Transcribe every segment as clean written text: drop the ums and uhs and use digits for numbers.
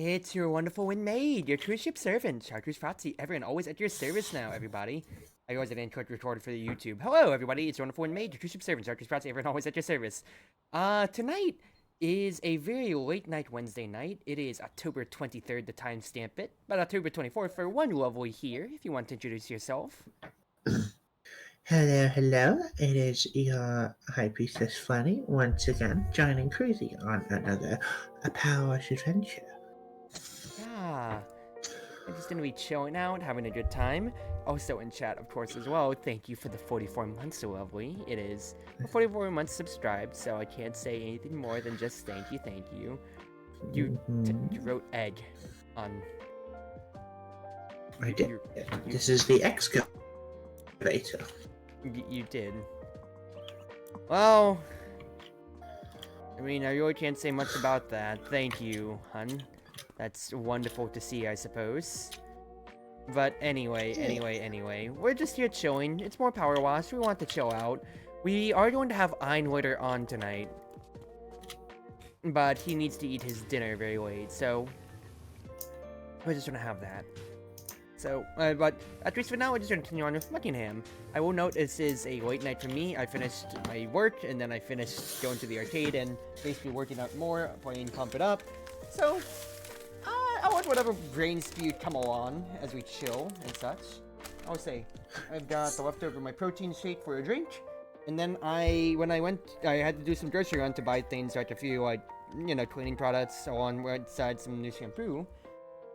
It's your Wonderful Wind Mage, your Cruise Ship servant, Chartreuse Proxy, everyone always at your service now, everybody. I always didn't record for the YouTube. Hello, everybody, it's your Wonderful Wind Mage, your Cruise Ship servant, Chartreuse Proxy, everyone always at your service. Tonight is a very late night Wednesday night. It is October 23rd to timestamp it, but October 24th for one lovely here, if you want to introduce yourself. Hello. It is your High Priestess Funny once again joining Cruzie on another PowerWash adventure. Yeah, I'm just gonna be chilling out, having a good time. Also in chat, of course, as well. Thank you for the 44 months, so lovely. It is 44 months subscribed, so I can't say anything more than just thank you, thank you. You wrote egg on. I did. This is the excavator. You did. Well, I mean, I really can't say much about that. Thank you, hun. That's wonderful to see, I suppose. But anyway, we're just here chilling. It's more PowerWash. We want to chill out. We are going to have Einwitter on tonight, but he needs to eat his dinner very late, so we're just gonna have that. So, but at least for now, we're just gonna continue on with Buckingham. I will note this is a late night for me. I finished my work, and then I finished going to the arcade and basically working out more, playing Pump It Up. So, I'll let whatever brain spew come along as we chill and such. I would say, I've got the leftover my protein shake for a drink, and then when I went, I had to do some grocery run to buy things like a few, like, you know, cleaning products alongside some new shampoo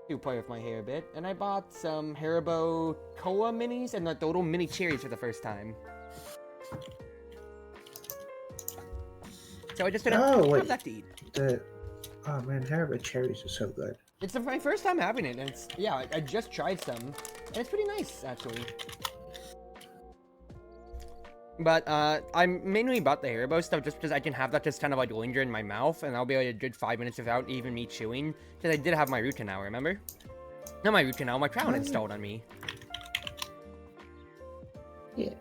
to play with my hair a bit, and I bought some Haribo Cola minis and the little mini cherries for the first time. So I just didn't have that to eat. Oh man, Haribo cherries are so good. It's my first time having it, and it's, yeah, I just tried some, and it's pretty nice, actually. But, I mainly bought the Haribo stuff just because I can have that just kind of, like, linger in my mouth, and I'll be able to good 5 minutes without even me chewing, because I did have my root canal, remember? Not my root canal, my crown installed on me. Yeah.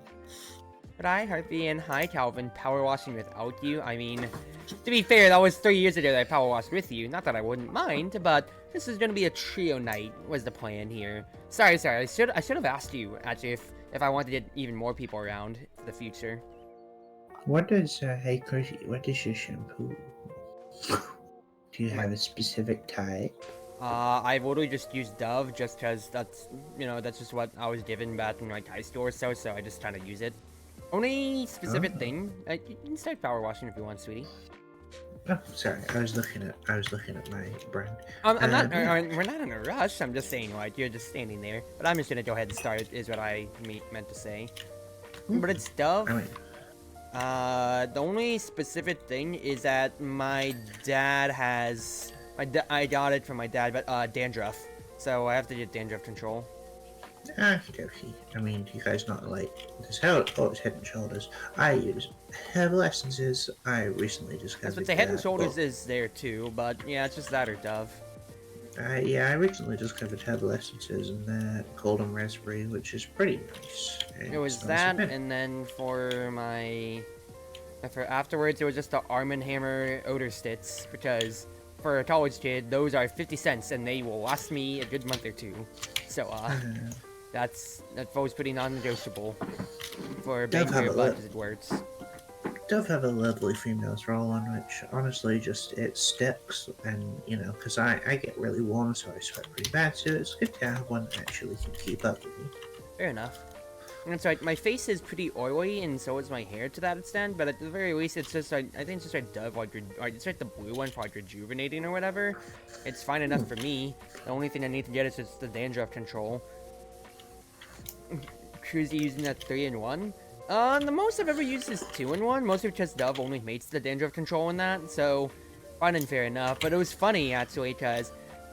But hi, Harpy, and hi, Calvin. Power washing without you? I mean, to be fair, that was 3 years ago that I power washed with you. Not that I wouldn't mind, but this is gonna be a trio night, was the plan here. Sorry, I should have asked you, actually, if I wanted to get even more people around for the future. What does, hey Cruzie, what is your shampoo? Do you have a specific type? I've literally just used Dove just because that's, you know, that's just what I was given back in like high school or so I just kind of use it. Only specific thing, you can start power washing if you want, sweetie. Oh, sorry, I was looking at my brand. I'm not, we're not in a rush, I'm just saying, like, you're just standing there. But I'm just gonna go ahead and start, is what I meant to say. But it's Dove. The only specific thing is that my dad has, I got it from my dad, but, dandruff. So I have to get dandruff control. Okie. I mean, do you guys not like this? It's Head and Shoulders. I use Herbal Essences. I recently discovered. But the Head and Shoulders is there too, but yeah, it's just that or Dove. Yeah, I recently discovered Herbal Essences and the Golden Raspberry, which is pretty nice. It was that, and then for afterwards, it was just the Arm & Hammer odor sticks, because for a college kid, those are 50 cents, and they will last me a good month or two. So, that was pretty non-negotiable for being your budgeted words. Dove have a lovely female roll-on, which honestly it sticks, and you know, because I get really warm, so I sweat pretty bad, so it's good to have one that actually can keep up with me. Fair enough. And so my face is pretty oily, and so is my hair to that extent, but at the very least, it's just, I think it's just like Dove, like, it's like the blue one for like rejuvenating or whatever. It's fine enough for me. The only thing I need to get is just the dandruff control. Cruzie using that 3-in-1. The most I've ever used is 2-in-1, mostly because Dove only mates the dandruff control in that, so fine and fair enough. But it was funny, actually, because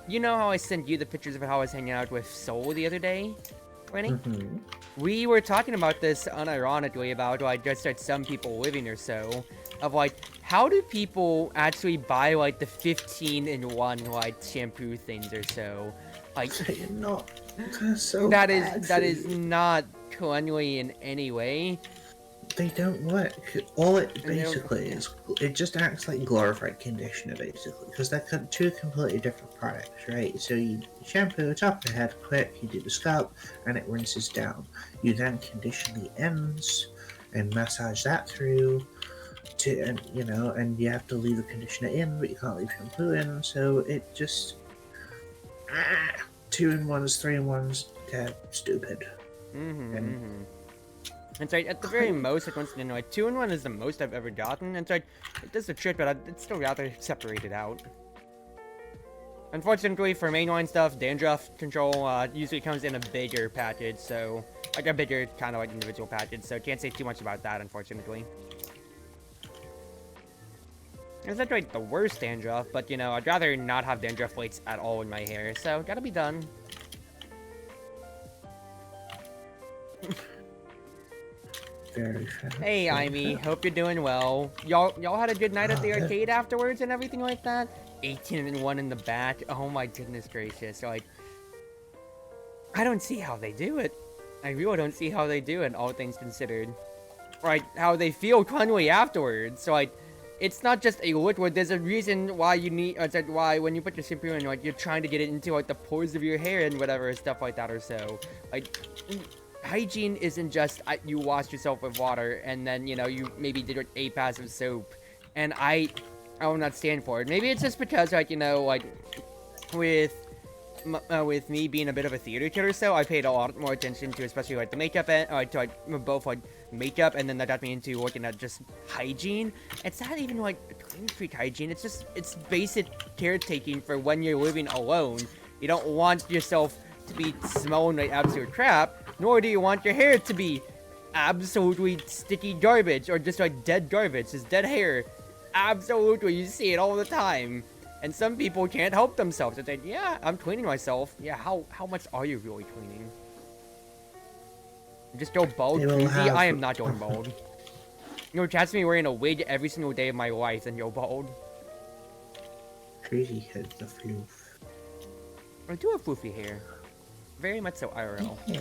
you know how I sent you the pictures of how I was hanging out with Soul the other day, Rennie? We were talking about this unironically about, like, just like some people living or so, of, like, how do people actually buy, like, the 15-in-1, like, shampoo things or so? Like, so that is not cleanly in any way. they don't work. All it And they don't- basically is, it just acts like glorified conditioner, basically, because they're two completely different products, right? So you shampoo top of the head quick, you do the scalp, and it rinses down. You then condition the ends and massage that through. And and you have to leave the conditioner in, but you can't leave shampoo in. So it just 2-in-1s, 3-in-1s, they're stupid. And so at the very most, like, once again, like 2-in-1 is the most I've ever gotten, and so it does the trick, but I'd still rather separate it out. Unfortunately, for mainline stuff, dandruff control usually comes in a bigger package, so like a bigger kind of like individual package. So can't say too much about that, unfortunately. It's not like the worst dandruff, but I'd rather not have dandruff flakes at all in my hair, so gotta be done. Very fast. Hey, Amy, hope you're doing well. Y'all had a good night at the arcade afterwards and everything like that? 18-1 in the back. Oh my goodness gracious. Like, I don't see how they do it. I really don't see how they do it, all things considered. Like, how they feel cleanly afterwards. So, like, it's not just a liquid. There's a reason why you need, why when you put your shampoo in, like, you're trying to get it into, like, the pores of your hair and whatever, stuff like that or so. Like, hygiene isn't just you wash yourself with water and then you maybe did a pass of soap, and I will not stand for it. Maybe it's just because like with me being a bit of a theater kid or so, I paid a lot more attention to especially like the makeup and to like both like makeup, and then that got me into looking at just hygiene. It's not even like clean freak hygiene. It's basic caretaking for when you're living alone. You don't want yourself to be smelling like absolute crap, nor do you want your hair to be absolutely sticky garbage or just like dead garbage, just dead hair. Absolutely, you see it all the time. And some people can't help themselves. They think, yeah, I'm cleaning myself. Yeah, how much are you really cleaning? Just go bald, Cruzie? I am not going bald. Chance me wearing a wig every single day of my life and go bald. Cruzie has the floof. I do have floofy hair. Very much so IRL. Yeah.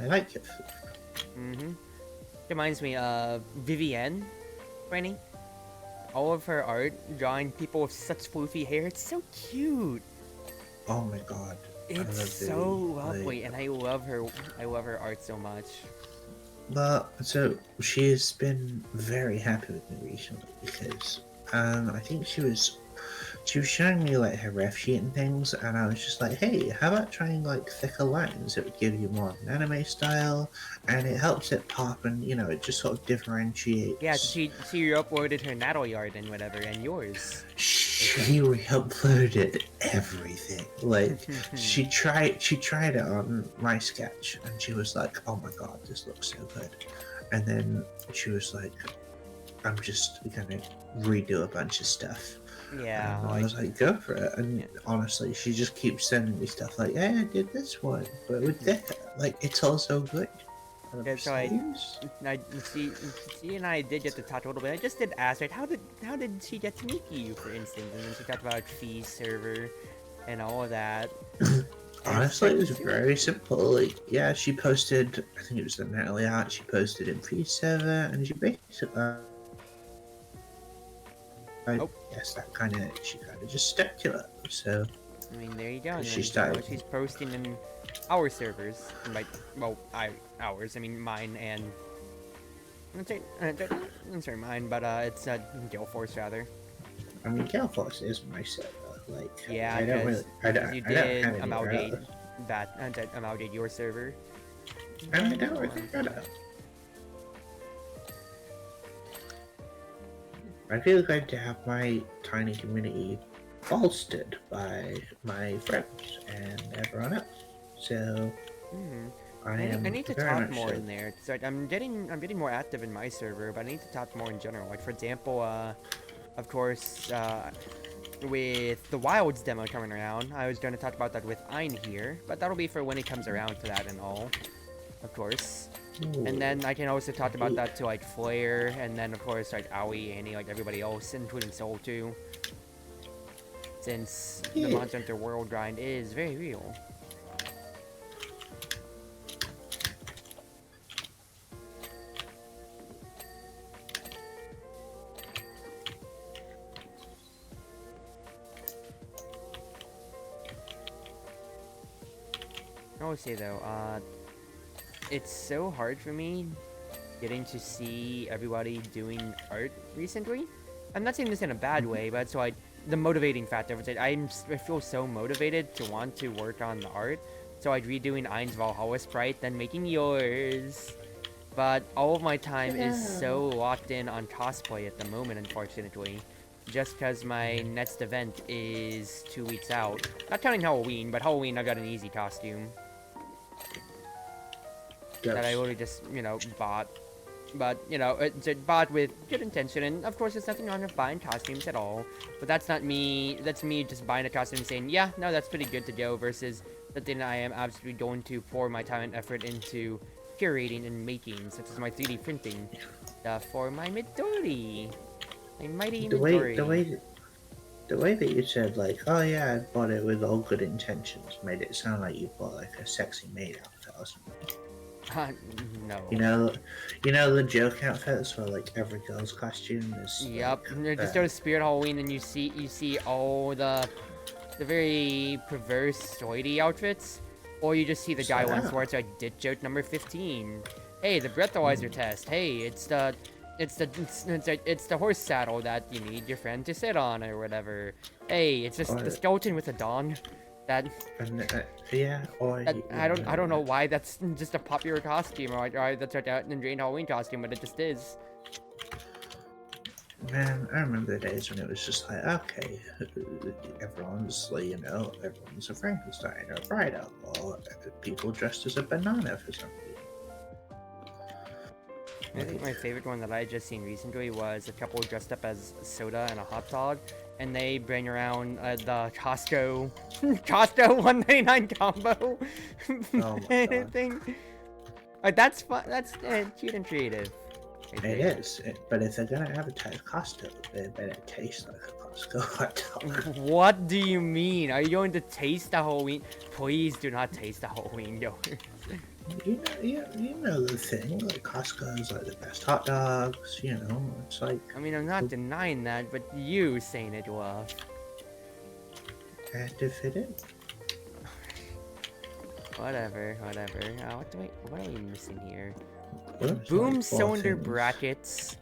I like it. Reminds me of Vivienne, Franny. All of her art, drawing people with such floofy hair, it's so cute. Oh my god. It's so lovely, and I love her art so much. But, so, she's been very happy with me recently, because, I think she was showing me, like, her ref sheet and things, and I was just like, hey, how about trying, like, thicker lines? It would give you more of an anime style, and it helps it pop, and, it just sort of differentiates. Yeah, she uploaded her Natalie art and whatever, and yours. She re-uploaded everything. Like, she tried it on my sketch, and she was like, oh my god, this looks so good. And then she was like, I'm just gonna redo a bunch of stuff. Yeah, and I was like, go for it. And honestly, she just keeps sending me stuff like, hey, I did this one, but with thicker. Like, it's all so good. That's right. She and I did get to talk a little bit. I just did ask her, how did she get to meet you, for instance? And then she talked about fee server and all of that. Honestly, it was very simple. Like, yeah, she posted, I think it was the Natalie art, she posted in fee server, and she basically yes, she kind of just stuck to it. So, I mean, there you go. And she's posting in our servers, ours. I mean, mine and I'm sorry, mine, but it's GaleForce rather. I mean, GaleForce is my server. Like, yeah, because you did amalgate your server. And I don't regret it. I feel going to have my tiny community bolstered by my friends and everyone else. So I need to talk more in there. So I'm getting more active in my server, but I need to talk more in general. Like, for example, of course, with the Wilds demo coming around, I was going to talk about that with Ein here, but that'll be for when it comes around to that and all, of course. Ooh. And then I can also talk about that to, like, Flare, and then, of course, like, Aoi, Annie, like, everybody else, including Soul, too. Since the Monster Hunter World grind is very real. I will say though, it's so hard for me getting to see everybody doing art recently. I'm not saying this in a bad way, but so the motivating factor is that I feel so motivated to want to work on the art. So I'd redoing Ein's Valhalla sprite, then making yours. But all of my time is so locked in on cosplay at the moment, unfortunately. Just because my next event is 2 weeks out. Not counting Halloween, but Halloween I've got an easy costume. Yes. That I literally just, bought. But, it's bought with good intention, and of course there's nothing wrong with buying costumes at all. But that's not me, that's me just buying a costume and saying, yeah, no, that's pretty good to go, versus the thing I am absolutely going to pour my time and effort into curating and making, such as my 3D printing stuff for my Midori. My mighty Midori. The way that you said, like, oh yeah, I bought it with all good intentions, made it sound like you bought like a sexy maid outfit or something. No. You know the joke outfits where like every girl's costume is. Yep. Like, just go to Spirit Halloween and you see all the very perverse soidy outfits, or you just see the guy ones where it's like dit joke number 15. Hey, the breathalyzer test. Hey, it's the horse saddle that you need your friend to sit on or whatever. Hey, it's just the skeleton with a dong. That yeah, or that, I don't know why that's just a popular costume, or that's like an Drain Halloween costume, but it just is. Man, I remember the days when it was just like, okay, everyone's like, everyone's a Frankenstein or a bride up, or people dressed as a banana for some reason. I think my favorite one that I just seen recently was a couple dressed up as soda and a hot dog, and they bring around the Costco 199 combo thing. Like, that's fun. That's cute and creative. It is, but if they're gonna advertise Costco, they better taste like a Costco hot dog. What do you mean? Are you going to taste the Halloween? Please do not taste the Halloween yogurt. You know the thing, like Costco is like the best hot dogs, it's like... I mean, I'm not denying that, but you saying it, love. Had to fit in. Whatever. What are we missing here? There's Boom like cylinder things. brackets,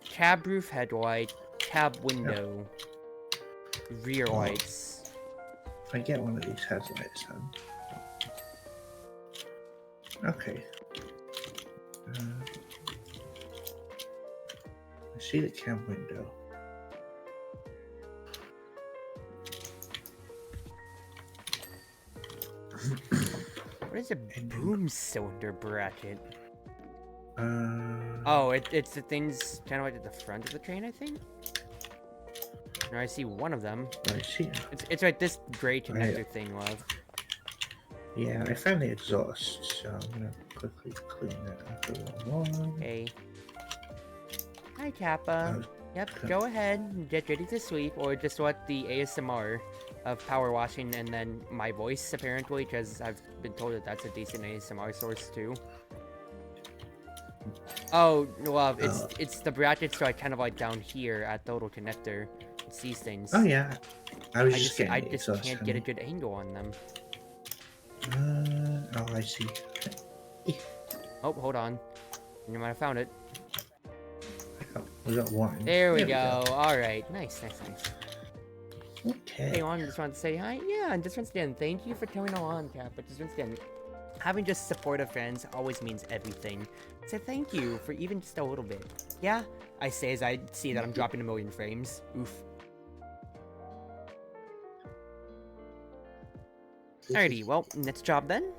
cab roof headlight, cab window, rear lights. If I get one of these headlights, then... Okay. I see the cab window. What is a boom cylinder bracket? Uh, Oh, it's the things kind of like at the front of the train, I think. No, I see one of them. I see. It's like this gray connector thing, love. Yeah, I found the exhaust, so I'm gonna quickly clean that up. Hey. Hi, Kappa. Yep, go ahead and get ready to sleep, or just let the ASMR of power washing and then my voice, apparently, because I've been told that that's a decent ASMR source, too. Oh, love, it's the brackets, so I kind of like down here at the little connector. It's these things. Oh, yeah. I just can't get a good angle on them. Oh, I see. Oh, hold on. You might have found it. We got one. There we go. Alright. Nice. Okay. Hey, Juan, just wanted to say hi. Yeah, and just once again, thank you for coming along, Cap. But just once again, having just supportive friends always means everything. So thank you for even just a little bit. Yeah, I say as I see that I'm dropping 1,000,000 frames. Oof. Alrighty, well, next job then.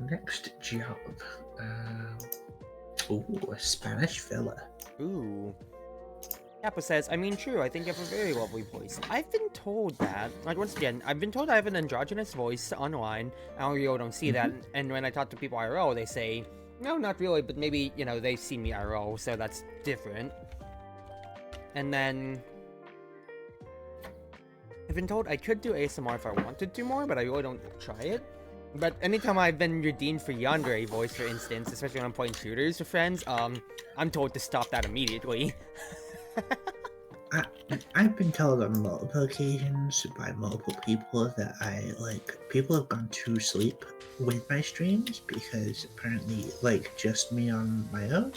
Next job. Ooh, a Spanish villa. Ooh. Kappa says, I mean, true, I think you have a very lovely voice. I've been told that. Like, once again, I've been told I have an androgynous voice online. I really don't see that. And when I talk to people IRL, they say, no, not really, but maybe, they've seen me IRL, so that's different. And then... I've been told I could do ASMR if I wanted to more, but I really don't try it. But anytime I've been redeemed for yandere voice, for instance, especially when I'm playing shooters with friends, I'm told to stop that immediately. I, I've been told on multiple occasions by multiple people that people have gone to sleep with my streams because apparently, like, just me on my own,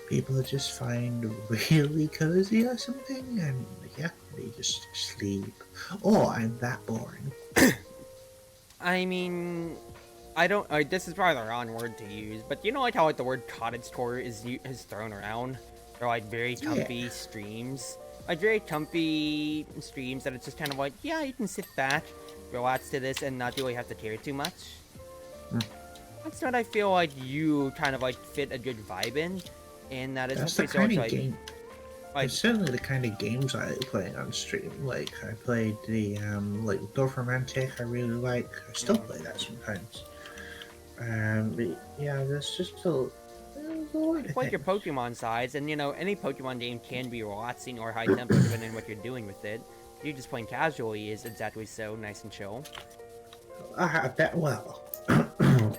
people just find really cozy or something, and yeah, they just sleep. Oh, I'm that boring. I mean, I don't. This is probably the wrong word to use, but you know, like how like the word cottage core is thrown around. They're like very Yeah. comfy streams, like very comfy streams that it's just kind of like, yeah, you can sit back, relax to this, and not really have to care too much. Mm. That's what I feel like you kind of like fit a good vibe in, and that is That's the hopefully so kind it's of game. like It's certainly the kind of games I play on stream. Like I played the like Dove Romantic. I really like. I still play that sometimes. But yeah, there's a lot it's of like your things. Pokemon size, and you know any Pokemon game can be relaxing or high tempo depending on what you're doing with it. You just playing casually is exactly so nice and chill. I bet. Well,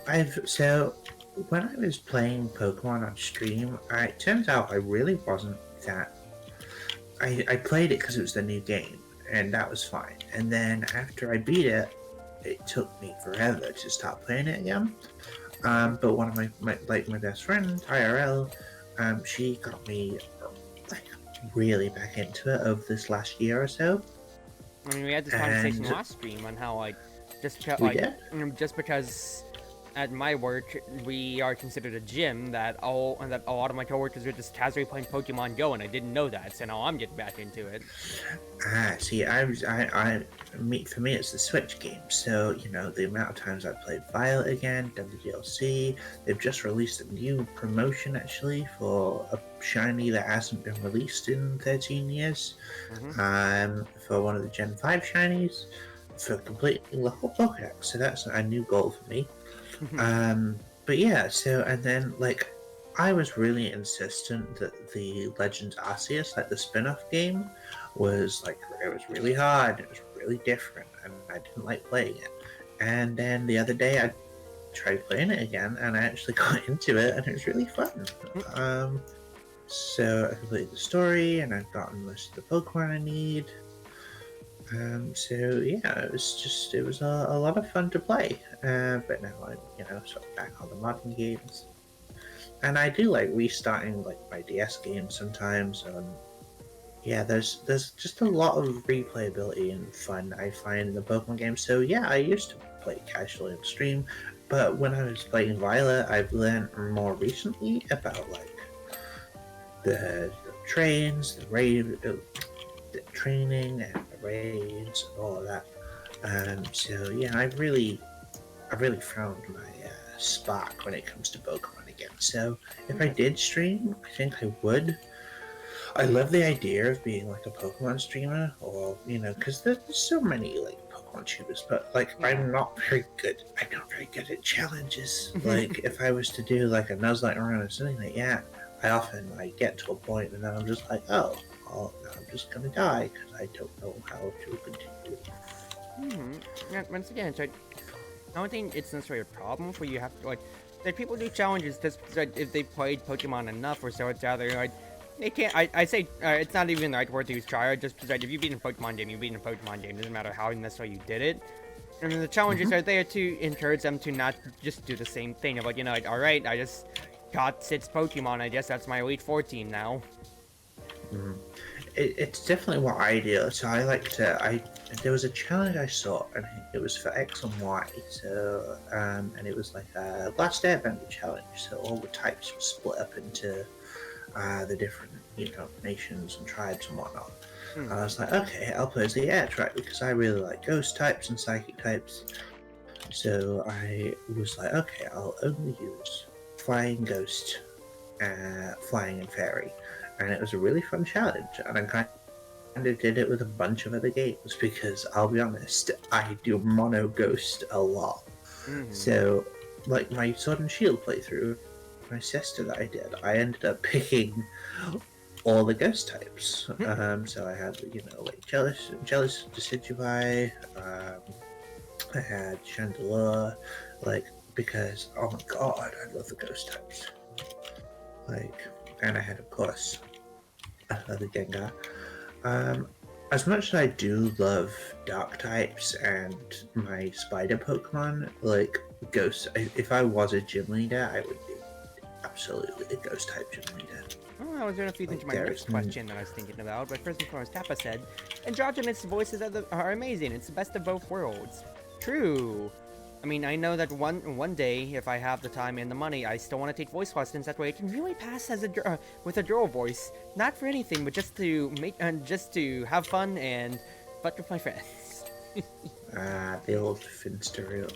I've so when I was playing Pokemon on stream, it turns out I really wasn't that. I played it because it was the new game, and that was fine. And then after I beat it, it took me forever to start playing it again. But one of my best friend IRL, she got me like really back into it over this last year or so, I mean, we had this conversation and last stream on how we did. just because at my work we are considered a gym that a lot of my coworkers are just casually playing Pokemon Go, and I didn't know that, so now I'm getting back into it. See, for me, it's the Switch game. So you know the amount of times I've played Violet again, done the DLC. They've just released a new promotion actually for a shiny that hasn't been released in 13 years. For one of the Gen 5 shinies, for completing the whole Pokédex. So that's a new goal for me. But yeah, so and then like I was really insistent that the Legends Arceus, like the spin-off game, was like it was really hard, it was really different, and I didn't like playing it. And then the other day I tried playing it again, and I actually got into it, and it was really fun. So I completed the story, and I've gotten most of the Pokemon I need. So yeah, it was a lot of fun to play. But now I'm sort of back on the modern games, and I do like restarting like my DS games sometimes. Yeah, there's just a lot of replayability and fun I find in the Pokemon games. So yeah, I used to play casually on stream, but when I was playing Violet, I've learned more recently about like the trains, the training and the raids and all of that. So yeah, I really found my spark when it comes to Pokemon again. So if I did stream, I think I would. I love the idea of being like a Pokemon streamer, or because there's so many like Pokemon tubers, but like Yeah. I'm not very good. I'm not very good at challenges. Like if I was to do like a Nuzlocke run or something like I often like get to a point and then I'm just like, oh, well, I'm just gonna die because I don't know how to continue. Yeah, once again, it's like I don't think it's necessarily a problem for you have to like. Like people do challenges just like, if they played Pokemon enough, or so it's either like they can't. I say it's not even the right word to use try. Just because like, if you beat a Pokemon game, you beat a Pokemon game. Doesn't matter how necessarily you did it. And then the challenges are there to encourage them to not just do the same thing of like like all right, I just caught 6 Pokemon. I guess that's my Elite 14 now. It's definitely what I do. So I like to. There was a challenge I saw, and it was for X and Y. So and it was like a Last Airbender challenge. So all the types were split up into the different nations and tribes and whatnot. And I was like, okay, I'll play as the air tribe because I really like ghost types and psychic types. So I was like, okay, I'll only use flying ghost, flying and fairy, and it was a really fun challenge. And I kind of did it with a bunch of other games because I'll be honest, I do mono ghost a lot. So, like my Sword and Shield playthrough, my sister that I did, I ended up picking all the ghost types. So I had like jealous Decidueye. I had Chandelure, like because oh my god, I love the ghost types. Like, and I had of course another Gengar. As much as I do love dark types and my spider Pokemon, like ghost, if I was a gym leader, I would be absolutely a ghost type gym leader. Oh, I was going to feed into my next question that I was thinking about, but first and foremost, Kappa said, androgynous voices are amazing. It's the best of both worlds. True. I mean, I know that one day, if I have the time and the money, I still want to take voice lessons. That way, I can really pass as with a girl voice. Not for anything, but just to just to have fun and fuck with my friends. The old Finster.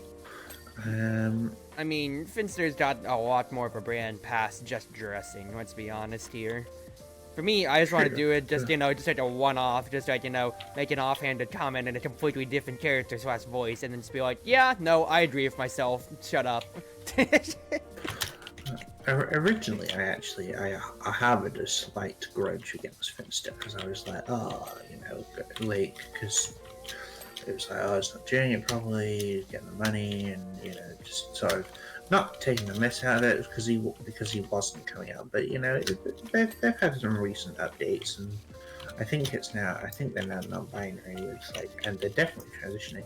I mean, Finster's got a lot more of a brand past just dressing. Let's be honest here. For me, I just want to do it just, just like a one-off, just like, make an offhanded comment in a completely different character / voice, and then just be like, yeah, no, I agree with myself, shut up. Originally, I harbored a slight grudge against Finster, because I was like, because it was like, it's not doing it properly, getting the money, and, just sort of not taking the mess out of it because he wasn't coming out, but they've had some recent updates, and I think they're now non-binary, and they're definitely transitioning.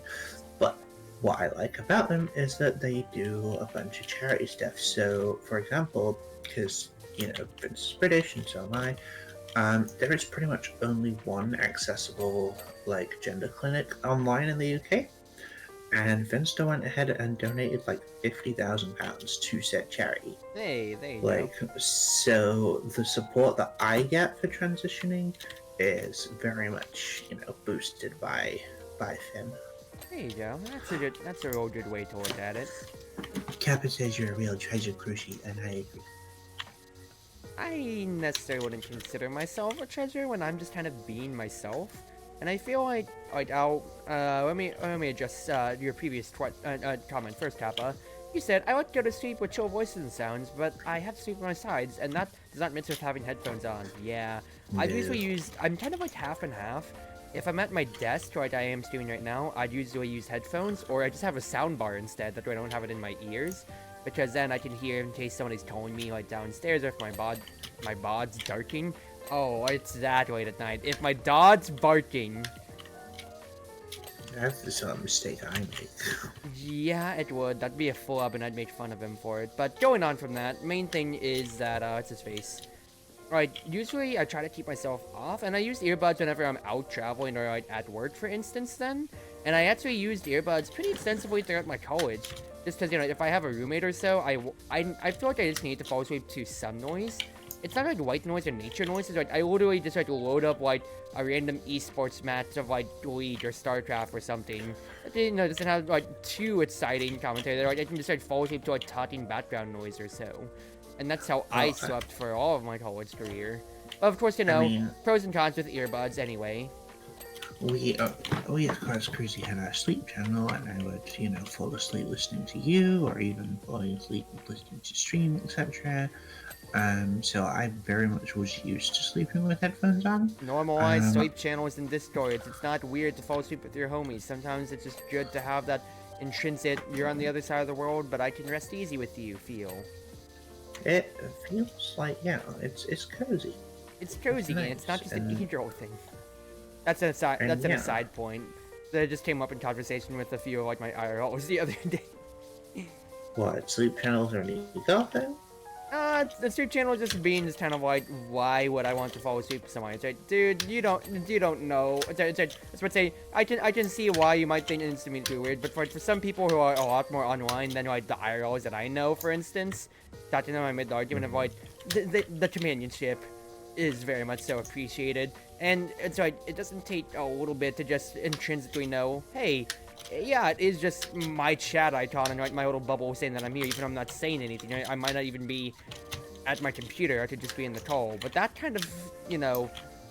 But what I like about them is that they do a bunch of charity stuff. So, for example, because Vince is British and so am I, there is pretty much only one accessible gender clinic online in the UK. And Finster went ahead and donated £50,000 to said charity. Hey, there you go. So the support that I get for transitioning is very much, boosted by Finn. There you go. That's a real good way to look at it. Kappa says you're a real treasure, Cruzie, and I agree. I necessarily wouldn't consider myself a treasure when I'm just kind of being myself. And I feel like I'll let me address your previous comment first, Kappa. You said I like to go to sleep with chill voices and sounds, but I have to sleep on my sides, and that does not mix with having headphones on. Yeah, I've usually I'm kind of like half and half. If I'm at my desk, like I am doing right now, I'd usually use headphones, or I just have a sound bar instead. That way I don't have it in my ears, because then I can hear in case somebody's calling me downstairs, or if my bod's darking. Oh, it's that late at night. If my dog's barking... That's the sort of mistake I make. Yeah, it would. That'd be a flub, and I'd make fun of him for it. But going on from that, main thing is that, what's his face? Right, usually I try to keep myself off, and I use earbuds whenever I'm out traveling or at work, for instance, then. And I actually used earbuds pretty extensively throughout my college. Just because, if I have a roommate or so, I feel like I just need to fall asleep to some noise. It's not white noise or nature noise. It's I literally just load up a random esports match of League or StarCraft or something. It doesn't have too exciting commentary. I can just fall asleep to talking background noise or so. And that's how I slept for all of my college career. But of course, pros and cons with earbuds anyway. We of course, Cruzie had our sleep channel, and I would, fall asleep listening to you, or even falling asleep listening to stream, etc. So I very much was used to sleeping with headphones on. Normalized sleep channels and Discords. It's not weird to fall asleep with your homies. Sometimes it's just good to have that intrinsic, you're on the other side of the world, but I can rest easy with you feel. It feels like, it's cozy. It's cozy, and it's not just an e-girl thing. That's an aside point. That just came up in conversation with a few of my IRLs the other day. What, sleep channels are an e-girl thing? The sleep channel just being kind of why would I want to fall asleep with someone? It's dude, you don't know. It's what say. I can see why you might think it's immediately weird, but for some people who are a lot more online than the IRLs that I know, for instance, that I made the argument of the companionship is very much so appreciated, and it's it doesn't take a little bit to just intrinsically know, hey. Yeah, it is just my chat icon and my little bubble saying that I'm here, even if I'm not saying anything. I might not even be at my computer. I could just be in the call. But that kind of,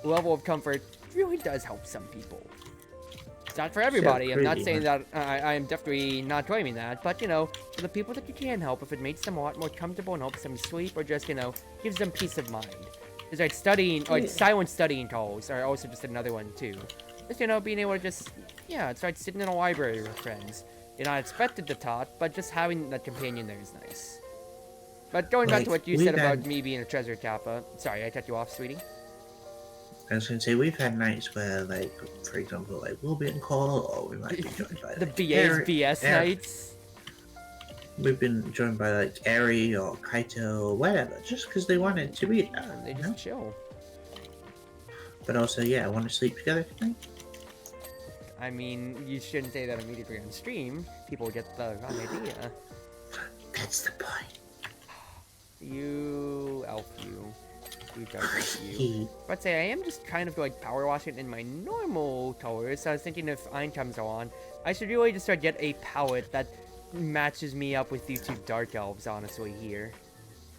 level of comfort really does help some people. It's not for everybody. I'm not saying that I'm definitely not claiming that. But, for the people that you can help, if it makes them a lot more comfortable and helps them sleep, or just, gives them peace of mind. It's studying, silent studying calls are also just another one, too. Just, being able to just, it's sitting in a library with friends. You're not expected to talk, but just having that companion there is nice. But going back to what you said about me being a treasure, Kappa. Sorry, I cut you off, sweetie. I was gonna say we've had nights where, like, for example, like we'll be in call, or we might be joined by The like, BS nights. We've been joined by like Eri or Kaito or whatever, just because they wanted to be there. They just chill. But also, yeah, I want to sleep together tonight. I mean, you shouldn't say that immediately on stream. People get the wrong idea. That's the point. You elf, you dark elf, you. But say I am just kind of like power washing in my normal colors. So I was thinking if Ein comes on, I should really just start get a palette that matches me up with YouTube Dark Elves, honestly, here.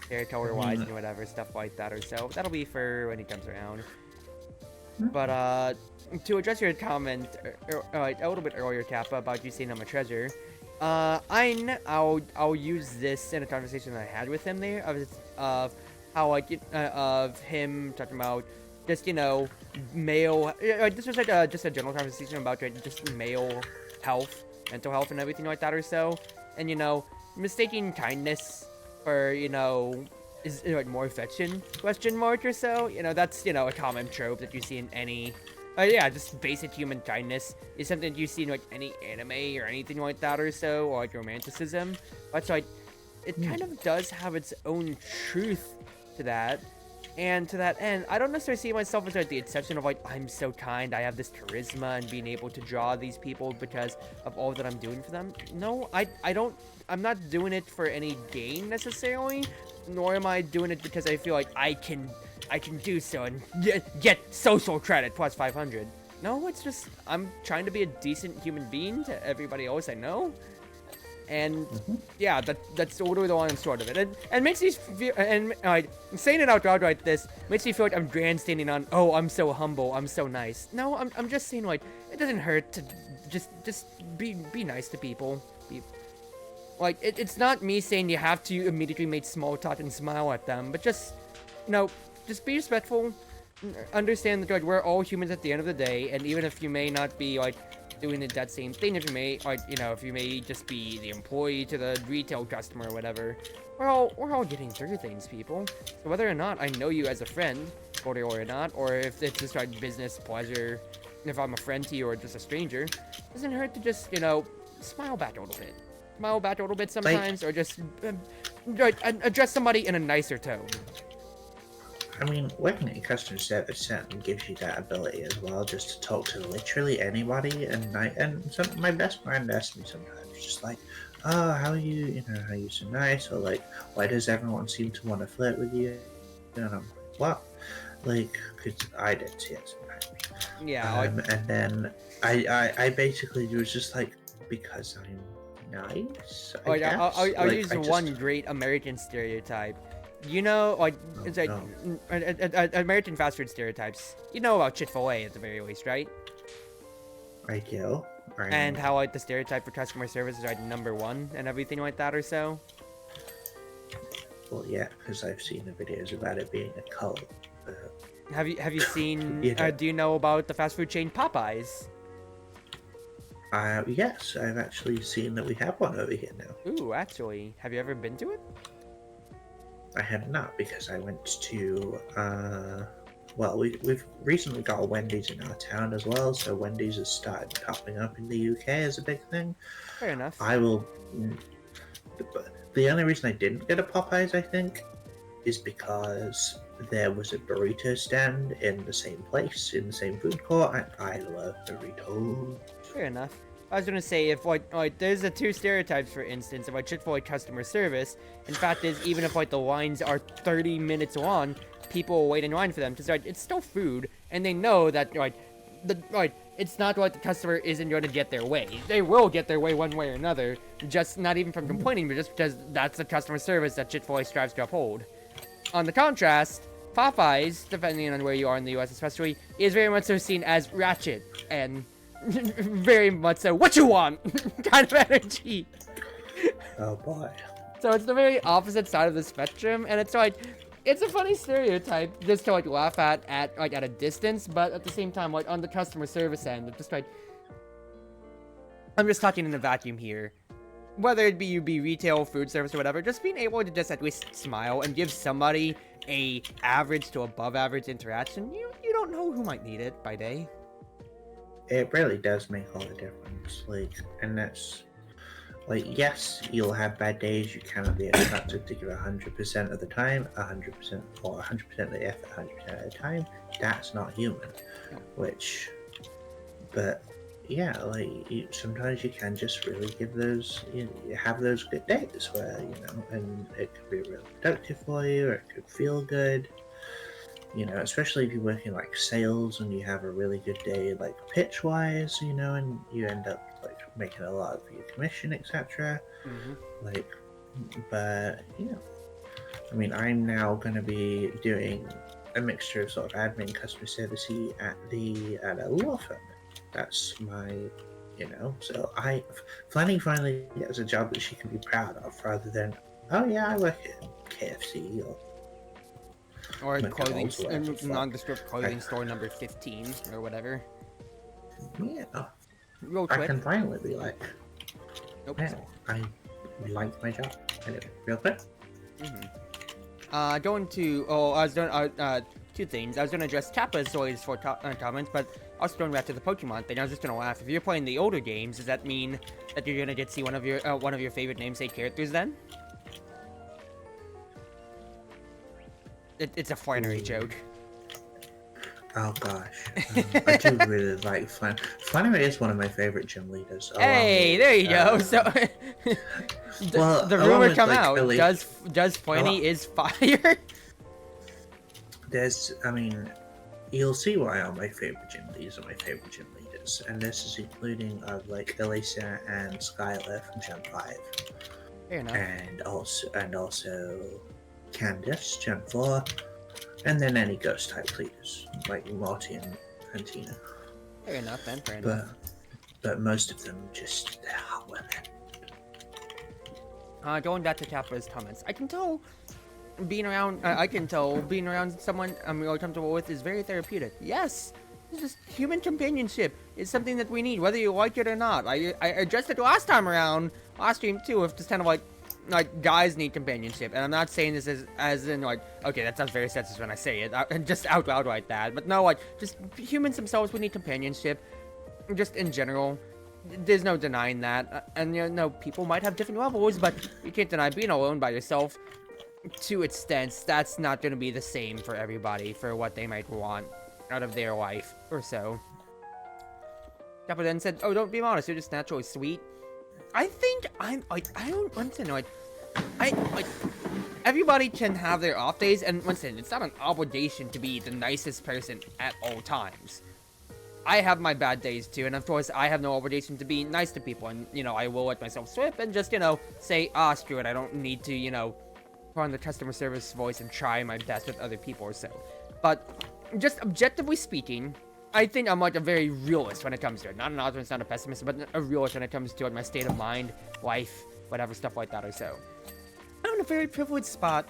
Hair color wise and whatever, stuff like that or so. That'll be for when he comes around. But, to address your comment a little bit earlier, Kappa, about you saying I'm a treasure, I'll use this in a conversation that I had with him there, of how, like, of him talking about just, you know, male, this was like just a general conversation about just male health, mental health and everything like that or so, and, you know, mistaking kindness for, you know, is like more affection, question mark or so, you know, that's, you know, a common trope that you see in any, yeah, just basic human kindness is something that you see in like any anime or anything like that or so, or like romanticism, but so like, it kind of does have its own truth to that. And to that end, I don't necessarily see myself as like the exception of like, I'm so kind, I have this charisma and being able to draw these people because of all that I'm doing for them. No, I'm not doing it for any gain necessarily, nor am I doing it because I feel like I can do so and get social credit plus 500. No, it's just, I'm trying to be a decent human being to everybody else I know. And yeah, that's literally the long and short of it. And makes me feel, and saying it out loud like this makes me feel like I'm grandstanding on, oh, I'm so humble, I'm so nice. No, I'm just saying, like, it doesn't hurt to just be nice to people. Like, it's not me saying you have to immediately make small talk and smile at them, but just, you know, just be respectful. Understand that, like, we're all humans at the end of the day, and even if you may not be, like, doing that same thing, if you may, like, you know, if you may just be the employee to the retail customer or whatever, we're all getting through things, people. So whether or not I know you as a friend, or not, or if it's just like business pleasure, if I'm a friend to you or just a stranger, it doesn't hurt to just, you know, smile back a little bit. Smile back a little bit sometimes, or just address somebody in a nicer tone. I mean, working at customer service certainly gives you that ability as well, just to talk to literally anybody. And my best friend asks me sometimes, just like, "Oh, how are you? You know, how are you so nice?" Or like, "Why does everyone seem to want to flirt with you?" And I'm like, "What?" Like, because I did see it sometimes. Yeah. And then I basically was just like, because I'm nice. I'll use one great American stereotype. You know, like, it's like American fast food stereotypes. You know about Chick-fil-A at the very least, right? I do. And how, like, the stereotype for customer service is like #1 and everything like that or so. Well, yeah, because I've seen the videos about it being a cult. Have you seen? Yeah. Do you know about the fast food chain Popeyes? Yes, I've actually seen that we have one over here now. Ooh, actually, have you ever been to it? I have not, because I went to, well, we've recently got a Wendy's in our town as well, so Wendy's has started popping up in the UK as a big thing. Fair enough. The only reason I didn't get a Popeyes, I think, is because there was a burrito stand in the same place, in the same food court, and I love burritos. Fair enough. I was gonna say, if like there's the two stereotypes, for instance, of like Chick-fil-A customer service. In fact, is even if like the lines are 30 minutes long, people wait in line for them because like it's still food, and they know that it's not like the customer isn't going to get their way. They will get their way one way or another, just not even from complaining, but just because that's the customer service that Chick-fil-A strives to uphold. On the contrast, Popeyes, depending on where you are in the US especially, is very much so seen as ratchet and very much so what you want kind of energy. Oh boy. So it's the very opposite side of the spectrum, and it's like, it's a funny stereotype just to like laugh at like at a distance, but at the same time, like on the customer service end, it's just like, I'm just talking in a vacuum here. Whether it be you be retail, food service, or whatever, just being able to just at least smile and give somebody a average to above average interaction, you don't know who might need it by day. It really does make all the difference. Like, and that's like, yes, you'll have bad days. You cannot be expected to give 100% of the time, 100% or 100% of the effort, 100% of the time. That's not human. No. Which, but yeah, like sometimes you can just really give those, you have those good days where and it could be really productive for you, or it could feel good. Especially if you're working like sales and you have a really good day, like pitch wise, and you end up like making a lot of your commission, etc. Like, but I mean, I'm now going to be doing a mixture of sort of admin, customer servicey at a law firm. That's my, so Flanny finally gets a job that she can be proud of, rather than, oh yeah, I work at KFC or clothing, nondescript clothing store number 15 or whatever. Yeah. Real I quick. can finally be like, Nope. yeah, I like my job. Anyway, real quick. I was doing two things. I was gonna address Kappa's always for comments, but also going back to the Pokemon thing, I was just gonna laugh. If you're playing the older games, does that mean that you're gonna get to see one of your favorite namesake characters then? It's a Flannery joke. Oh gosh, I do really like Flannery. Flannery is one of my favorite gym leaders. Hey, there you go. So the rumor come out. Does Flanny is fire? You'll see why all my favorite gym leaders are my favorite gym leaders, and this is including like Elisa and Skylar from Gen 5. Fair enough. And also Candace, Gen 4, and then any ghost type leaders like Morty and Tina. Fair enough, then. Fair enough. But most of them they're hot women. Going back to Kappa's comments, I can tell being around someone I'm really comfortable with is very therapeutic. Yes, it's just human companionship is something that we need, whether you like it or not. I addressed it last time around, last stream too, with just kind of like guys need companionship, and I'm not saying this as in like, okay, that sounds very sexist when I say it, just out loud like that, but no, like, just humans themselves, we need companionship, just in general. There's no denying that, and people might have different levels, but you can't deny being alone by yourself to extents. That's not going to be the same for everybody for what they might want out of their life or so. Kappa then said, "Oh, don't be modest. You're just naturally sweet." I think I don't want to know. Everybody can have their off days, and once again, it's not an obligation to be the nicest person at all times. I have my bad days too, and of course, I have no obligation to be nice to people, and, I will let myself slip and just, say, screw it, I don't need to, put on the customer service voice and try my best with other people or so. But, just objectively speaking, I think I'm, like, a very realist when it comes to it. Not an optimist, not a pessimist, but a realist when it comes to, my state of mind, life, whatever, stuff like that or so. I'm in a very privileged spot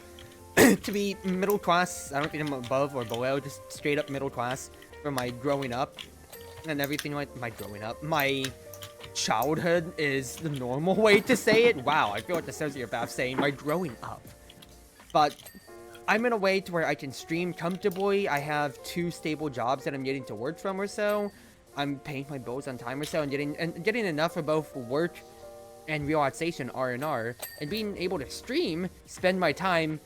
to be middle class. I don't think I'm above or below, just straight up middle class for my growing up. And everything like my childhood is the normal way to say it. Wow, I feel like the sociopath saying my growing up. But I'm in a way to where I can stream comfortably. I have 2 stable jobs that I'm getting to work from or so. I'm paying my bills on time or so, and getting enough for both work and relaxation, R&R, and being able to stream, spend my time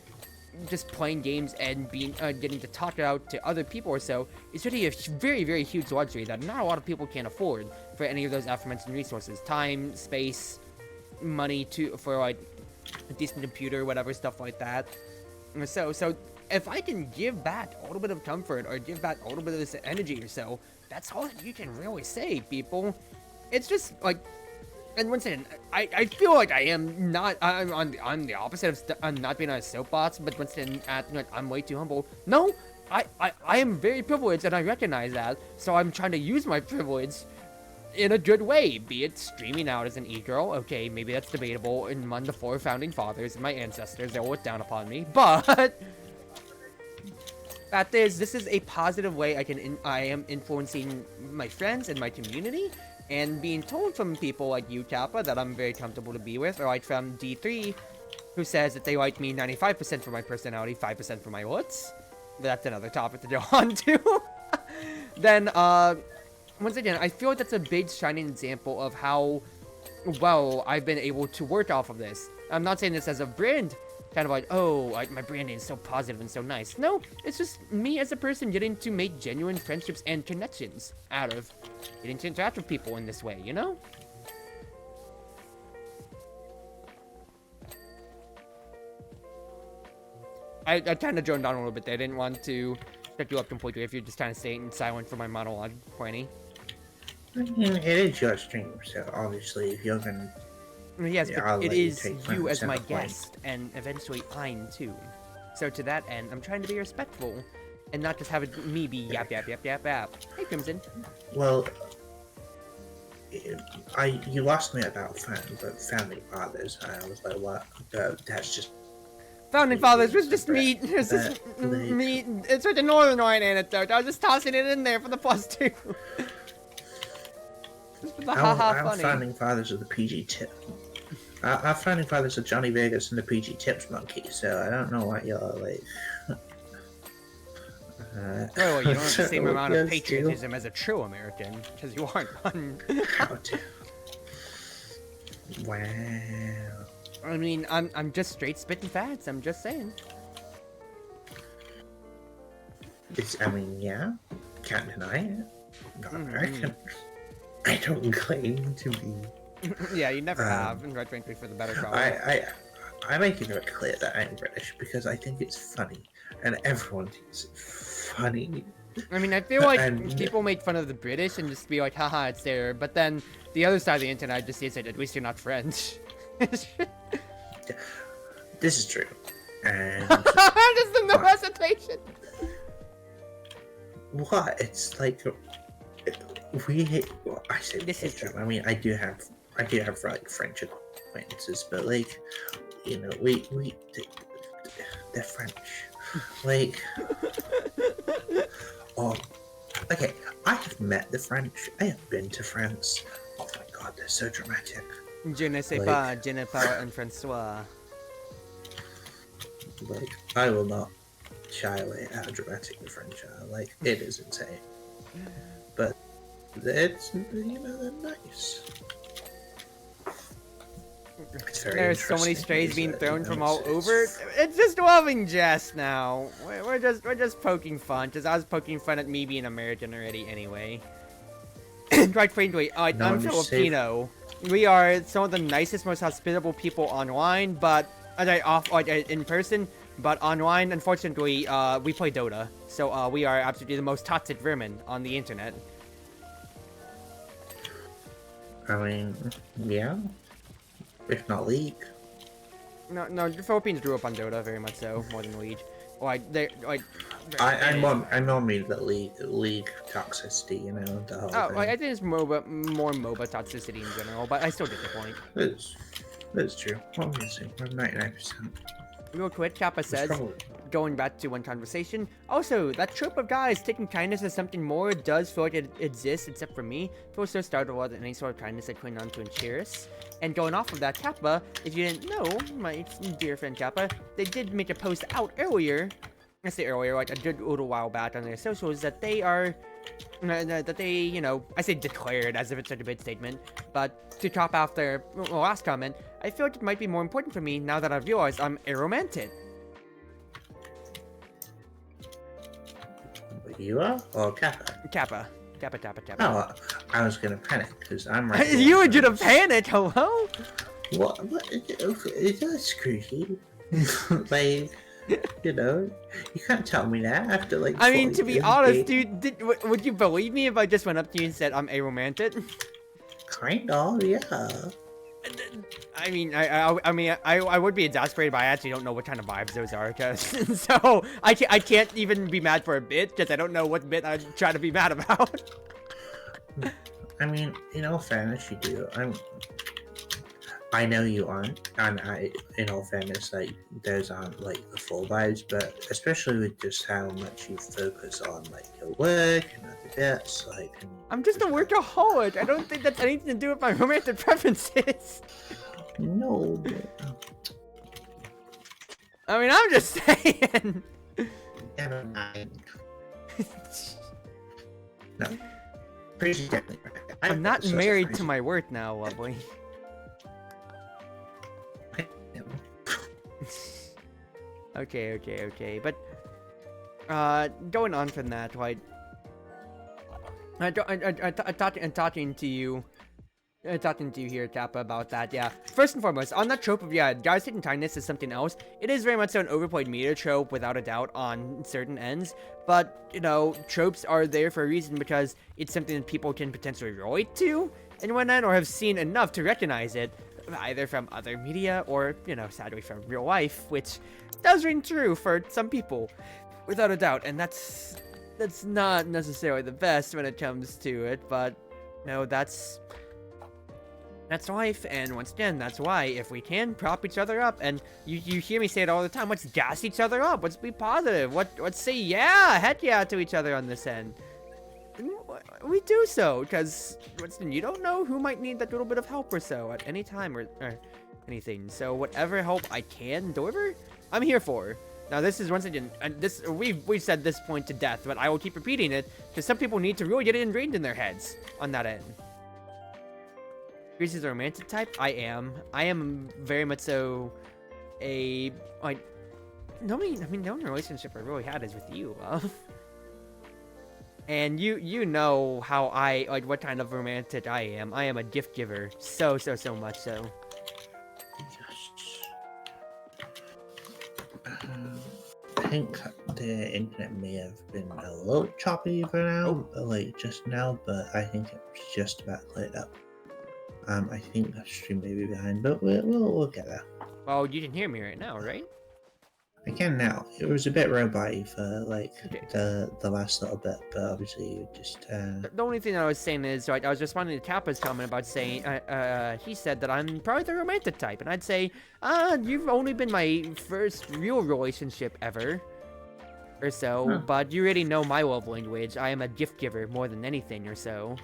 just playing games and getting to talk out to other people or so is really a very, very huge luxury that not a lot of people can afford for any of those aforementioned resources. Time, space, money for like a decent computer, whatever, stuff like that. So if I can give back a little bit of comfort or give back a little bit of this energy or so, that's all that you can really say, people. It's just like, and once again, I feel like I'm the opposite of not being on a soapbox, but once again, I'm way too humble. No, I am very privileged, and I recognize that, so I'm trying to use my privilege in a good way, be it streaming out as an e-girl. Okay, maybe that's debatable among the 4 founding fathers and my ancestors that will look down upon me, but fact is, this is a positive way I am influencing my friends and my community. And being told from people like you, Kappa, that I'm very comfortable to be with, or like from D3, who says that they like me 95% for my personality, 5% for my looks. That's another topic to go on to. then once again, I feel like that's a big shining example of how well I've been able to work off of this. I'm not saying this as a brand, kind of like, oh, my branding is so positive and so nice. No, it's just me as a person getting to make genuine friendships and connections out of getting to interact with people in this way, you know? I kind of droned on a little bit there. I didn't want to shut you up completely if you're just kind of staying silent for my monologue, Pointy. I mean, it is your stream, so obviously if you're gonna... Yes, yeah, but I'll it let you is take you as 100% my of the blame. guest, and eventually I'm too. So to that end, I'm trying to be respectful, and not just have me be yap yap yap yap yap. Hey, Crimson. Well, you asked me about founding fathers, and I was like, what? That's just... Founding Fathers was just me. It's just me. It's like the Northern Lion anecdote. I was just tossing it in there for the +2. Just for the haha I'm funny. founding fathers of the PG tip. I'm founding fathers of Johnny Vegas and the PG Tips monkey, so I don't know what you're like. Well, you don't have the same so, amount of yes, patriotism as a true American, because you aren't one. How to... Wow. I mean, I'm just straight spitting facts. I'm just saying. I mean, yeah, can't deny it. Not American. I don't claim to be. Yeah, you never have, and quite frankly, for the better cause. I make it very clear that I'm British because I think it's funny, and everyone thinks it's funny. I mean, I feel like And- people make fun of the British and just be like, haha, it's there. But then the other side of the internet just says that at least you're not French. This is true. And Just no hesitation. what? It's like well, I say This is true. I mean, I do have like French acquaintances, but like, you know, they're French. Like, oh, okay. I have met the French. I have been to France. Oh my God, they're so dramatic. Je ne sais pas, je ne parle en François. Like, I will not shy away at how dramatic the French are. Like, it is insane. But it's, you know, they're nice. It's very There's so many interesting, strays is being that, thrown you know, from all it's- over. It's just loving jest now. We're just poking fun, because I was poking fun at me being American already anyway. Quite frankly, I'm No, you're Filipino. We are some of the nicest, most hospitable people online, but in person. But online, unfortunately, we play Dota, so we are absolutely the most toxic vermin on the internet. I mean, yeah. If not League. No, the Philippines grew up on Dota very much so, more than League. I more mean the league toxicity, you know, the whole Oh, thing. I think it's more MOBA toxicity in general, but I still get the point. That's true. Obviously, I'm 99%. Real quick, Kappa It's says, probably- going back to one conversation, also, that trope of guys taking kindness as something more does feel like it exists, except for me. Feels so startled at any sort of kindness I cling on to and cherish. And going off of that, Kappa, if you didn't know, my dear friend Kappa, they did make a post out earlier, I say earlier, like a good little while back on their socials, that they are, that they, you know, I say declared as if it's a debate statement, but to top off their last comment, I feel like it might be more important for me now that I've realized I'm aromantic. You are? Or Kappa? Kappa. Oh, I was gonna panic because I'm right. You were gonna panic, hello? What? That's creepy. Like, you know, you can't tell me that after like. I mean, 40 to be years honest, dating. dude, would you believe me if I just went up to you and said I'm aromantic? Kind of, yeah. I mean, I would be exasperated, but I actually don't know what kind of vibes those are, cause so I can't even be mad for a bit, because I don't know what bit I'd try to be mad about. I mean, in all fairness, you do. I know you aren't, and in all fairness, like, those aren't like the full vibes, but especially with just how much you focus on like your work and other bits, like. I'm just a workaholic. I don't think that's anything to do with my romantic preferences. No. But, I mean, I'm just saying. never mind. No. Cruzie definitely right. I'm not married to my work now, lovely. Okay. But, going on from that, like, I'm talking to you here, Kappa, about that, yeah. First and foremost, on that trope of, yeah, guys taking kindness is something else. It is very much so an overplayed media trope, without a doubt, on certain ends. But, you know, tropes are there for a reason, because it's something that people can potentially relate to and whatnot, or have seen enough to recognize it, either from other media or, you know, sadly from real life, which does ring true for some people, without a doubt. And that's not necessarily the best when it comes to it, but, you know, that's life. And once again, that's why, if we can prop each other up, and you hear me say it all the time, let's gas each other up, let's be positive, let's say yeah, heck yeah to each other on this end. And we do so, because you don't know who might need that little bit of help or so at any time or anything. So whatever help I can deliver, I'm here for. Now, this is, once again, we've said this point to death, but I will keep repeating it, because some people need to really get it ingrained in their heads on that end. Cruzie's a romantic type? I am very much so a, like, the only relationship I really had is with you, love. And you know how what kind of romantic I am. I am a gift giver. So much so. I think the internet may have been a little choppy for now, like just now, but I think it's just about cleared up. I think the stream may be behind, but we'll get there. Well, you can hear me right now, right? I can now. It was a bit robot for like the last little bit, but obviously just. The only thing I was saying is, like, I was responding to Kappa's comment about saying, he said that I'm probably the romantic type, and I'd say, you've only been my first real relationship ever, or so. But you already know my love language. I am a gift giver more than anything, or so.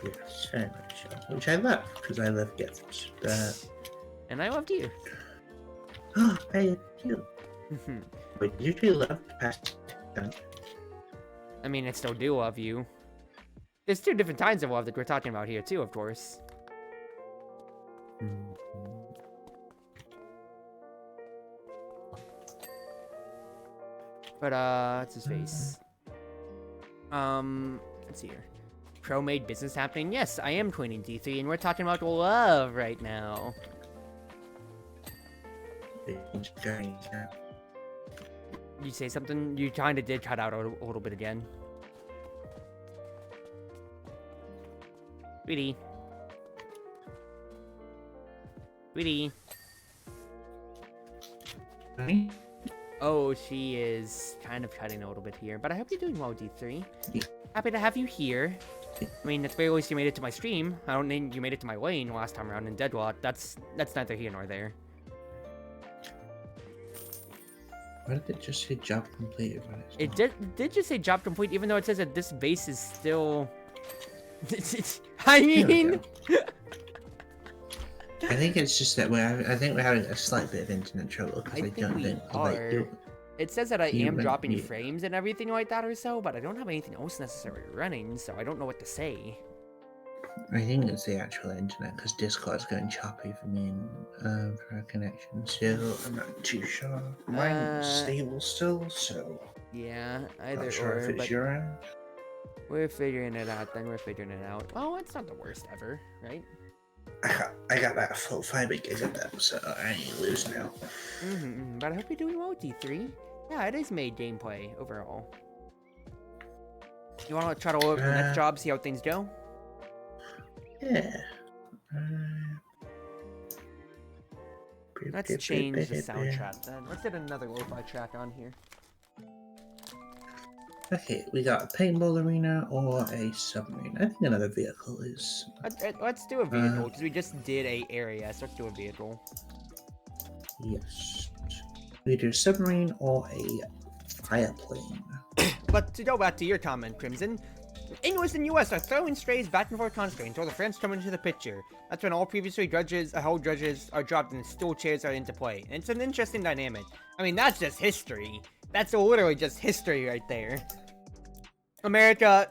Yes, very much so. Which I love, because I love gifts. And I loved you. Oh, I do. But you do love past. I mean, I still do love you. There's two different kinds of love that we're talking about here, too, of course. But, what's his face? Let's see here. Pro-Maid business happening? Yes, I am twinning D3, and we're talking about love right now. You say something? You kinda did cut out a little bit again. Sweetie. Oh, she is kind of cutting a little bit here, but I hope you're doing well, D3. Happy to have you here. I mean, at the very least you made it to my stream. I don't think you made it to my lane last time around in Deadlock. That's neither here nor there. Why did it just say job completed? It did just say job complete, even though it says that this base is still... I mean... I think it's just that I think we're having a slight bit of internet trouble, because I don't think... Like, it says that I am dropping frames and everything like that or so, but I don't have anything else necessarily running, so I don't know what to say. I think it's the actual internet, because Discord's going choppy for me and for our connection, so I'm not too sure. Mine's stable still, so... Yeah, either not sure if it's your end. We're figuring it out, then we're figuring it out. Oh, it's not the worst ever, right? I got that full 5 gig of them, so I ain't lose now. But I hope you're doing well, D3. Yeah, it is Maid gameplay, overall. You wanna try to look at the next job, see how things go? Yeah. Let's change the soundtrack then. Let's get another lo-fi track on here. Okay, we got a paintball arena or a submarine. I think another vehicle is... Let's do a vehicle, because we just did a area, so let's do a vehicle. Yes. We do a submarine or a fireplane. But to go back to your comment, Crimson, English and US are throwing strays back and forth constantly until the French come into the picture. That's when all previously held judges are dropped and stool chairs are into play. And it's an interesting dynamic. I mean, that's just history. That's literally just history right there. America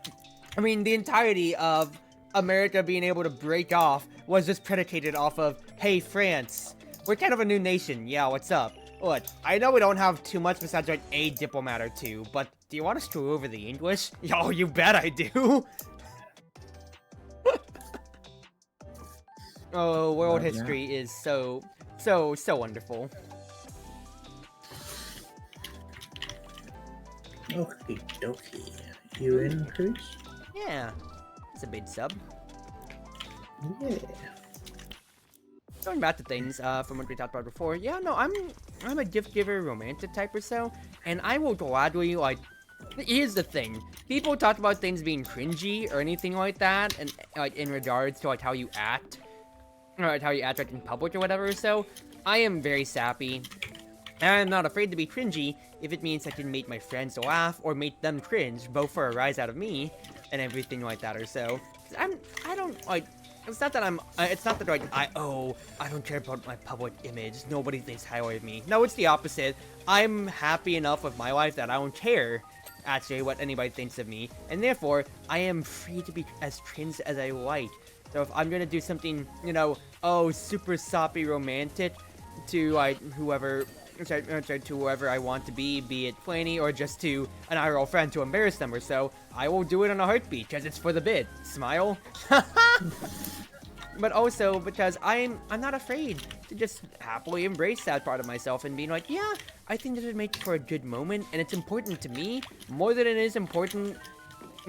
I mean, the entirety of America being able to break off was just predicated off of, hey, France, we're kind of a new nation. Yeah, what's up? Look, I know we don't have too much besides like a diplomat or two, but do you want to screw over the English? Yo, you bet I do. Oh, world Yeah. history is so wonderful. Okay, dokie. You in, Cruz? Yeah, it's a big sub. Yeah. Going back to things from what we talked about before, yeah, no, I'm a gift giver, romantic type or so, and I will gladly like. Here's the thing: people talk about things being cringy or anything like that, and like in regards to like how you act, or like how you act like in public or whatever. So, I am very sappy, and I'm not afraid to be cringy if it means I can make my friends laugh or make them cringe, both for a rise out of me and everything like that or so. I don't like. It's not that like I don't care about my public image. Nobody thinks highly of me. No, it's the opposite. I'm happy enough with my life that I don't care actually what anybody thinks of me, and therefore I am free to be as cringe as I like. So if I'm gonna do something, you know, super soppy romantic to like whoever to whoever I want to be it Flanny or just to an IRL friend to embarrass them or so, I will do it in a heartbeat because it's for the bid. Smile. But also because I'm not afraid to just happily embrace that part of myself and being like, yeah, I think this would make for a good moment, and it's important to me more than it is important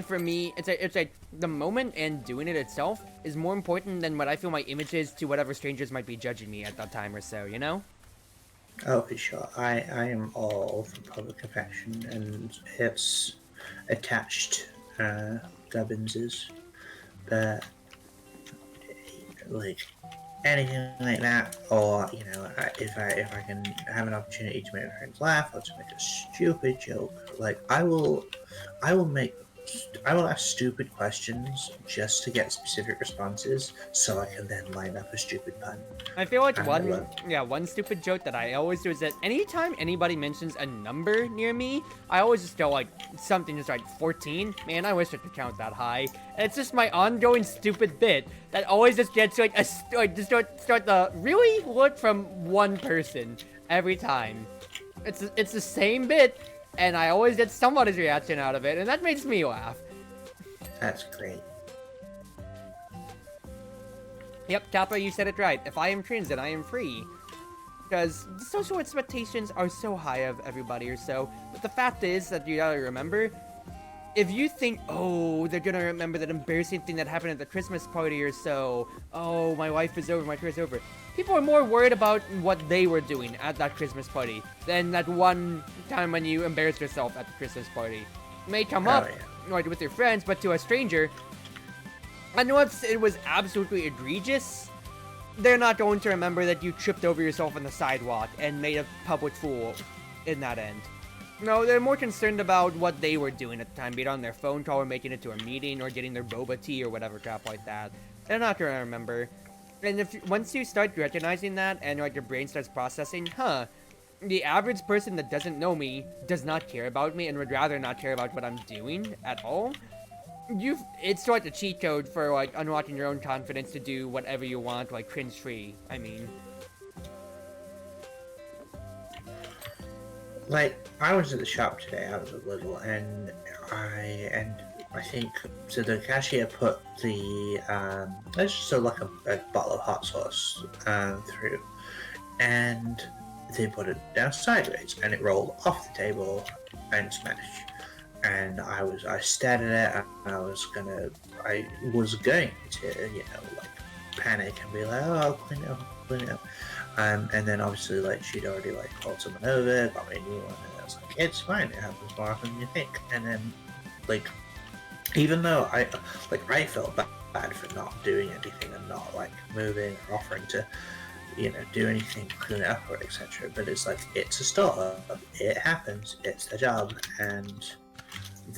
for me. It's like the moment and doing it itself is more important than what I feel my image is to whatever strangers might be judging me at that time or so, you know? Oh, for sure. I am all for public affection, and it's attached Gubbinses, but like anything like that, or you know, if I can have an opportunity to make my friends laugh or to make a stupid joke, like I will ask stupid questions just to get specific responses, so I can then line up a stupid pun. I feel like And one stupid joke that I always do is that anytime anybody mentions a number near me, I always just go like something just like 14. Man, I wish I could count that high. And it's just my ongoing stupid bit that always just gets like start the really look from one person every time. It's the same bit, and I always get somebody's reaction out of it, and that makes me laugh. that's great. Yep, Kappa, you said it right. If I am trans, then I am free. Because the social expectations are so high of everybody or so, but the fact is that you gotta remember, if you think, oh, they're gonna remember that embarrassing thing that happened at the Christmas party or so, oh, my life is over, my career's over, people are more worried about what they were doing at that Christmas party than that one time when you embarrassed yourself at the Christmas party. It may come up like with your friends, but to a stranger, unless it was absolutely egregious, they're not going to remember that you tripped over yourself on the sidewalk and made a public fool in that end. No, they're more concerned about what they were doing at the time, be it on their phone call or making it to a meeting or getting their boba tea or whatever crap like that. They're not gonna remember. And once you start recognizing that and like your brain starts processing, the average person that doesn't know me does not care about me and would rather not care about what I'm doing at all. It's like a cheat code for like unlocking your own confidence to do whatever you want, like cringe free. I mean, Like I was at the shop today. I was a little, and I think so. The cashier put the it's just like a bottle of hot sauce through, and they put it down sideways, and it rolled off the table and smashed. And I stared at it, and I was going to, you know, like panic and be like, oh, I'll clean it up. And then obviously, like, she'd already like called someone over, got me a new one, and I was like, it's fine, it happens more often than you think. And then, like, even though I felt bad for not doing anything and not like moving or offering to, you know, do anything, clean it up or etc. But it's like, it's a store, it happens, it's their job, and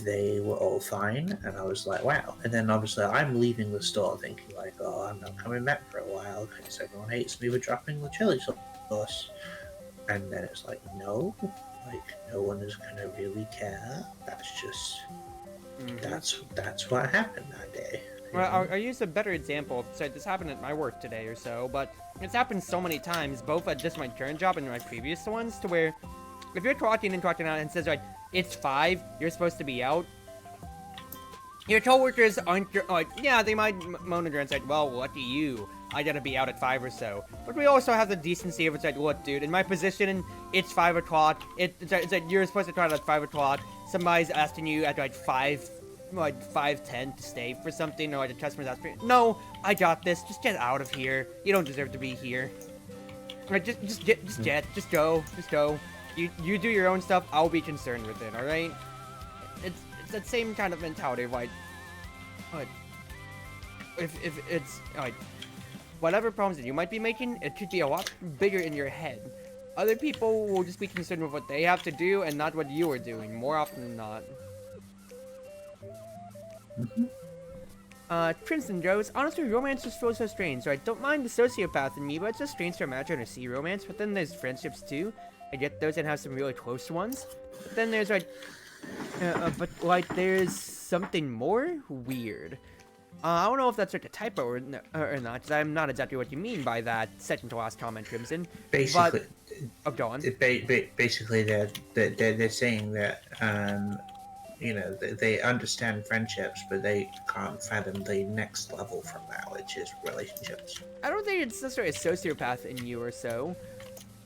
they were all fine, and I was like, wow. And then obviously I'm leaving the store thinking like, oh, I'm not coming back for a while because everyone hates me for dropping the chili sauce. And then it's like, no, like no one is gonna really care. That's just That's what happened that day. Well, I'll use a better example. So this happened at my work today or so, but it's happened so many times, both at just my current job and my previous ones, to where if you're talking out and it says, like, it's 5, you're supposed to be out, your coworkers aren't, like, yeah, they might moan and say, well, lucky you, I gotta be out at 5 or so. But we also have the decency of it's like, look, dude, in my position, it's 5 o'clock, it's like, you're supposed to try at 5 o'clock, somebody's asking you at, like, 5:10 to stay for something, or like a customer's asking, no, I got this, just get out of here, you don't deserve to be here. Like, just go. You do your own stuff, I'll be concerned with it, alright? It's that same kind of mentality of like, if it's, like, whatever problems that you might be making, it could be a lot bigger in your head. Other people will just be concerned with what they have to do and not what you are doing, more often than not. Crimson Rose, honestly, romance just feels so strange, so I don't mind the sociopath in me, but it's just strange to imagine or see romance, but then there's friendships too. I get those and have some really close ones. But then there's like, there's something more weird. I don't know if that's like a typo or not, because I'm not exactly what you mean by that second to last comment, Crimson. Basically, but, go on. Basically, they're saying that you know, they understand friendships, but they can't fathom the next level from that, which is relationships. I don't think it's necessarily a sociopath in you or so.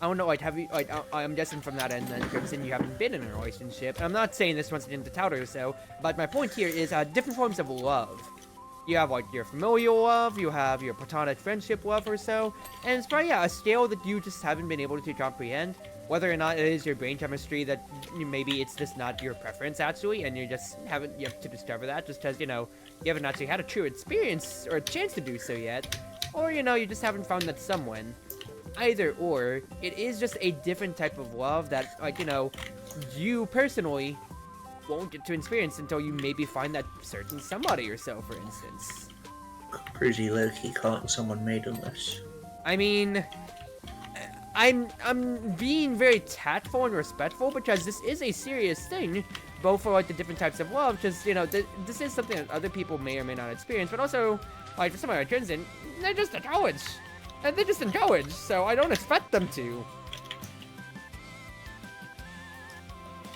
I don't know, like, have you, like, I'm guessing from that end, then, Crimson, you haven't been in a relationship. And I'm not saying this once again to tout or so, but my point here is different forms of love. You have, like, your familial love, you have your platonic friendship love or so, and it's probably, yeah, a scale that you just haven't been able to comprehend. Whether or not it is your brain chemistry that maybe it's just not your preference, actually, and you have to discover that just because, you know, you haven't actually had a true experience or a chance to do so yet. Or, you know, you just haven't found that someone. Either or, it is just a different type of love that, like, you know, you personally won't get to experience until you maybe find that certain somebody or so, for instance. Cruzie low-key calling someone maidenless. I mean, I'm being very tactful and respectful because this is a serious thing, both for, like, the different types of love, because, you know, this is something that other people may or may not experience, but also, like, for somebody like Crimson, they're just in college. And they're just in college, so I don't expect them to.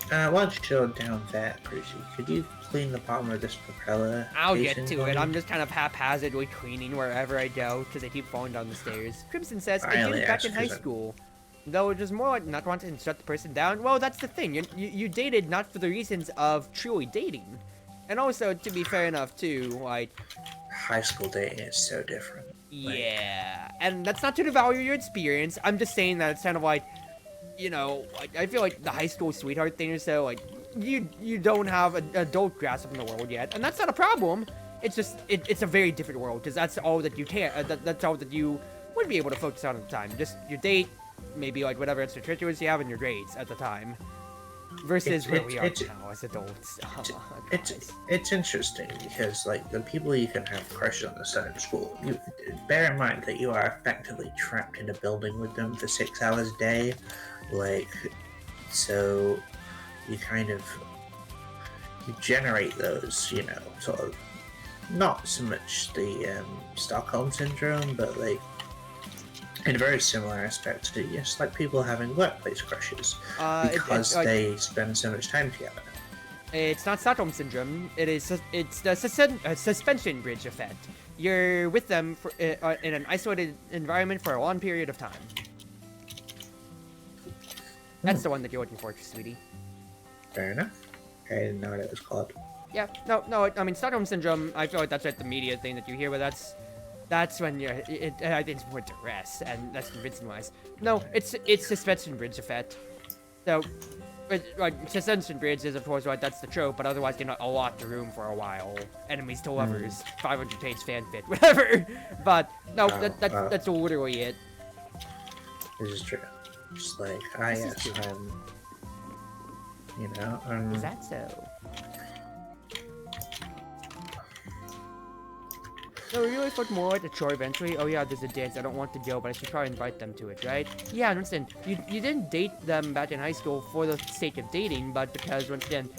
While you're down there, Cruzie, could you clean the bottom of this propeller? I'll get to it. I'm just kind of haphazardly cleaning wherever I go, because I keep falling down the stairs. Crimson says, I did it back in high school. Though it was more like not wanting to shut the person down. Well, that's the thing. You dated not for the reasons of truly dating. And also, to be fair enough, too, like... High school dating is so different. Yeah. And that's not to devalue your experience. I'm just saying that it's kind of like, you know, like, I feel like the high school sweetheart thing or so, like, you don't have an adult grasp of the world yet. And that's not a problem. It's just, it's a very different world, because that's all that you can, that's all that you would be able to focus on at the time. Just your date, maybe, like, whatever extracurriculars you have, and your grades at the time. Versus where we are now as adults. It's interesting because, like, the people you can have crushes on the side of school, you bear in mind that you are effectively trapped in a building with them for 6 hours a day, like, so you kind of, you generate those, you know, sort of, not so much the Stockholm syndrome, but, like, in a very similar aspect to, yes, like people having workplace crushes because they spend so much time together. It's not Stockholm syndrome. It's the suspension bridge effect. You're with them for, in an isolated environment for a long period of time. That's the one that you're looking for, sweetie. Fair enough. I didn't know what it was called. Yeah, no. I mean, Stockholm syndrome. I feel like that's like the media thing that you hear, but that's when you're, I think it's more duress, and that's convincing-wise. No, it's suspension bridge effect. So, like, suspension bridge is, of course, like, that's the trope, but otherwise you're not a lot to room for a while. Enemies to lovers, 500-page fanfic, whatever. But, no, that's literally it. This is true. Just like, you know, Is that so? So we really look more at the chore eventually. Oh yeah, there's a dance. I don't want to go, but I should try and invite them to it, right? Yeah, I understand. You didn't date them back in high school for the sake of dating, but because, once again,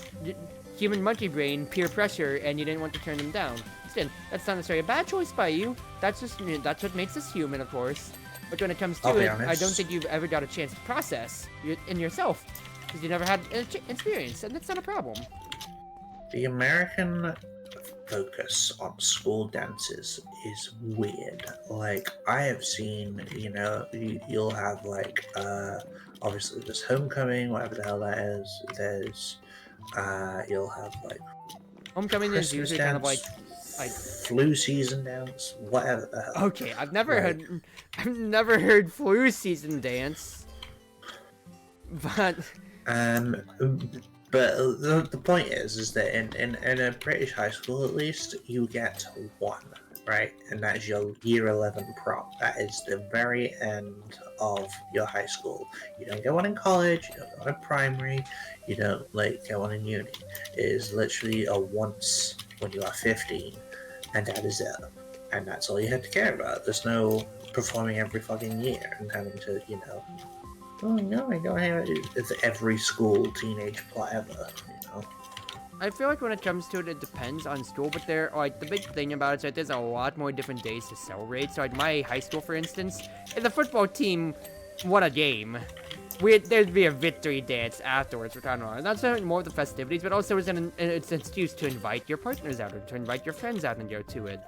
human monkey brain, peer pressure, and you didn't want to turn them down. Still, that's not necessarily a bad choice by you. That's just that's what makes us human, of course. But when it comes to it, I don't think you've ever got a chance to process in yourself because you never had an experience, and that's not a problem. The American focus on school dances is weird. Like, I have seen, you know, you'll have like obviously there's homecoming, whatever the hell that is. There's you'll have like homecoming Christmas is usually dance, kind of like flu season dance, whatever the hell. Okay, I've never heard flu season dance. But the point is that in a British high school, at least, you get one, right? And that's your year 11 prom. That is the very end of your high school. You don't get one in college, you don't get one in primary, you don't get one in uni. It is literally a once when you are 15, and that is it. And that's all you have to care about. There's no performing every fucking year and having to, oh no, I don't have it. It's every school teenage plot ever, I feel like when it comes to it, it depends on school, but the big thing about it is that there's a lot more different days to celebrate. So my high school, for instance, if the football team won a game, there'd be a victory dance afterwards, which I don't know. Not so more of the festivities, but also it's an excuse to invite your partners out or to invite your friends out and go to it.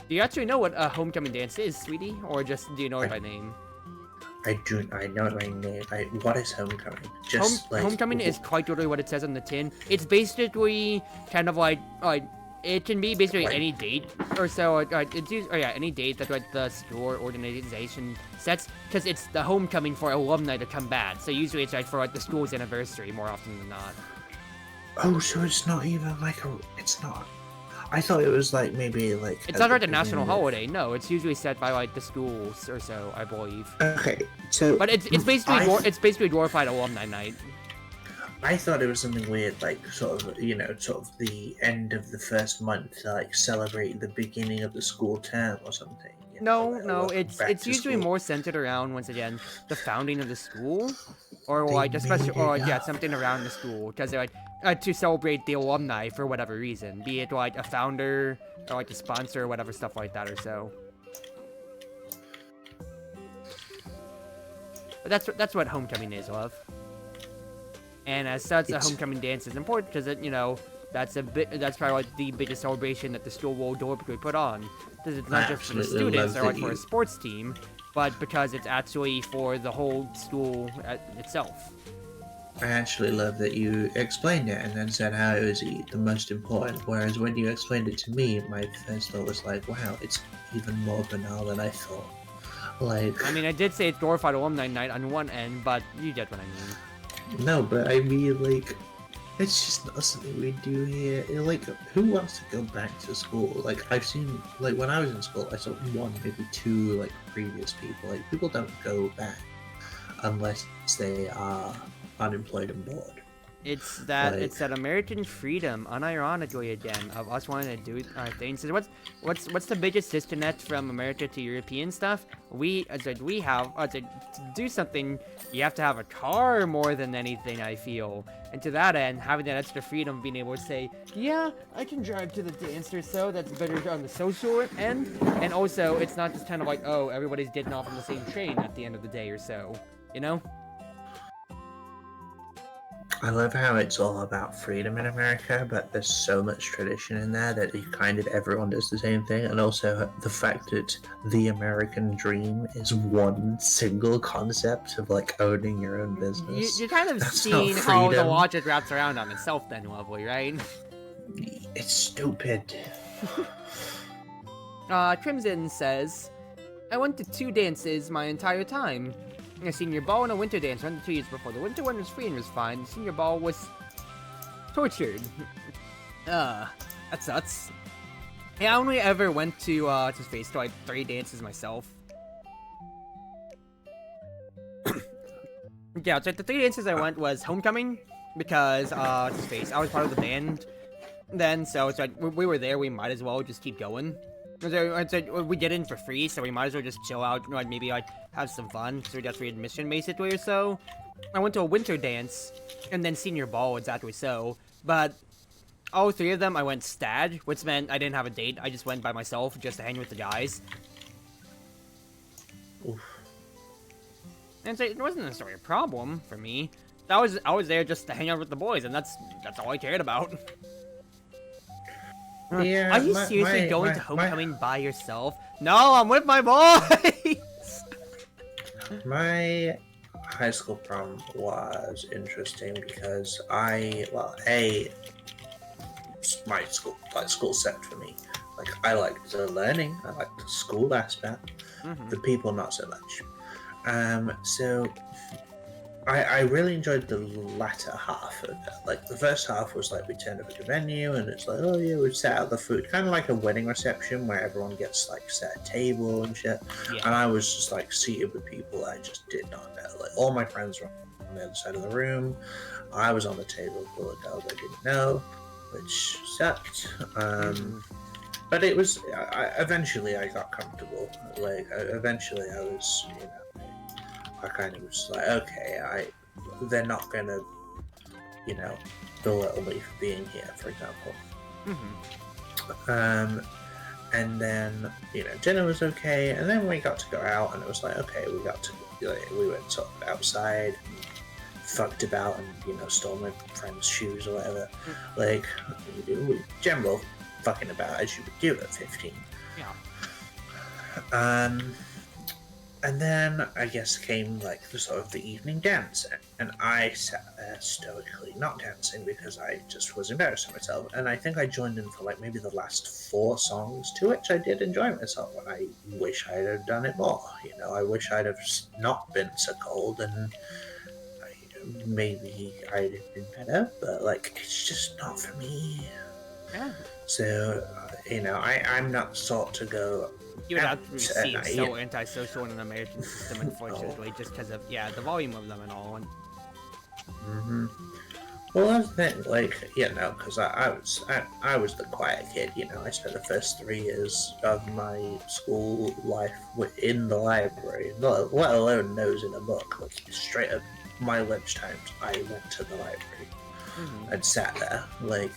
Do you actually know what a homecoming dance is, sweetie? Or just do you know it by name? I know it by name. What is homecoming? Homecoming is quite literally what it says on the tin. It's basically kind of like it can be basically any date or so. Any date that the school or organization sets, because it's the homecoming for alumni to come back. So usually it's for the school's anniversary more often than not. Oh, so it's not even it's not. I thought it was maybe It's not a national holiday. No, it's usually set by the schools or so, I believe. Okay, so but it's basically glorified alumni night. I thought it was something weird, sort of the end of the first month to celebrate the beginning of the school term or something. No, it's usually more centered around, once again, the founding of the school, or something around the school, because to celebrate the alumni for whatever reason, be it a founder or a sponsor or whatever stuff like that or so. But that's what homecoming is, love. And as such, the homecoming dance is important because that's probably the biggest celebration that the school will deliberately put on. Because it's not just for the students or for a sports team, but because it's actually for the whole school itself. I actually love that you explained it and then said how it was the most important, whereas when you explained it to me, my first thought was wow, it's even more banal than I thought. I mean, I did say it's glorified alumni night on one end, but you get what I mean. No, but I mean, it's just not something we do here. Who wants to go back to school? I've seen, when I was in school, I saw one, maybe two, previous people. People don't go back unless they are unemployed and bored. It's that American freedom, unironically again, of us wanting to do our things. So what's the biggest disconnect from America to European stuff? To do something, you have to have a car more than anything, I feel. And to that end, having that extra freedom, being able to say, yeah, I can drive to the dance or so, that's better on the social end. And also, it's not just kind of oh, everybody's getting off on the same train at the end of the day or so, I love how it's all about freedom in America, but there's so much tradition in there that everyone does the same thing. And also the fact that the American dream is one single concept of owning your own business. You kind of seen how the logic wraps around on itself then, lovely, right? It's stupid. Crimson says, I went to 2 dances my entire time. A senior ball and a winter dance ran 2 years before. The winter one was free and was fine. The senior ball was tortured. That sucks. Yeah, I only ever went to 3 dances myself. Yeah, so the 3 dances I went was homecoming, because, I was part of the band then, so it's we were there, we might as well just keep going. We get in for free, so we might as well just chill out, maybe have some fun, so we got free admission basically or so. I went to a winter dance, and then senior ball exactly so, but all 3 of them I went stag, which meant I didn't have a date. I just went by myself just to hang with the guys. Oof. And so it wasn't necessarily a problem for me. I was there just to hang out with the boys, and that's all I cared about. Yeah, Are you seriously going to homecoming by yourself? No, I'm with my boys! My high school prom was interesting because my school set for me. Like, I liked the learning, I liked the school aspect, the people not so much. So I really enjoyed the latter half of it. Like, the first half was like we turned up at the venue and it's like, oh yeah, we've set out the food, kind of like a wedding reception where everyone gets like set a table and shit. Yeah. And I was just like seated with people I just did not know. Like, all my friends were on the other side of the room. I was on the table full of girls I didn't know, which sucked. But it was. Eventually, I got comfortable. Like, eventually, I was, I kind of was like, okay, they're not gonna, belittle me for being here, for example. And then, dinner was okay, and then we got to go out, and it was like, okay, we went sort of outside, fucked about, and stole my friend's shoes or whatever. Like, general fucking about as you would do at 15. Yeah. And then I guess came like the sort of the evening dance, and I sat there stoically not dancing because I just was embarrassed of myself. And I think I joined in for like maybe the last 4 songs, to which I did enjoy myself. And I wish I'd have done it more. I wish I'd have not been so cold, and maybe I'd have been better. But like, it's just not for me. Yeah. So I'm not sort to go. You would have to seem so antisocial in an American system, unfortunately, just because of the volume of them and all. Well, that's the thing, like, because I was the quiet kid. I spent the first 3 years of my school life in the library, let alone nose in a book. Like, straight up my lunch times, I went to the library and sat there, like,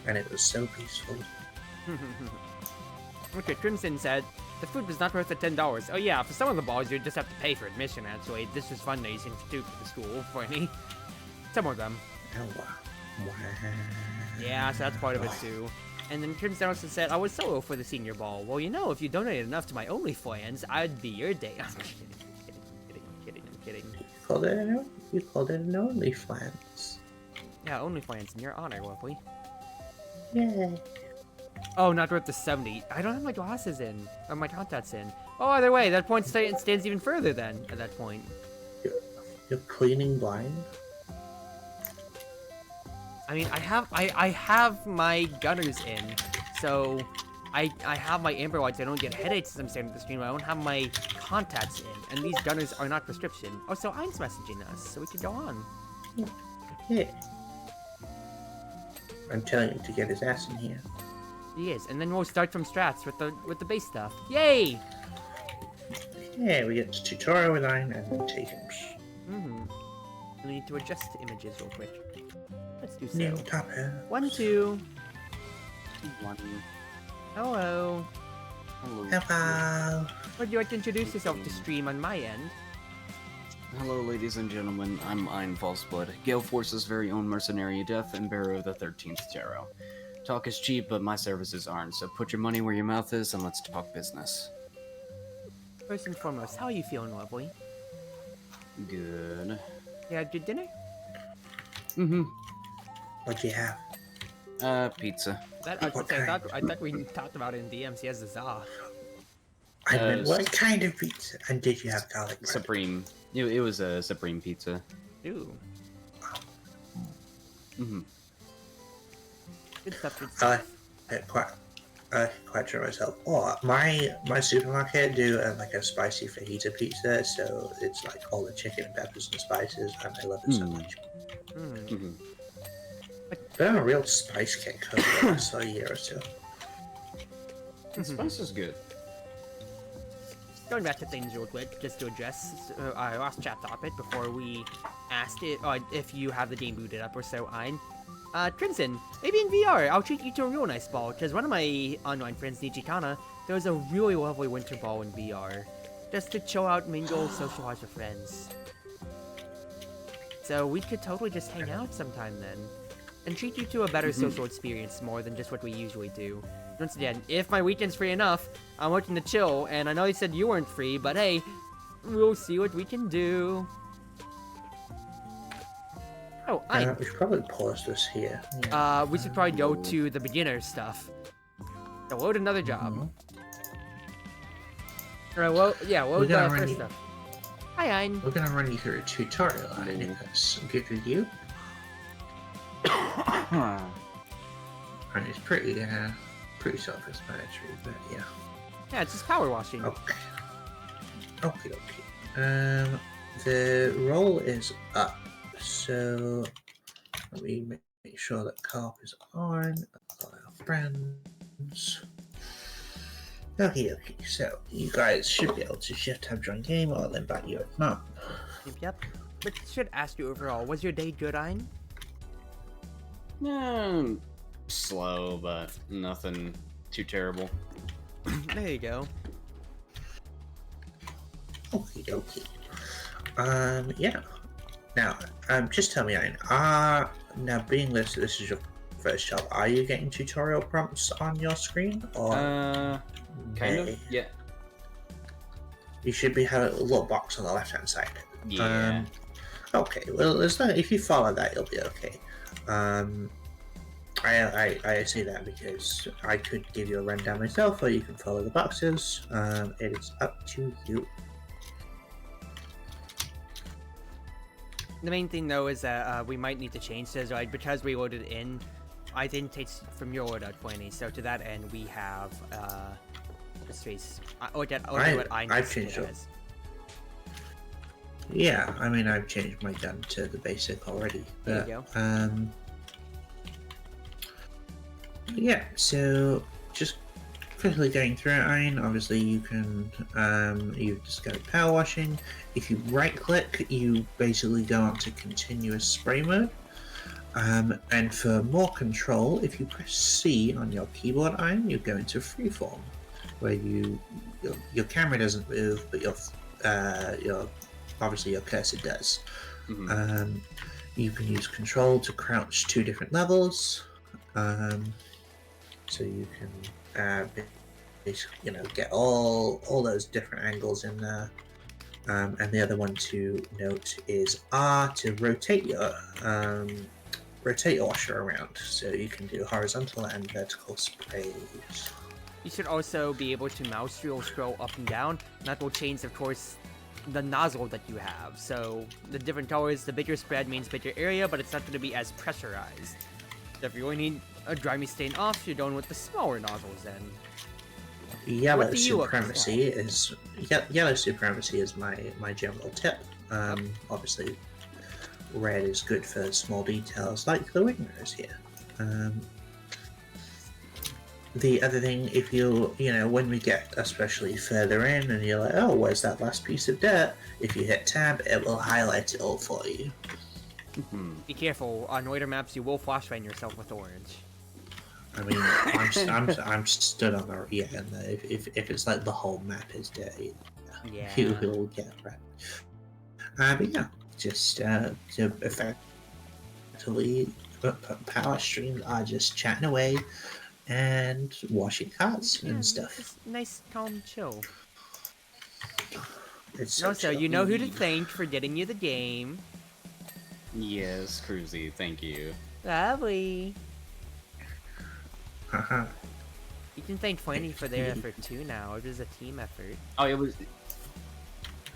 and it was so peaceful. Okay, Crimson said, the food was not worth the $10. Oh yeah, for some of the balls you just have to pay for admission, actually. This was fundraising to the school for any. Some of them. Oh, wow. Yeah, so that's part of it too. And then Crimson also said, I was solo for the senior ball. Well, if you donated enough to my OnlyFans, I'd be your day. I'm kidding. You called it an OnlyFans. Yeah, OnlyFans in your honor, lovely. Yay. Oh, not worth the 70. I don't have my glasses in, or my contacts in. Oh, either way, that point stands even further then, at that point. You're cleaning blind? I mean, I have my gunners in, so I have my amber lights. I don't get headaches as I'm standing at the stream. I don't have my contacts in, and these gunners are not prescription. Oh, so Ein's messaging us, so we could go on. Yeah. I'm telling him to get his ass in here. He is, and then we'll start from strats with the base stuff. Yay! Yeah, we get to tutorial with Ein and then take him. We need to adjust the images real quick. Let's do so. New topper. 1, 2. 1. Hello. Hello. Would you like to introduce yourself to stream on my end? Hello, ladies and gentlemen. I'm Ein Falseblood, GaleForce's very own mercenary death and bearer of the 13th Tarot. Talk is cheap, but my services aren't, so put your money where your mouth is and let's talk business. First and foremost, how are you feeling, lovely? Good. You had good dinner? What'd you have? Pizza. I thought we talked about it in DMs. He has the za. I meant, what kind of pizza? And did you have garlic bread? Supreme. It was a Supreme pizza. Ooh. Good stuff, good I stuff. quite sure myself. Oh, my supermarket do like a spicy fajita pizza, so it's like all the chicken and peppers and spices, and I love it so much. But I'm a real spice kick over the last year or so. Spice is good. Going back to things real quick, just to address our last chat topic before we asked it, if you have the game booted up or so, Ein. Crimson, maybe in VR, I'll treat you to a real nice ball, because one of my online friends, Nijikana, throws a really lovely winter ball in VR. Just to chill out, mingle, socialize with friends. So we could totally just hang out sometime then. And treat you to a better social experience more than just what we usually do. Once again, if my weekend's free enough, I'm looking to chill, and I know you said you weren't free, but hey, we'll see what we can do. Oh, we should probably pause this here. we should probably go to the beginner stuff. So load another job. Alright, well, yeah, load the first stuff. Hi, Ein. We're gonna run you through a tutorial on it, if that's good with you. And it's pretty self-explanatory, but yeah. Yeah, it's just power washing. Okay. The roll is up, so let me make sure that co-op is on. Got our friends. Okay, so you guys should be able to shift tab join game or then back your map. Yep. But should ask you overall, was your day good, Ein? Slow, but nothing too terrible. There you go. Okay. Yeah. Now, just tell me, Ein, now being this is your first job, are you getting tutorial prompts on your screen? Or kind of, yeah. You should be having a little box on the left-hand side. Yeah. Okay, well, as long if you follow that, you'll be okay. I say that because I could give you a rundown myself, or you can follow the boxes. It is up to you. The main thing though is that we might need to change this, right? Because we loaded in, I didn't take from your loadout for any. So to that end, we have this face. What I've changed it. Yeah, I mean I've changed my gun to the basic already. But, there you go. Yeah, so just quickly going through it, Ein, obviously you can, you've discovered power washing. If you right click, you basically go on to continuous spray mode. And for more control, if you press C on your keyboard, Ein, you go into freeform, where your camera doesn't move, but your obviously your cursor does. You can use control to crouch 2 different levels. So you can basically, get all those different angles in there. And the other one to note is R to rotate your washer around, so you can do horizontal and vertical sprays. You should also be able to mouse wheel scroll up and down, and that will change, of course, the nozzle that you have. So the different colors, the bigger spread means bigger area, but it's not going to be as pressurized. So if you really need a dry me stain off, you're going with the smaller nozzles then. Yellow supremacy is my general tip. Obviously, red is good for small details like the wing mirrors here. The other thing, if when we get especially further in and you're like, oh, where's that last piece of dirt? If you hit tab, it will highlight it all for you. Be careful, on later maps you will flashbang yourself with orange. I mean, I'm stood on the and if it's like the whole map is dirty, you will get red. But yeah, just to effectively, power streams are just chatting away and washing cars and stuff. Just nice, calm, chill. It's so you know who to thank for getting you the game. Yes, Cruzie, thank you. Lovely. Haha. You can thank Flanny for their effort too now. It was a team effort. Oh, it was...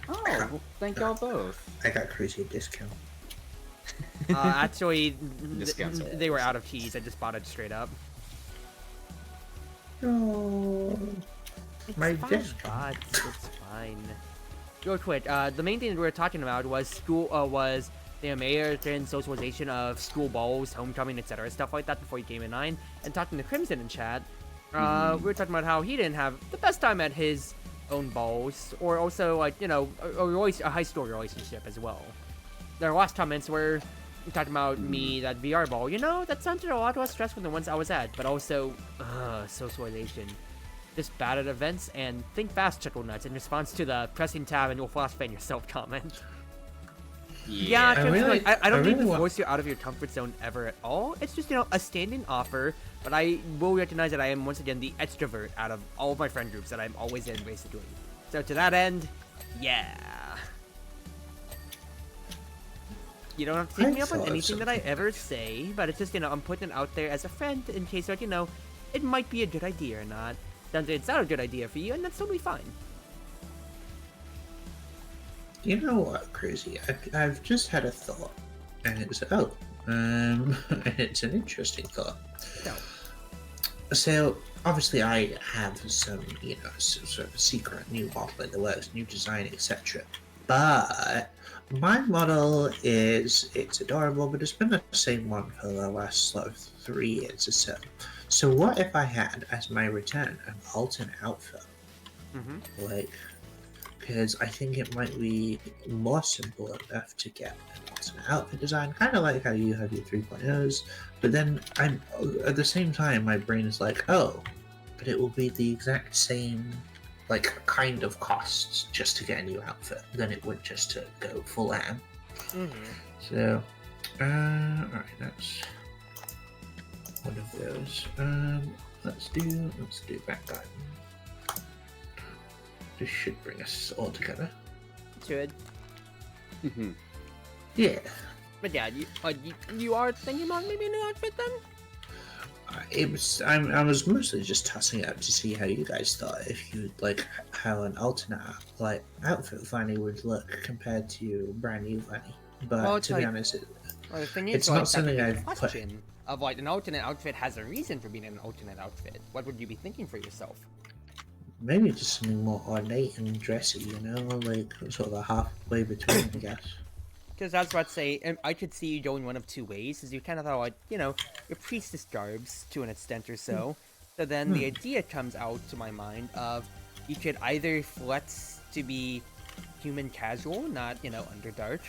Oh, well, thank y'all both. I got Cruzie a discount. Actually, they were out of keys. I just bought it straight up. Oh, It's my fine, discount. God. It's fine. Real quick, the main thing that we were talking about was was the American socialization of school balls, homecoming, etc., stuff like that before you came in 9. And talking to Crimson in chat, we were talking about how he didn't have the best time at his own balls, or also like a high school relationship as well. Their last comments were, talking about me, that VR ball, you know, that sounded a lot less stressful than the ones I was at, but also, socialization. Just bad at events, and think fast, Chuckle Nuts, in response to the pressing tab and you'll flashbang yourself comment. Yeah, I don't mean to force you out of your comfort zone ever at all. It's just, you know, a standing offer, but I will recognize that I am, once again, the extrovert out of all of my friend groups that I'm always in, basically. So to that end, yeah. You don't have to take me up on anything that I ever say, but it's just, you know, I'm putting it out there as a friend in case, like, you know, it might be a good idea or not. Then it's not a good idea for you, and that's totally fine. You know what, Cruzie? I've just had a thought, and it's it's an interesting thought. No. So obviously, I have some, you know, sort of secret new model in the works, new design, etc. But my model it's adorable, but it's been the same one for the last sort of 3 years or so. So what if I had as my return an alternate outfit? Like, because I think it might be more simple enough to get an alternate outfit design, kind of like how you have your 3.0s, but then I'm at the same time my brain is like, oh, but it will be the exact same, like, kind of costs just to get a new outfit than it would just to go full am. So, alright, that's one of those. Let's do back garden. This should bring us all together. Should. Yeah. But yeah, you are thinking about maybe a new outfit then? I was mostly just tossing it up to see how you guys thought, if you'd like how an alternate like outfit Fanny would look compared to brand new Fanny. But to be honest, the thing is, it's not something I've put. Of like an alternate outfit has a reason for being an alternate outfit. What would you be thinking for yourself? Maybe just something more ornate and dressy, you know, like sort of a halfway between, I guess. Because that's what I'd say. I could see you going one of two ways. Is you kind of thought, like, you know, your priestess garbs to an extent or so. So then the idea comes out to my mind of you could either flex to be human casual, not, you know, underdark.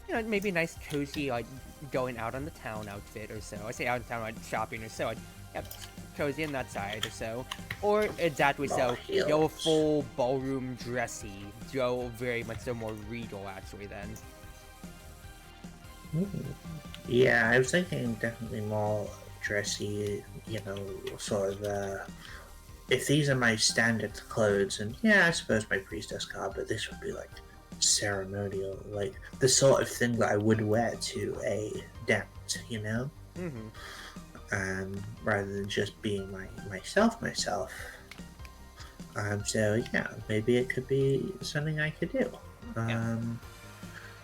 You know, maybe a nice cozy, like, going out on the town outfit or so. I say out in town, like, shopping or so. I'd cozy on that side or so. Or exactly so, go full ballroom dressy. Go very much so more regal, actually, then. Yeah, I was thinking definitely more dressy, you know, sort of, if these are my standard clothes, and yeah, I suppose my priestess garb, but this would be like ceremonial, like the sort of thing that I would wear to a dance, you know? Rather than just being myself. So yeah, maybe it could be something I could do.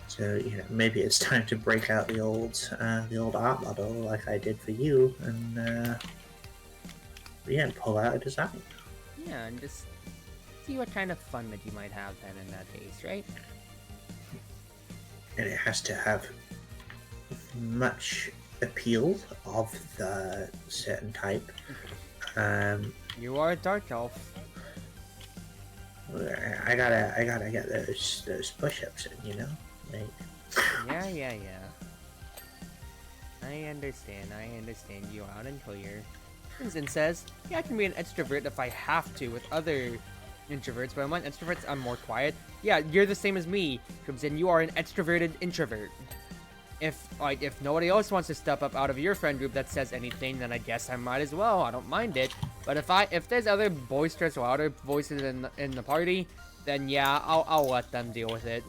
So, you know, maybe it's time to break out the old art model like I did for you, and yeah, pull out a design. Yeah, and just see what kind of fun that you might have then in that case, right? And it has to have much appeal of the certain type. You are a dark elf. I gotta get those push-ups in, you know? Like... Yeah. I understand you out and clear. Vincent says, yeah, I can be an extrovert if I have to with other introverts, but among extroverts, I'm more quiet. Yeah, you're the same as me, Crimson. You are an extroverted introvert. If nobody else wants to step up out of your friend group that says anything, then I guess I might as well. I don't mind it. But if there's other boisterous, louder voices in the party, then yeah, I'll let them deal with it.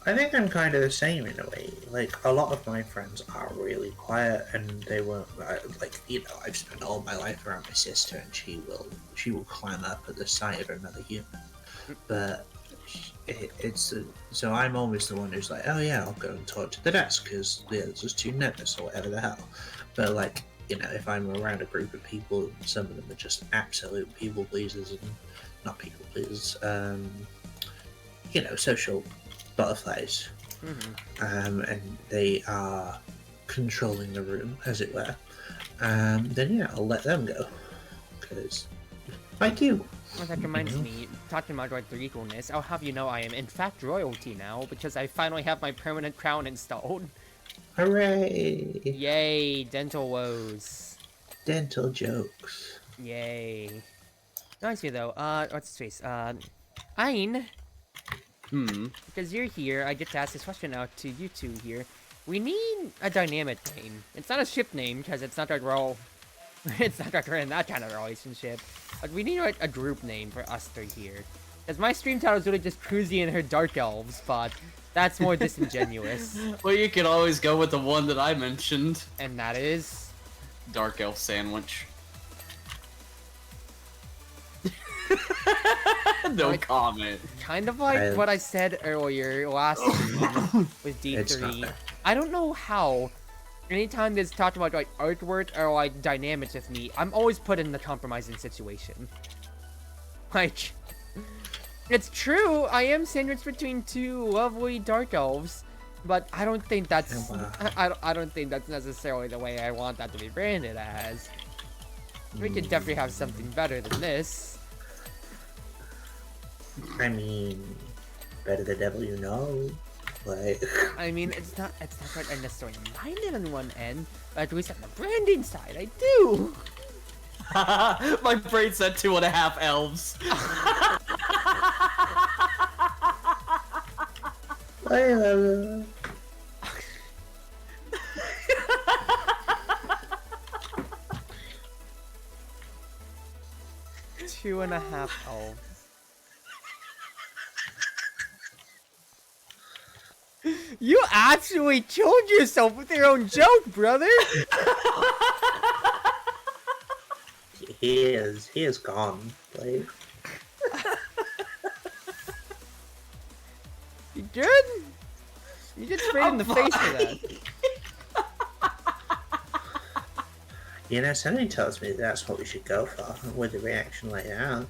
I think I'm kind of the same in a way. Like, a lot of my friends are really quiet, and they won't, like, you know, I've spent all my life around my sister, and she will climb up at the sight of another human. But so I'm always the one who's like, oh yeah, I'll go and talk to the desk, because the others are too nervous, or whatever the hell. But, like, you know, if I'm around a group of people, some of them are just absolute people pleasers, and not people pleasers, you know, social butterflies, and they are controlling the room, as it were, then yeah, I'll let them go, because Like you. Well, that reminds me, talking about the equalness, I'll have you know I am in fact royalty now, because I finally have my permanent crown installed. Hooray! Yay, dental woes. Dental jokes. Yay. Reminds me though, what's his face? Ein, because you're here, I get to ask this question out to you two here. We need a dynamic name. It's not a ship name, because it's not like we're all... it's not like we're in that kind of relationship. But we need like a group name for us three here. Because my stream title is really just Cruzie and her Dark Elves, but that's more disingenuous. Well, you could always go with the one that I mentioned. And that is... Dark Elf Sandwich. No comment. Kind of like what I said earlier last week with D3. I don't know how. Anytime there's talked about like artwork or like dynamics with me, I'm always put in the compromising situation. Like, it's true, I am sandwiched between two lovely dark elves, but I don't think that's I don't think that's necessarily the way I want that to be branded as. We could definitely have something better than this. I mean, better the devil you know. Like, I mean, it's not like I necessarily mind it on one end, but at least on the branding side, I do. My brain said 2.5 elves. Two and a half elves. You actually killed yourself with your own joke, brother! he is gone. Like, you good? You get sprayed in the face for that. you know, something tells me that's what we should go for with the reaction like that.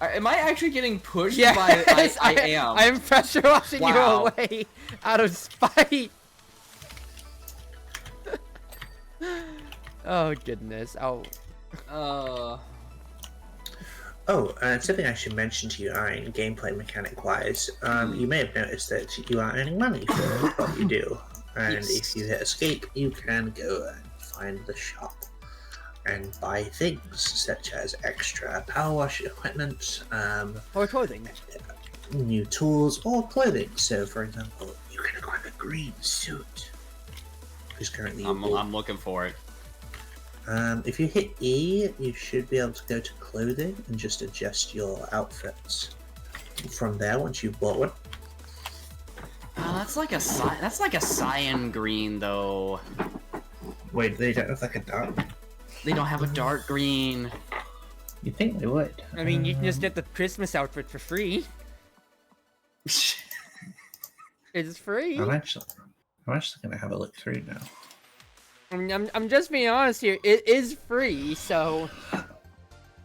Am I actually getting pushed Yes, by... I am. I am pressure washing you away out of spite. Oh, goodness. Oh. Oh, something I should mention to you, Iron, gameplay mechanic-wise. You may have noticed that you are earning money for what you do. And if you hit escape, you can go and find the shop and buy things such as extra PowerWash equipment, Or clothing. new tools, or clothing. So, for example, you can equip a green suit. Who's currently I'm looking for it. if you hit E, you should be able to go to clothing and just adjust your outfits. From there, once you've bought one. That's like a cyan green though. Wait, they don't have like a dark. They don't have a dark green. You think they would? I mean, you can just get the Christmas outfit for free. It's free. I'm actually gonna have a look through now. I mean, I'm just being honest here. It is free, so...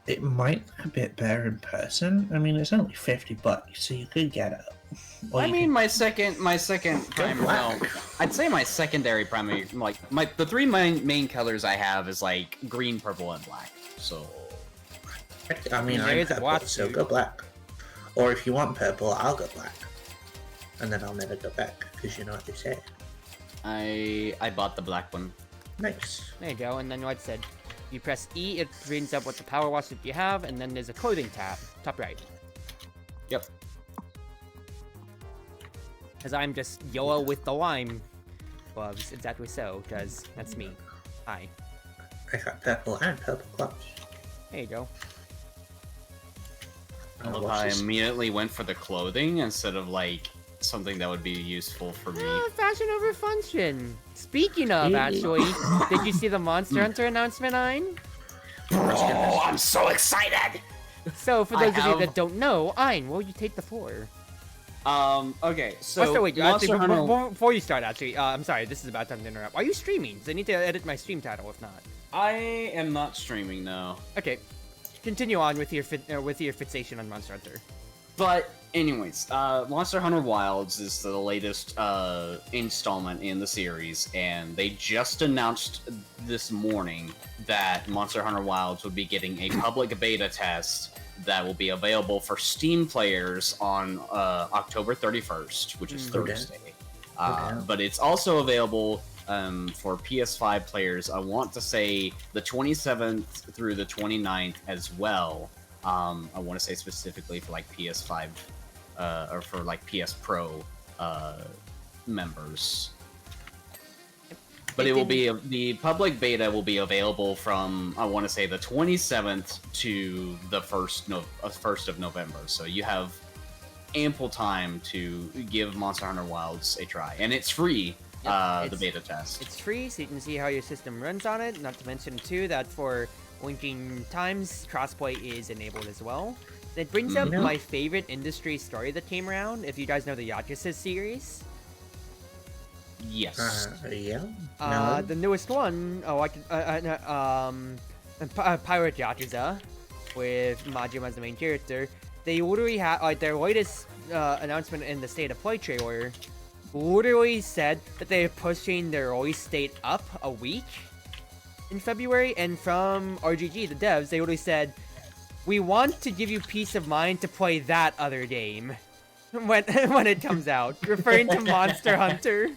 It might look a bit better in person. I mean, it's only $50, so you could get it. I mean, my second primary. Well, I'd say my secondary primary, like the three main colors I have is like green, purple, and black. So, I mean, I'm purple, so go black. Or if you want purple, I'll go black, and then I'll never go back because you know what they say. I bought the black one. Nice. There you go, and then like I said, you press E, it brings up what the power wash that you have, and then there's a clothing tab, top right. Yep. Because I'm just yellow with the lime gloves, exactly so, because that's me. Hi. I got purple and purple gloves. There you go. I love how I immediately went for the clothing instead of like something that would be useful for me. Fashion over function. Speaking of, actually, did you see the Monster Hunter announcement, Ein? Oh, I'm so excited! So, for those of you that don't know, Ein, will you take the floor? Okay, so wait, actually, before you start, actually, I'm sorry, this is about time to interrupt. Are you streaming? Because I need to edit my stream title, if not. I am not streaming, no. Okay, continue on with your fixation on Monster Hunter. But anyways, Monster Hunter Wilds is the latest installment in the series, and they just announced this morning that Monster Hunter Wilds would be getting a public beta test that will be available for Steam players on October 31st, which is Thursday. But it's also available for PS5 players, I want to say the 27th through the 29th as well. I want to say specifically for like PS5 or for like PS Pro members. But it will be the public beta will be available from, I want to say, the 27th to the 1st of November. So you have ample time to give Monster Hunter Wilds a try, and it's free. The beta test. It's free, so you can see how your system runs on it. Not to mention too that for winking times, crossplay is enabled as well. That brings up my favorite industry story that came around. If you guys know the Yakuza series. Yes. Yeah. The newest one, Pirate Yakuza, with Majima as the main character. They literally had their latest announcement in the State of Play trailer. Literally said that they're pushing their release date up a week in February, and from RGG, the devs, they literally said, "We want to give you peace of mind to play that other game when it comes out," referring to Monster Hunter.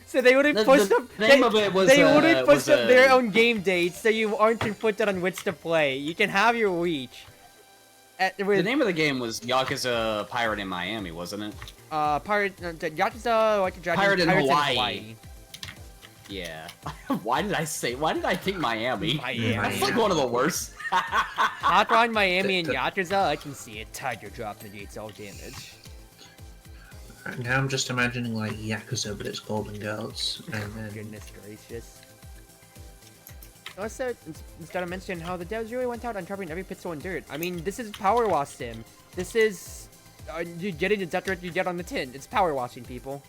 So they would have pushed up. They would have pushed up their own game dates, so you aren't conflicted on which to play. You can have your week. The name of the game was Yakuza Pirate in Miami, wasn't it? Yakuza like Pirate in Hawaii. Yeah. Why did I think Miami? Miami. That's like one of the worst. Hotline Miami and Yakuza, I can see it. Tiger drop negates all damage. Now I'm just imagining like Yakuza, but it's Golden Girls. And then... Goodness gracious. Also, it's gotta mention how the devs really went out on covering every pixel and dirt. I mean, this is PowerWash Sim. This is you getting the death you get on the tin. It's power washing, people.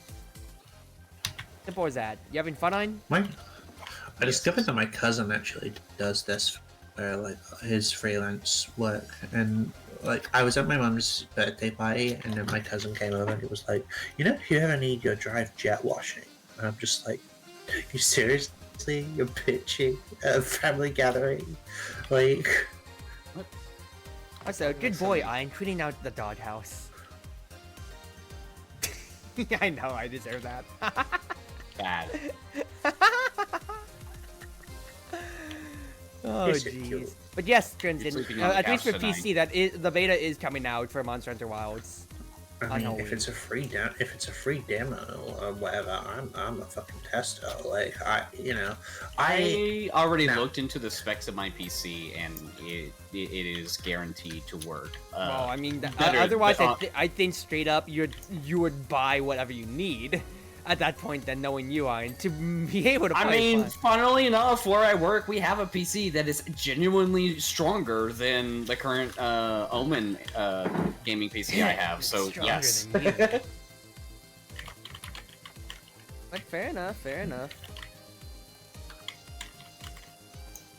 Simple as that. You having fun, Ein? I discovered that my cousin actually does this for like his freelance work, and like I was at my mum's birthday party, and then my cousin came over and it was like, you know, if you ever need your drive jet washing, and I'm just like, you seriously? You're pitching at a family gathering, like. What? Also, good boy, I'm cleaning out the doghouse. I know, I deserve that. Bad. Oh jeez. But yes, Trinzin, at least for PC, the beta is coming out for Monster Hunter Wilds. I mean, if it's a free demo or whatever, I'm a fucking tester. Like I already looked into the specs of my PC, and it is guaranteed to work. Well, I mean, otherwise, I think straight up you would buy whatever you need at that point. Then knowing you, Ein, to be able to play. I mean, funnily enough, where I work, we have a PC that is genuinely stronger than the current Omen gaming PC I have. So yes. But fair enough.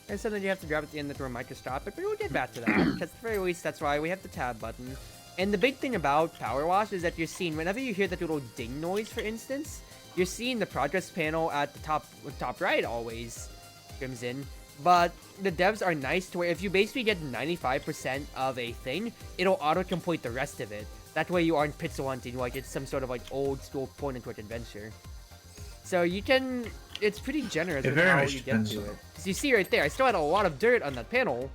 There's something you have to grab at the end that's microscopic, but we'll get back to that. Because at the very least, that's why we have the tab button. And the big thing about PowerWash is that you're seeing, whenever you hear that little ding noise, for instance, you're seeing the progress panel at the top right always, Crimson. But the devs are nice to where if you basically get 95% of a thing, it'll auto-complete the rest of it. That way you aren't pixel hunting like it's some sort of like old school point-and-click adventure. So you can, it's pretty generous with how you get to it. Because you see right there, I still had a lot of dirt on that panel,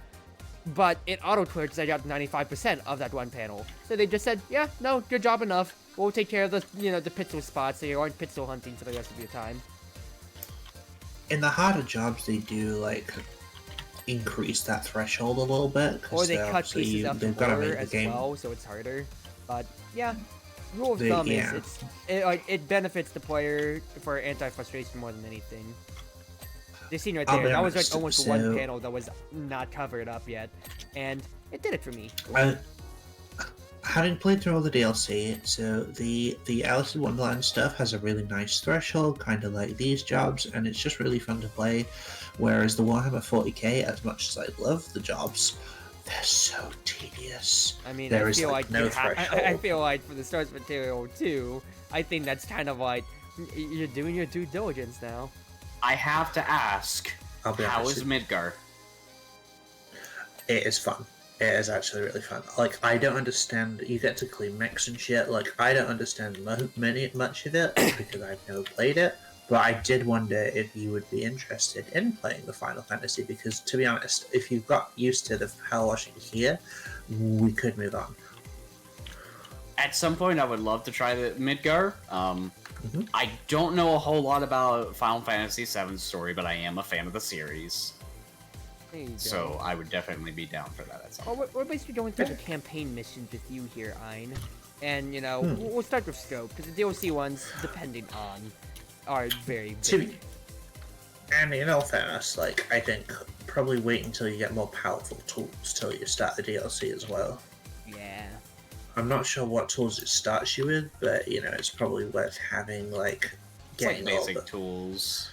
but it auto-cleared because I got 95% of that one panel. So they just said, yeah, no, good job enough. We'll take care of the, the pixel spots so you aren't pixel hunting for the rest of your time. In the harder jobs, they do, like, increase that threshold a little bit. Or they cut pieces up more as well, so it's harder. But, yeah, rule of thumb is it benefits the player for anti-frustration more than anything. You've seen right there, that was like almost one panel that was not covered up yet, and it did it for me. Having played through all the DLC, so the Alice in Wonderland stuff has a really nice threshold, kind of like these jobs, and it's just really fun to play. Whereas the Warhammer 40k, as much as I love the jobs, They're so tedious. I mean, There I is, feel like, like no I threshold. feel like for the source material too, I think that's kind of like you're doing your due diligence now. I have to ask, I'll be how honest is with Midgar? you. It is fun. It is actually really fun. Like, I don't understand. You get to clean mechs and shit. Like, I don't understand much of it because I've never played it. But I did wonder if you would be interested in playing the Final Fantasy because, to be honest, if you've got used to the power washing here, we could move on. At some point, I would love to try the Midgar. I don't know a whole lot about Final Fantasy VII's story, but I am a fan of the series. There you go. So I would definitely be down for that at some point. Well, we're basically going through the campaign missions with you here, Ein. And, you know, we'll start with scope, because the DLC ones, depending on, are very big. And in all fairness, like, I think probably wait until you get more powerful tools till you start the DLC as well. Yeah. I'm not sure what tools it starts you with, but, you know, it's probably worth having, like, It's like getting all basic the... tools.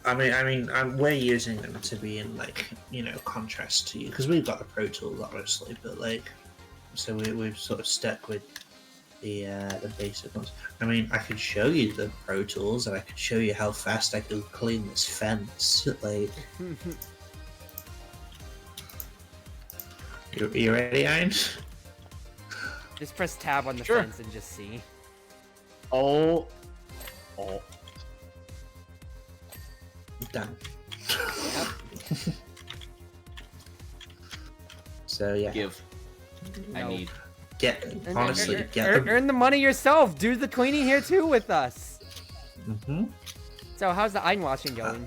we're using them to be in, like, you know, contrast to you, because we've got the Pro Tools, obviously, but, like, so we've sort of stuck with the basic ones. I mean, I could show you the Pro Tools, and I could show you how fast I could clean this fence, like... You ready, Ein? Just press tab on the Sure. fence and just see. Oh. Done. Yep. So, yeah. Give. I No. need. Honestly, get them. Earn the money yourself. Do the cleaning here too with us. Mm-hmm. So how's the Ein washing going?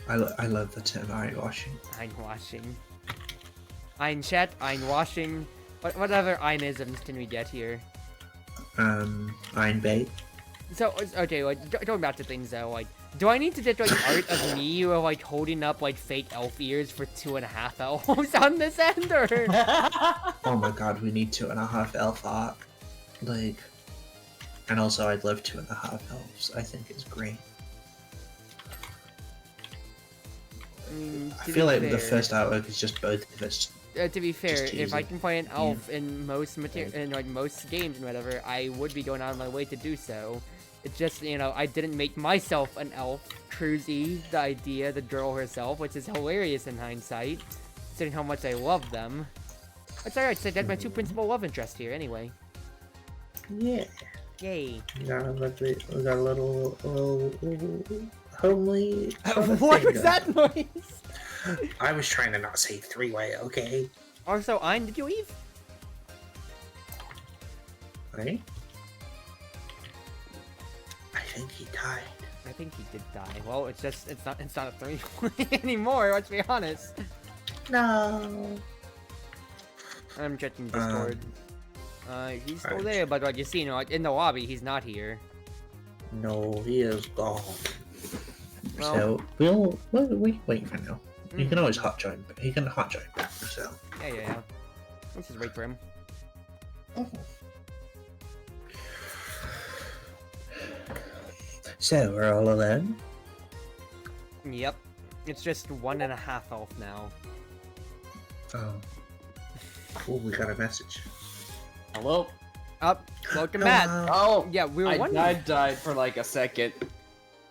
I love the term iron washing. Ein washing. Ein chat, Ein washing. What other Einisms can we get here? Iron bait. So, okay, like, going back to things though, like, do I need to get, like, art of me, or, like, holding up, like, fake elf ears for 2.5 elves on this end, or? Oh my god, we need 2.5 elf art. Like, and also I'd love 2.5 elves. I think it's great. I feel like the first artwork is just both of us. To be fair, if I using- can play an elf in most in like most games and whatever, I would be going out of my way to do so. It's just, you know, I didn't make myself an elf. Cruzie, the idea, the girl herself, which is hilarious in hindsight, considering how much I love them. It's alright, so that's my two principal love interests here, anyway. Yeah. Yay. We got a little homely. sort of What thing was that going noise? on. I was trying to not say three-way, okay? Also, Ein, did you leave? Right? I think he died. I think he did die. Well, it's not a 3 anymore, let's be honest. No. I'm checking Discord. He's still alright. there, but like you see, you know, like, in the lobby, he's not here. No, he is gone. Well, So we'll wait for now. You can mhm. always hot join. He can hot join back. So. Yeah. Let's just wait for him. So we're all alone. Yep. It's just 1.5 elf now. Oh. Oh, we got a message. Hello? Up. Welcome back. Oh! Yeah, we were I wondering. died for like a second.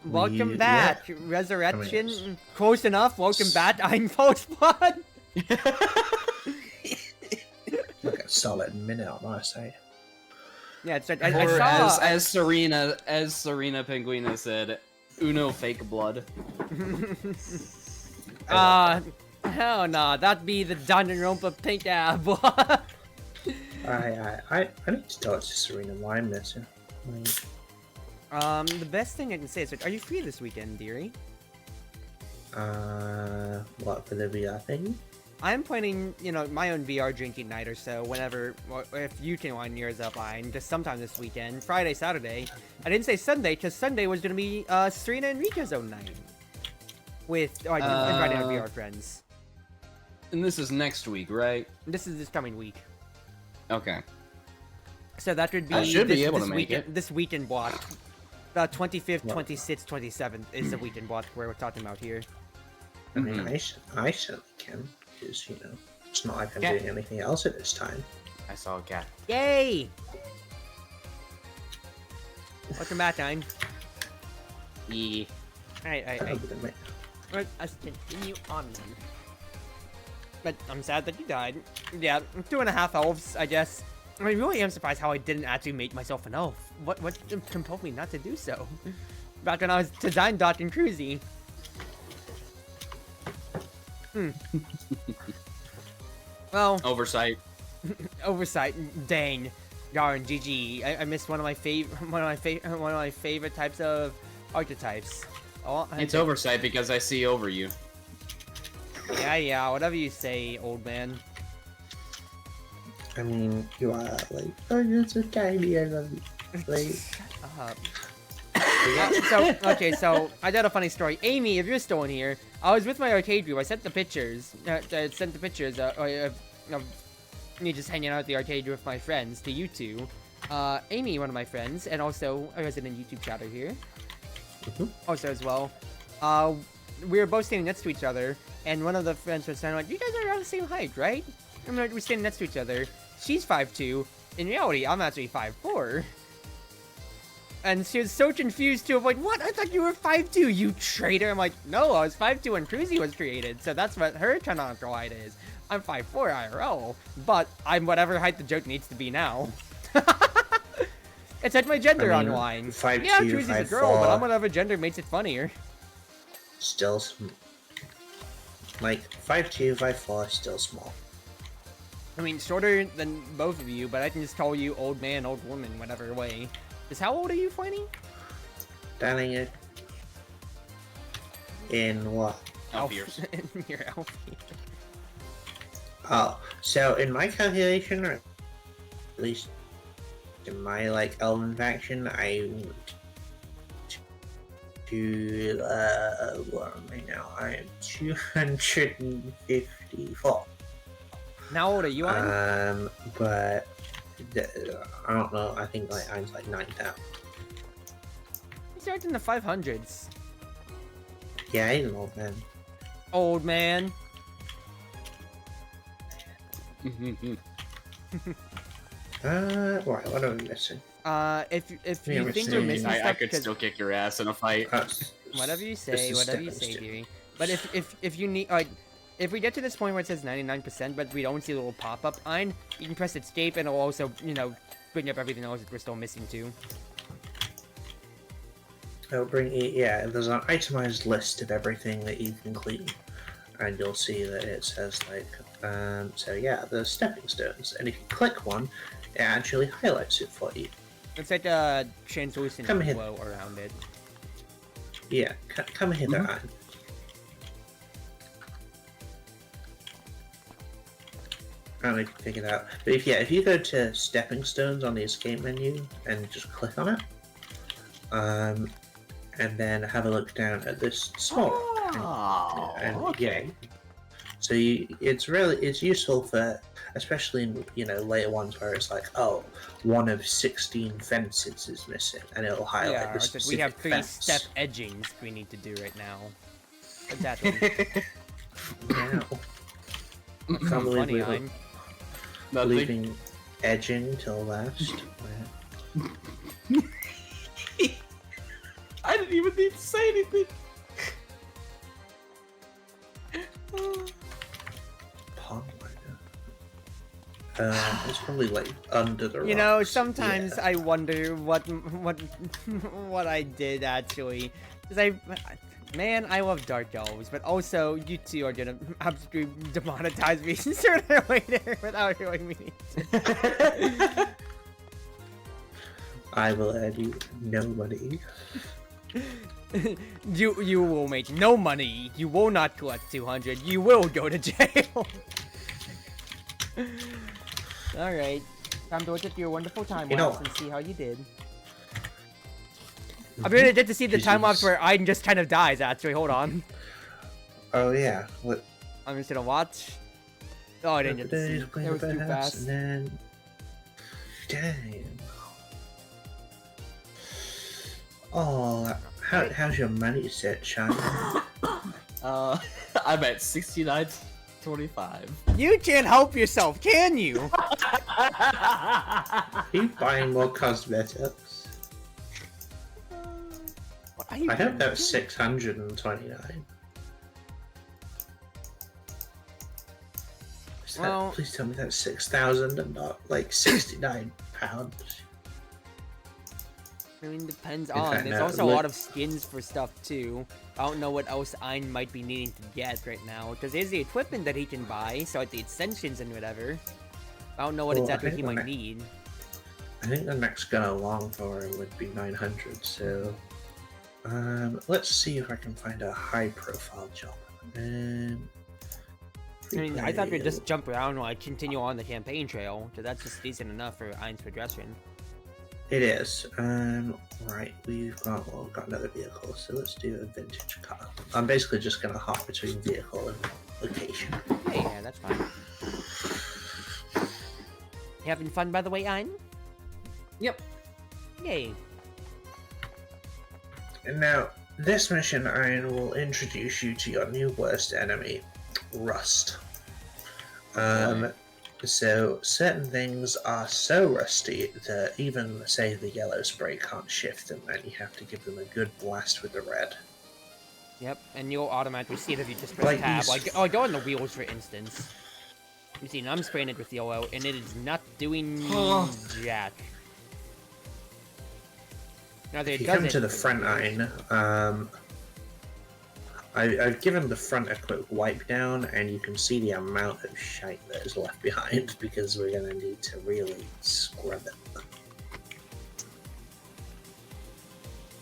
Welcome We- back. yeah. Resurrection. Come here. Close enough. Welcome back. I'm post-blood. Like a solid minute on my side. Yeah, it's like, I Or saw. as Serena Penguina said, Uno fake blood. Hell nah. That'd be the Danganronpa pink ab. I need to talk to Serena. Why I miss her. The best thing I can say is, are you free this weekend, dearie? What for the VR thing? I'm planning, you know, my own VR drinking night or so, whenever, if you can line yours up, just sometime this weekend, Friday, Saturday. I didn't say Sunday, because Sunday was going to be, Serena and Rika's own night. With, inviting our VR friends. And this is next week, right? This is this coming week. Okay. So that would be, I should be this, able this to make weekend, it. This weekend block. The 25th, What? 26th, 27th is the weekend block we're talking about here. I mean, I certainly can, because, you know, it's not like I'm doing anything else at this time. I saw a cat. Yay! Welcome back, Nine. Yeah. Alright, let's continue on then. But I'm sad that you died. Yeah, 2.5 elves, I guess. I really am surprised how I didn't actually make myself an elf. What compelled me not to do so? Back when I was design docking Cruzie. Well, Oversight. oversight. Dang, darn, GG. I missed one of my favorite types of archetypes. Oh, It's oversight because I see over you. Yeah, whatever you say, old man. I mean, you are like, oh, you're so tiny, I love you. Like, Shut up. So I got a funny story. Amy, if you're still in here, I was with my arcade group. I sent the pictures. Of me just hanging out at the arcade with my friends to you two. Amy, one of my friends, and also a resident YouTube chatter here. Also as well. We were both standing next to each other, and one of the friends was saying like, "You guys are around the same height, right?" I'm like, we're standing next to each other. She's 5'2". In reality, I'm actually 5'4". And she was so confused too. I'm like, what? I thought you were 5'2", you traitor. I'm like, no, I was 5'2" when Cruzie was created. So that's what her canonical height is. I'm 5'4" IRL. But I'm whatever height the joke needs to be now. It's like my gender online. 5'2", yeah, Cruzie's a girl, 5'4". but I'm whatever gender makes it funnier. Still, like, 5'2", 5'4", still small. I mean, shorter than both of you, but I can just call you old man, old woman, whatever way. Just how old are you, Flanny? Dang it. In what? Elf years. In your elf years. Oh, so in my calculation, or at least in my, like, Elven faction, I went to, what am I now? I am 254. How old are you on? But, I don't know, I think, like, I was, like, 9,000. You started in the 500s. Yeah, he's an old man. Old man. Right, what are we missing? If Yeah, you we're think we're seeing- missing I stuff, could 'cause still kick your ass in a fight. whatever you This say, is whatever you stepping say, stone. dearie. But if you need, like, if we get to this point where it says 99%, but we don't see a little pop-up sign, you can press escape, and it'll also, you know, bring up everything else that we're still missing too. It'll bring you, yeah, there's an itemized list of everything that you can clean. And you'll see that it says, like, so yeah, the stepping stones. And if you click one, it actually highlights it for you. It's like a translucent Come here. glow around it. Yeah, come hither, Anne. I don't know if you can figure it out. But if you go to stepping stones on the escape menu and just click on it, and then have a look down at this small Oh, and okay. yeah. So it's useful for, especially in, you know, later ones where it's like, oh, one of 16 fences is missing, and it'll highlight Yeah, the it's like specific we have 3 fence. step edgings we need to do right now. Exactly. Yeah. I can't believe Funny, we're I'm. leaving edging till last. I didn't even need to say anything. Pond miner. It's probably like under the. You know, rocks. sometimes Yeah. I wonder what I did actually, because man, I love Dark Elves, but also you two are gonna absolutely demonetize me sooner or later without really meaning to. I will add you no money. You will make no money. You will not collect 200. You will go to jail. All right, time to look at your wonderful time You know- lapse and see how you did. I'm gonna get to see the time lapse where Aiden just kind of dies. Actually, hold on. Oh yeah. What? I'm just gonna watch. Oh, I didn't get to see. That was too fast. And then, damn. Oh, how's your money set, Sean? I'm at 69.25. You can't help yourself, can you? Keep buying more cosmetics. What are you I hope that was doing? 629. Well- Please tell me that's 6,000 and not like 69 pounds. I mean, depends In on. fact, There's no, also a look- lot of skins for stuff too. I don't know what else I might be needing to get right now, because there's the equipment that he can buy, so like the extensions and whatever. I don't know what Well, I exactly think he the might ne- need. I think the next gun along for him would be 900, so... let's see if I can find a high-profile job. I mean, I thought we'd just jump around and like continue on the campaign trail, because that's just decent enough for Ein's progression. It is. Right, we've got another vehicle, so let's do a vintage car. I'm basically just gonna hop between vehicle and location. Yeah, that's fine. You having fun, by the way, Ein? Yep. Yay. And now, this mission, I will introduce you to your new worst enemy, Rust. So, certain things are so rusty that even, say, the yellow spray can't shift them, and you have to give them a good blast with the red. Yep, and you'll automatically see it if you just press Like tab. these- Like, go on the wheels, for instance. You see, I'm spraying it with yellow, and it is not doing jack. Now, If you come to the front line, I've given the front a quick wipe down, and you can see the amount of shite that is left behind, because we're going to need to really scrub it.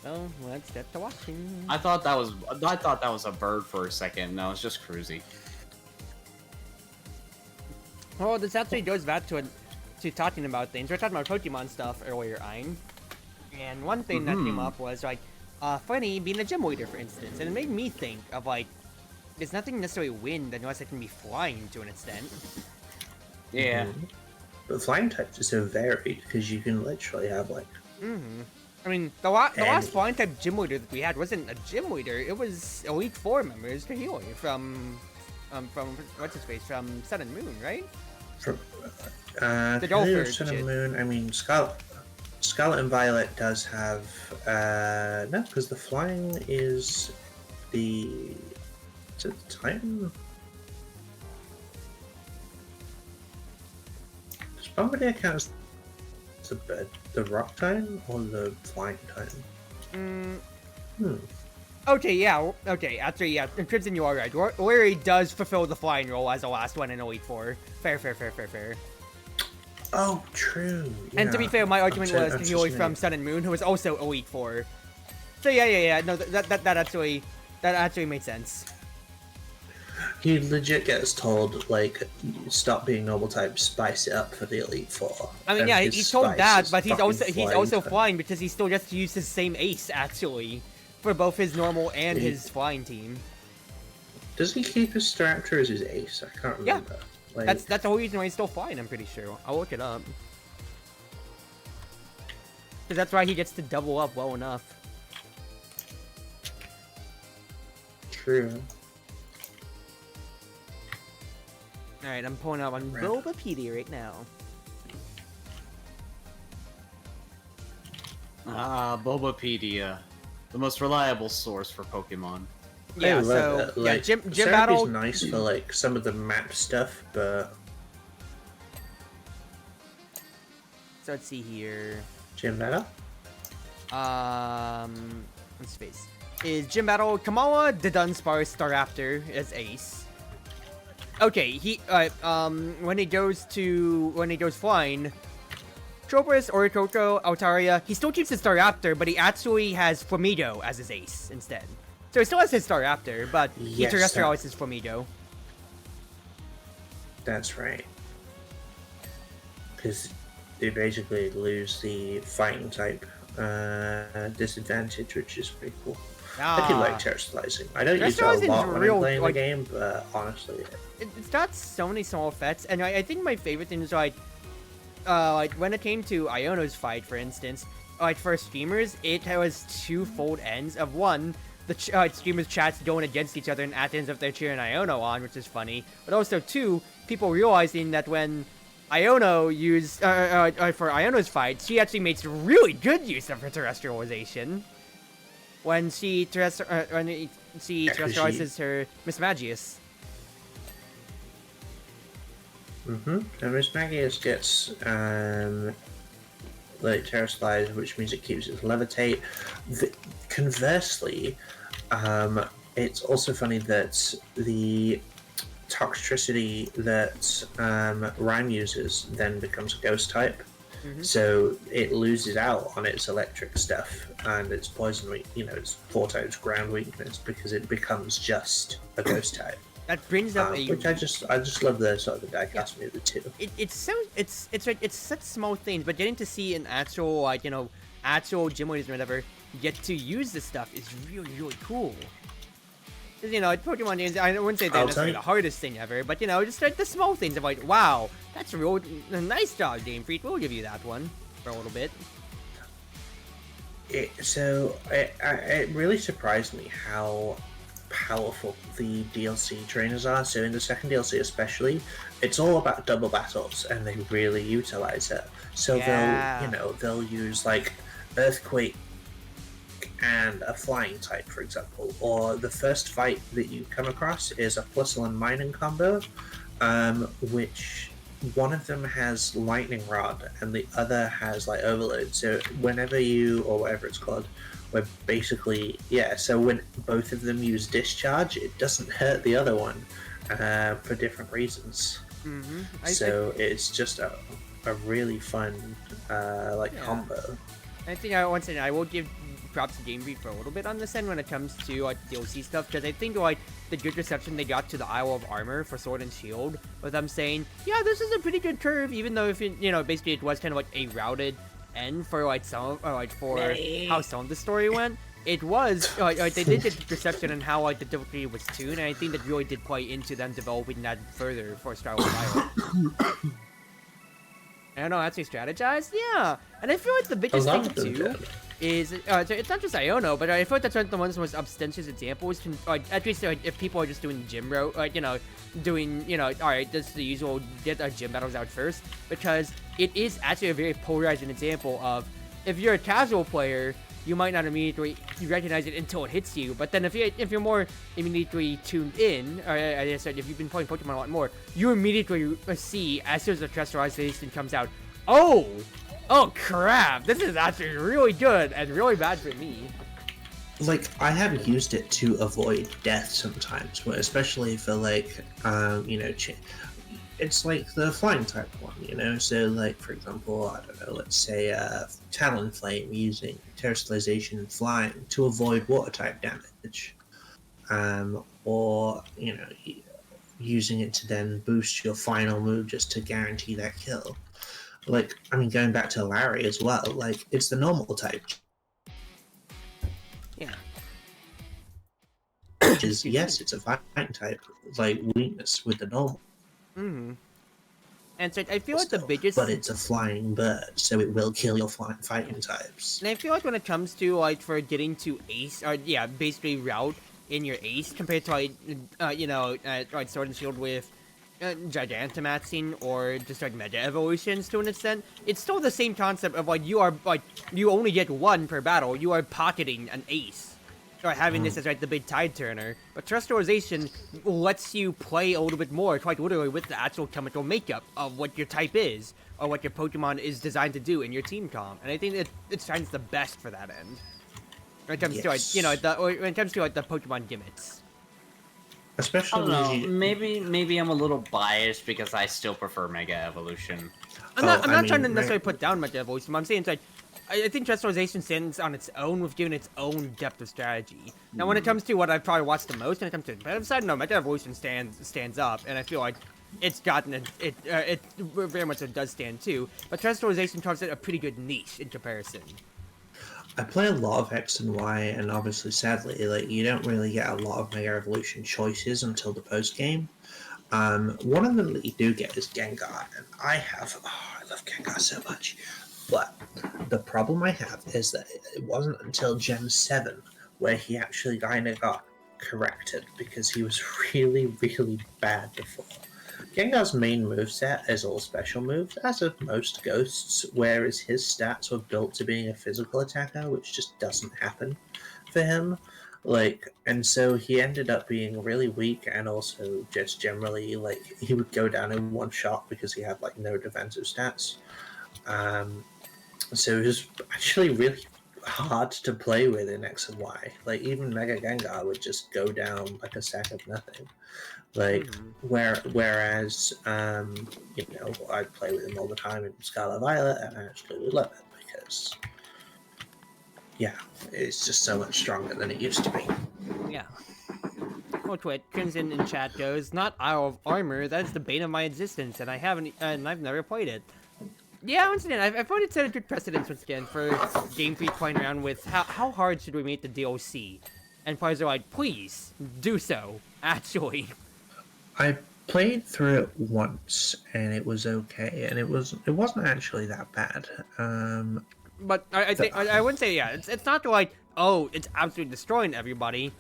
Oh, well, let's get to watching. I thought that was a bird for a second. No, it's just Cruzie. Well, this actually goes back to talking about things. We were talking about Pokemon stuff earlier, Ein. And one thing that came up was, like, Funny being a gym leader, for instance. And it made me think of, like, there's nothing necessarily wind unless it can be flying to an extent. Yeah. But flying types are so varied, because you can literally have, like... I mean, the last flying type gym leader that we had wasn't a gym leader. It was Elite Four members, the healer from what's his face, from Sun and Moon, right? From, The Dolphin Sun shit. and Moon, I mean, Scarlet and Violet does have... no, because the flying is the... Is it the Titan? Does Bombardier count as the Rock Titan or the Flying Titan? Okay, yeah, okay, actually, yeah, Crimson, you are right. Larry does fulfill the flying role as the last one in Elite Four. Fair. Oh, true. And to be yeah. fair, my argument was I'm the so healer sorry. from Sun and Moon, who was also Elite Four. So yeah, no, that actually made sense. He legit gets told, like, stop being normal type, spice it up for the Elite Four. I mean, And yeah, his he's told spice that, is but he's fucking also type. flying because he still gets to use his same ace, actually, for both his normal and his flying team. Does he keep his Raptor as his ace? I can't Yeah. remember. Like, That's the whole reason why he's still flying, I'm pretty sure. I'll look it up. Because that's why he gets to double up well enough. true. Alright, I'm pulling up on Right. Bulbapedia right now. Bulbapedia. The most reliable source for Pokemon. Yeah, I love so, it. yeah, Like, gym Therapy's battle... nice for, like, some of the map stuff, but... So let's see here. Gym battle? Let's face. Is Gym Battle Kamala, the Dunsparce, Staraptor as Ace. Okay, when he goes flying, Tropius, Orichalco, Altaria, he still keeps his Staraptor, but he actually has Flamigo as his Ace instead. So he still has his Staraptor, but he Yes, terrestrializes his Flamigo. That's right. Because they basically lose the fighting type disadvantage, which is pretty cool. I do like terrestrializing. I don't use it a Terrestrializing's lot when real, I'm playing like- the game, but honestly, It's got so many small effects, and I think my favorite thing is like when it came to Iono's fight, for instance, like for streamers, it was two fold ends of one. the streamers' chats going against each other and at the ends of their cheering Iono on, which is funny. But also, two, people realizing that when Iono used, for Iono's fight, she actually makes really good use of her terrestrialization. When she terrestrializes her Miss Magius. And Miss Magius gets, like, terrestrialized, which means it keeps its levitate. Conversely, it's also funny that the toxicity that Rhyme uses then becomes a ghost type. So it loses out on its electric stuff and its poison weak, its 4 times ground weakness because it becomes just a ghost type. That brings up which I just love the sort of the dichotomy of the two. It's such small things, but getting to see an actual actual gym leaders or whatever get to use this stuff is really cool. Pokemon games, I wouldn't say they're necessarily the hardest thing ever, but just like the small things of like, wow, that's a nice job, Game Freak. We'll give you that one for a little bit. It really surprised me how powerful the DLC trainers are. So in the second DLC especially, it's all about double battles, and they really utilize it. So they'll use like Earthquake and a flying type, for example, or the first fight that you come across is a Flistle mining combo, which one of them has lightning rod and the other has like overload. So whenever you, or whatever it's called, where basically, so when both of them use discharge, it doesn't hurt the other one for different reasons. It's just a really fun combo. I think once again, I will give props to Game Freak for a little bit on this end when it comes to like DLC stuff, because I think like the good reception they got to the Isle of Armor for Sword and Shield, with them saying, yeah, this is a pretty good curve, even though if basically it was kind of like a routed end for like some for how some of the story went. It was they did get reception and how like the difficulty was tuned, and I think that really did play into them developing that further for Star Wars Isle. I don't know, actually strategize? Yeah. And I feel like the biggest thing too is it's not just Iono, but I feel like that's one of the most ostentatious examples. At least if people are just doing gym doing alright, this is the usual, get our gym battles out first, because it is actually a very polarizing example of, if you're a casual player, you might not immediately recognize it until it hits you, but then if you're more immediately tuned in, or as I said, if you've been playing Pokemon a lot more, you immediately see, as soon as the terrestrialization comes out, oh crap, this is actually really good and really bad for me. Like, I have used it to avoid death sometimes, but especially for like, it's like the flying type one, so like, for example, I don't know, let's say Talonflame using terrestrialization and flying to avoid water type damage, or using it to then boost your final move just to guarantee that kill. Like, I mean, going back to Larry as well, like, it's the normal type. Yeah. Which is, yes, it's a fighting type, like, weakness with the normal. And so I feel like the biggest... But it's a flying bird, so it will kill your fighting types. And I feel like when it comes to, like, for getting to ace, or, basically route in your ace, compared to, like, Sword and Shield with Gigantamaxing, or just, like, Mega Evolutions to an extent, it's still the same concept of, like, you only get one per battle, you are pocketing an ace. Or having this as the big tide turner, but terrestrialization lets you play a little bit more, quite literally, with the actual chemical makeup of what your type is, or what your Pokemon is designed to do in your team comp, and I think it shines the best for that end. When it comes to when it comes to the Pokemon gimmicks. Especially, I don't know. Maybe I'm a little biased because I still prefer Mega Evolution. I'm not trying to necessarily put down Mega Evolution, but I'm saying it's I think terrestrialization stands on its own with giving its own depth of strategy. Now, when it comes to what I've probably watched the most, when it comes to the competitive side, no, Mega Evolution stands up, and I feel like it's gotten it very much does stand too. But terrestrialization carves out a pretty good niche in comparison. I play a lot of X and Y, and obviously, sadly, like, you don't really get a lot of Mega Evolution choices until the post game. One of them that you do get is Gengar, and I love Gengar so much. But the problem I have is that it wasn't until Gen 7 where he actually kind of got corrected because he was really, really bad before. Gengar's main moveset is all special moves, as of most ghosts, whereas his stats were built to being a physical attacker, which just doesn't happen for him. And so he ended up being really weak, and also just generally, he would go down in one shot because he had, no defensive stats. So it was actually really hard to play with in X and Y. Even Mega Gengar would just go down like a sack of nothing. Whereas, I play with him all the time in Scarlet Violet, and I absolutely love it because, yeah, it's just so much stronger than it used to be. Yeah. Oh, Twit, Crimson in chat goes, not Isle of Armor, that's the bane of my existence, and I've never played it. Yeah, once again, I've found it set a good precedence once again for Game Freak playing around with how hard should we make the DLC? And players are like, please, do so, actually. I played through it once, and it was okay, and it wasn't actually that bad. But I wouldn't say, yeah, it's not like, oh, it's absolutely destroying everybody.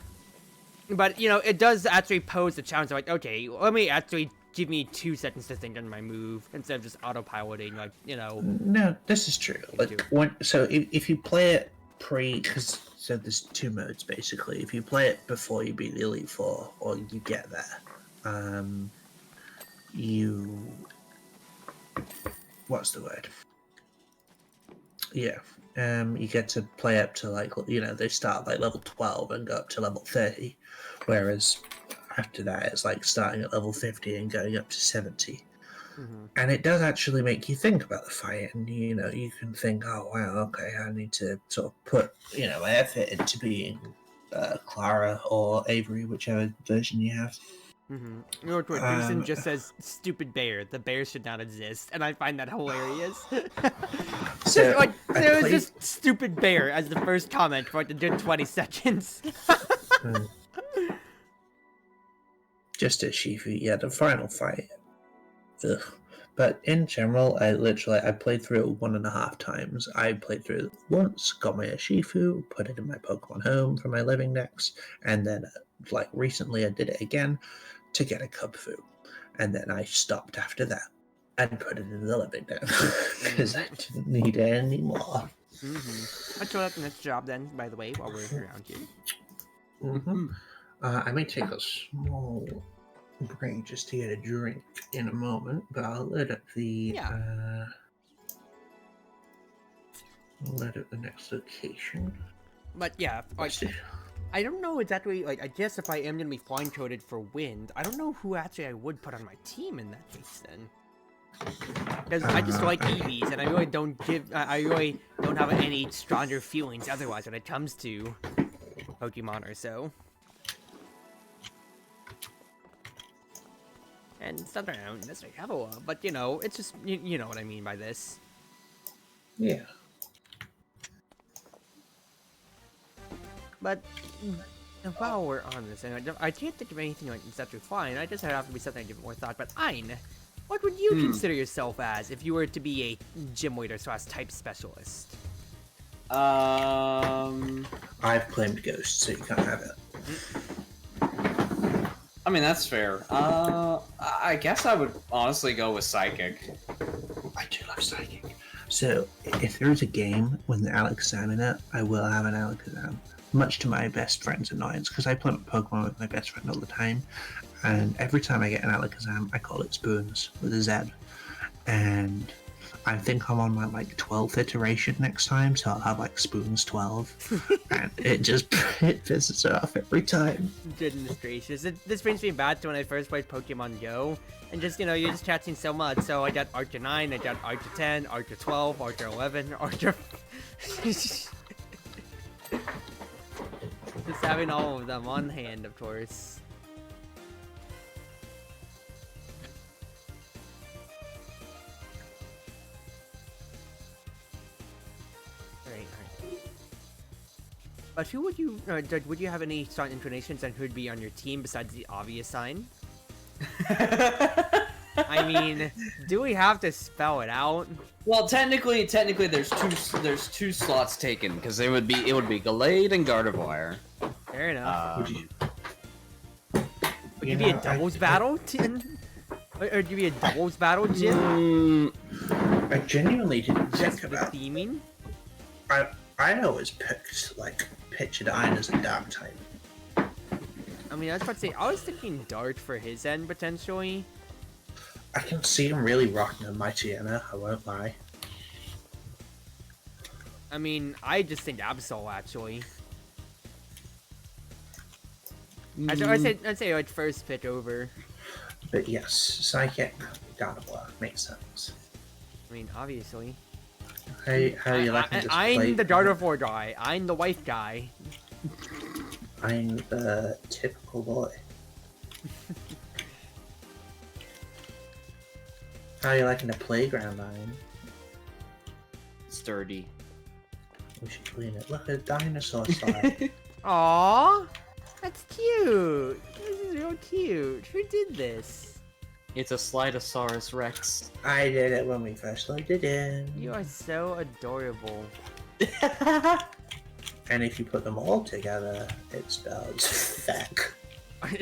But, it does actually pose the challenge of, okay, let me actually give me 2 seconds to think on my move instead of just autopiloting, No, this is true. If you play it so there's 2 modes, basically. If you play it before you beat the Elite Four, or you get there, what's the word? Yeah. You get to play up to they start level 12 and go up to level 30, whereas after that it's starting at level 50 and going up to 70. And it does actually make you think about the fight, and you can think, oh wow, okay, I need to sort of put effort into being Clara or Avery, whichever version you have. Jason just says, stupid bear. The bear should not exist. And I find that hilarious. There was just stupid bear as the first comment for a good 20 seconds. Just as Shifu, yeah, the final fight. Ugh. But in general, I played through it 1.5 times. I played through it once, got my Shifu, put it in my Pokemon Home for my living decks, and then, recently I did it again to get a Cubfu. And then I stopped after that and put it in the living deck because I didn't need it anymore. I'll throw out the next job then, by the way, while we're around here. I may take a small break just to get a drink in a moment, but I'll let up the next location. But yeah, I don't know exactly, I guess if I am going to be flying coded for wind, I don't know who actually I would put on my team in that case then. Because I just like EVs, and I really don't have any stronger feelings otherwise when it comes to Pokemon or so. And it's not that I don't necessarily have a lot, but it's just, you know what I mean by this. Yeah. But while we're on this, I can't think of anything that's fine. I just have to be something I give more thought. But Ein, what would you consider yourself as if you were to be a gym leader / type specialist? I've claimed Ghost, so you can't have it. I mean, that's fair. I guess I would honestly go with Psychic. I do love Psychic. So, if there is a game with an Alakazam in it, I will have an Alakazam. Much to my best friend's annoyance, because I play Pokemon with my best friend all the time, and every time I get an Alakazam, I call it Spoons, with a Z. And I think I'm on my 12th iteration next time, so I'll have Spoons 12, and it pisses her off every time. Goodness gracious, this brings me back to when I first played Pokemon Go, and just you're just chatting so much. So I got Archer 9, I got Archer 10, Archer 12, Archer 11, Archer. Just having all of them on hand, of course. Alright. But who would you, would you have any strong inclinations on who would be on your team besides the obvious sign? I mean, do we have to spell it out? Well, technically, there's two slots taken because it would be Gallade and Gardevoir. Fair enough. Would you You be a know, doubles battle, Tim? Or would you be a doubles battle, Jim? I genuinely didn't Just think for the about. theming? I always picked like Pitch Iron as a dark type. I mean, I was about to say, I was thinking Dart for his end, potentially. I can see him really rocking a Mightyena, I won't lie. I mean, I just think Absol, actually. I'd say like first pick over. But yes, Psychic, Gardevoir, makes sense. I mean, obviously. How you liking this I'm play? the Gardevoir guy. I'm the wife guy. I'm the typical boy. How are you liking the playground, Iron? Sturdy. We should clean it. Look, a dinosaur slide. Aww, that's cute. This is real cute. Who did this? It's a Slidosaurus Rex. I did it when we first logged it in. You are so adorable. And if you put them all together, it spells feck. Okay,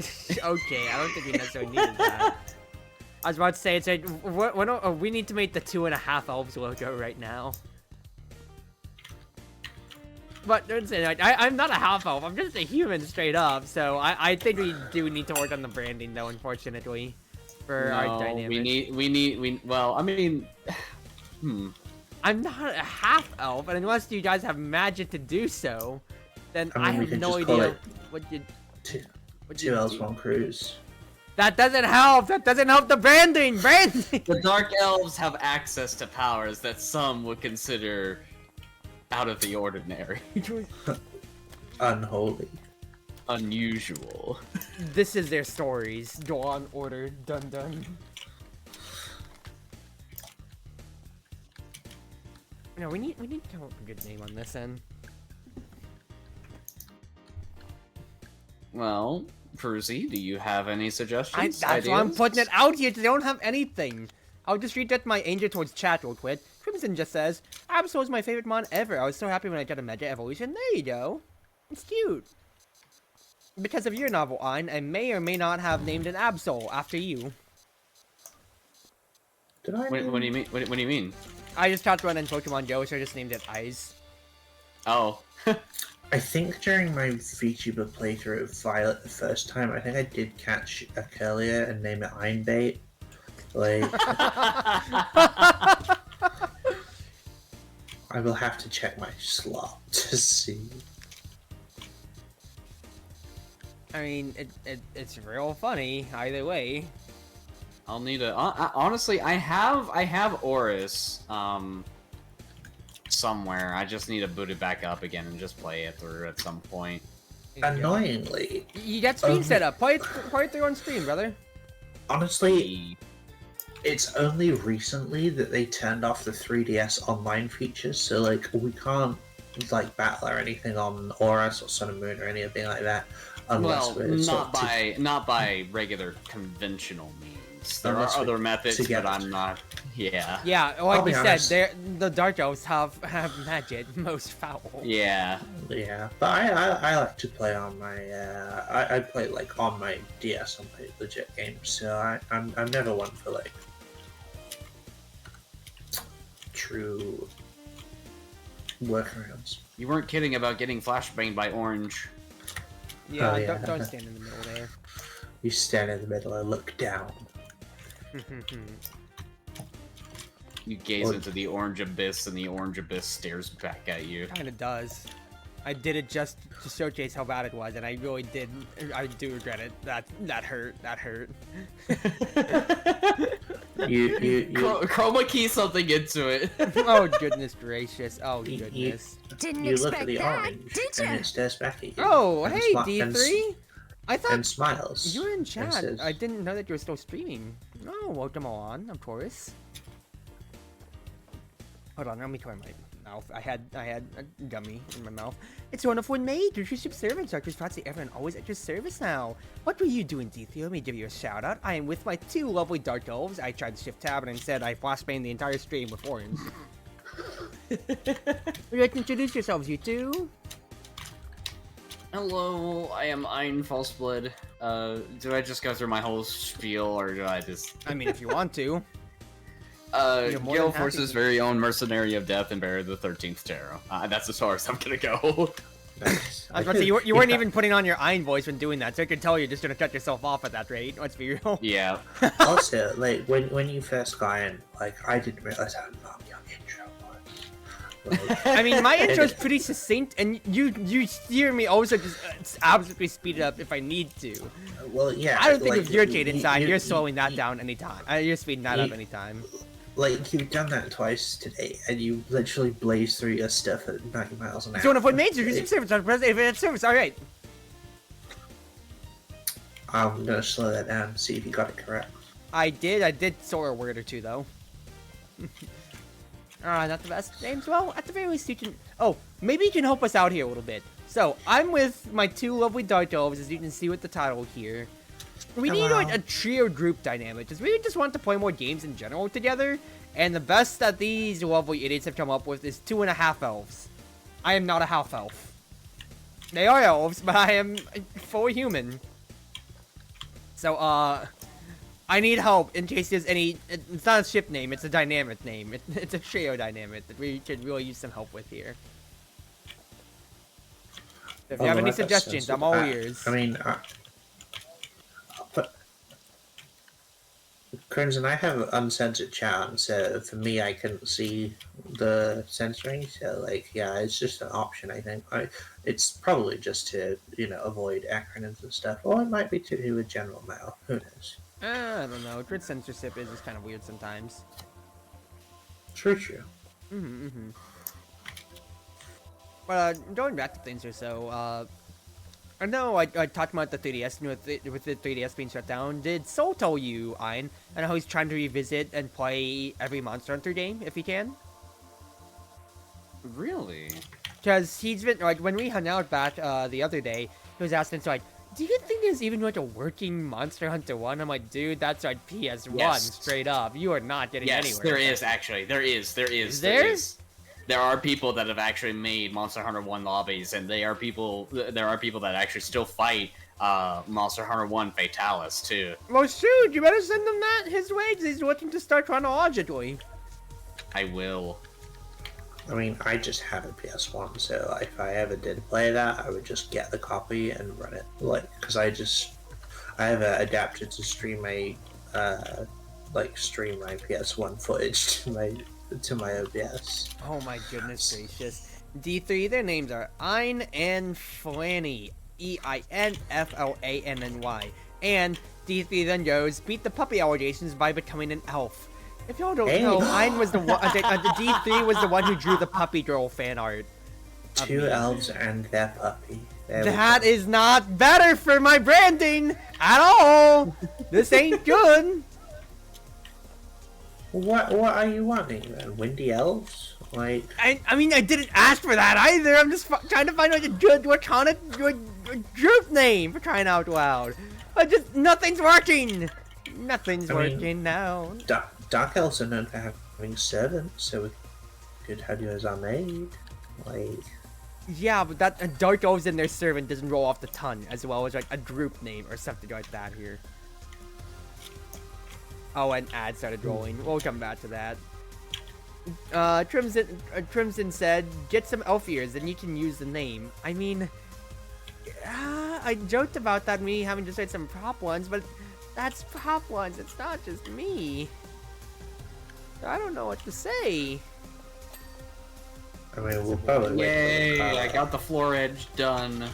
I don't think we necessarily needed that. I was about to say, it's like, we need to make the 2.5 elves logo right now. But don't say like, I'm not a half elf. I'm just a human straight up. So I think we do need to work on the branding though, unfortunately, for our dynamic. Well, I mean, I'm not a half elf, and unless you guys have magic to do so, then I we have could no just call idea it what you. Two elves, one cruise. That doesn't help. That doesn't help the branding. Branding. the Dark Elves have access to powers that some would consider out of the ordinary, Unholy. unusual. This is their stories. Go on, order. Dun dun. No, we need to come up with a good name on this end. Well, Cruzie, do you have any suggestions? That's why I'm putting it out here. They don't have anything. I'll just read that my angel towards chat real quick. Crimson just says, Absol is my favorite mon ever. I was so happy when I got a Mega Evolution. There you go. It's cute. Because of your novel, Ein, I may or may not have named an Absol after you. Did I? What do you mean? What do you mean? I just talked about it in Pokemon Go, so I just named it Eyes. Oh. I think during my VTuber playthrough of Violet the first time, I think I did catch a Curlier and name it Ironbait. Like, I will have to check my slot to see. I mean, it's real funny either way. I'll need a. Honestly, I have Oris somewhere. I just need to boot it back up again and just play it through at some point. Annoyingly, You got stream set up. Play it through on stream, brother. honestly, it's only recently that they turned off the 3DS online features, so like we can't like battle or anything on Oris or Sun and Moon or anything like that. Unless Well, we're not by regular conventional means. There are Unless we're other methods, but together. I'm not. Yeah. Yeah, I'll like be we honest. said, the Dark Elves have magic, most foul. Yeah. Yeah, but I like to play on my I play like on my DS on my legit games, so I'm never one for like true workarounds. You weren't kidding about getting flashbanged by Orange. Yeah, Oh, yeah. Don't stand in the middle there. You stand in the middle and look down. You gaze Or- into the orange abyss, and the orange abyss stares back at you. Kinda does. I did it just to showcase how bad it was, and I really did. I do regret it. That hurt. That hurt. You Chroma key something into it. Oh goodness gracious! Oh You- goodness! Didn't you look expect at the that, orange did and ya? it stares back at you. Oh and hey smi- and s- D3. I thought and smiles. you were in and chat. says- I didn't know that you were still streaming. Oh, welcome on, of course. Hold on, let me try my mouth. I had a gummy in my mouth. It's Wonderful Wind Mage, your ship servant, Chartreuse Proxy, everyone always at your service now. What were you doing, D3? Let me give you a shout out. I am with my 2 lovely dark elves. I tried to shift tab and instead I flash banged the entire stream with orange. Would you like to introduce yourselves, you two? Hello, I am Ein Falseblood. Do I just go through my whole spiel, or do I just... I mean, if you want to. You're more than happy GaleForce's to. very own Mercenary of Death and Bearer of the 13th Tarot. That's as far as I'm gonna go. Nice. I was about to say, you weren't even putting on your Ein voice when doing that, so I could tell you're just gonna cut yourself off at that rate. Let's be real. Yeah. Also, like when you first got in, like I didn't realize how long your intro was. Like, I mean, my intro is pretty succinct, and you hear me also just absolutely speed it up if I need to. well, yeah. I don't think like, with your Jade inside, you're you- slowing that down anytime. You're speeding that up anytime. Like you've done that twice today, and you literally blaze through your stuff at 90 miles an hour. It's one of what major your service on president if it's service. All right. I'm gonna slow that down and see if you got it correct. I did soar a word or two though. Not the best names. Well, at the very least you can. Oh, maybe you can help us out here a little bit. So I'm with my 2 lovely dark elves, as you can see with the title here. We need Hello. like a trio group dynamic, because we just want to play more games in general together. And the best that these lovely idiots have come up with is 2.5 elves. I am not a half elf. They are elves, but I am fully human. So, I need help in case there's any. It's not a ship name, it's a dynamic name. It's a trio dynamic that we could really use some help with here. So if you have any suggestions, I'm all ears. I mean, but Crimson, I have uncensored chat, so for me, I couldn't see the censoring. So, like, yeah, it's just an option. I think it's probably just to avoid acronyms and stuff, or it might be to do with general mail. Who knows? I don't know. Grid censorship is just kind of weird sometimes. True. But going back to things or so, I know I talked about the 3DS with the 3DS being shut down. Did Soul tell you, Ein? I know he's trying to revisit and play every Monster Hunter game if he can. Really? Because he's been like when we hung out back the other day, he was asking, so like, do you think there's even like a working Monster Hunter 1? I'm like, dude, that's like PS1 Yes. straight up. You are not getting Yes, anywhere. there is actually. There is. Is there? There are people that have actually made Monster Hunter 1 lobbies, and there are people that actually still fight Monster Hunter 1 Fatalis too. Well, shoot, you better send him that his way. 'Cause he's looking to start chronologically. I will. I mean, I just have a PS1, so if I ever did play that, I would just get the copy and run it. Like, because I have adapted to stream my PS1 footage to my OBS. Oh my goodness gracious. D3, their names are Ein and Flanny. EINFLANNY. And D3 then goes, beat the puppy allegations by becoming an elf. If y'all don't know, Ein was the one, D3 was the one who drew the puppy girl fan art. of 2 me. elves and their puppy. There we That go. is not better for my branding at all. This ain't good. What are you wanting then? Windy elves? Like, I mean, I didn't ask for that either. I'm just trying to find like a good Wakanda group name for crying out loud. Nothing's working. Nothing's I mean, working now. dark elves are known for having servants, so we could have you as our maid. Like, Yeah, but that Dark Elves and their servant doesn't roll off the tongue, as well as like a group name or something like that here. Oh, and ad started rolling. We'll come back to that. Crimson said, get some elf ears, then you can use the name. I mean, I joked about that, me having just read some prop ones, but that's prop ones. It's not just me. I don't know what to say. I mean, we'll probably wait for Yay! the I got the floor edge done.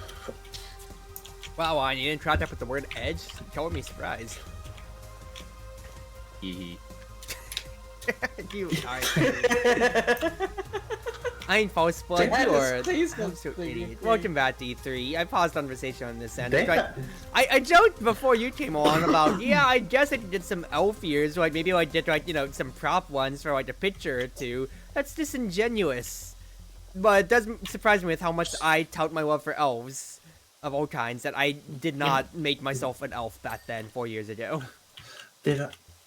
Wow, and you didn't try that with the word edge? Totally me surprised. Hee You are. I ain't false blood. You are please an don't absolute say idiot. anything. Welcome back, D3. I paused conversation on this end. Damn. But I joked before you came on about, yeah, I guess I did some elf ears, like maybe I did like, some prop ones for like a picture or two. That's disingenuous. But it does surprise me with how much I tout my love for elves of all kinds that I did not make myself an elf back then 4 years ago. They've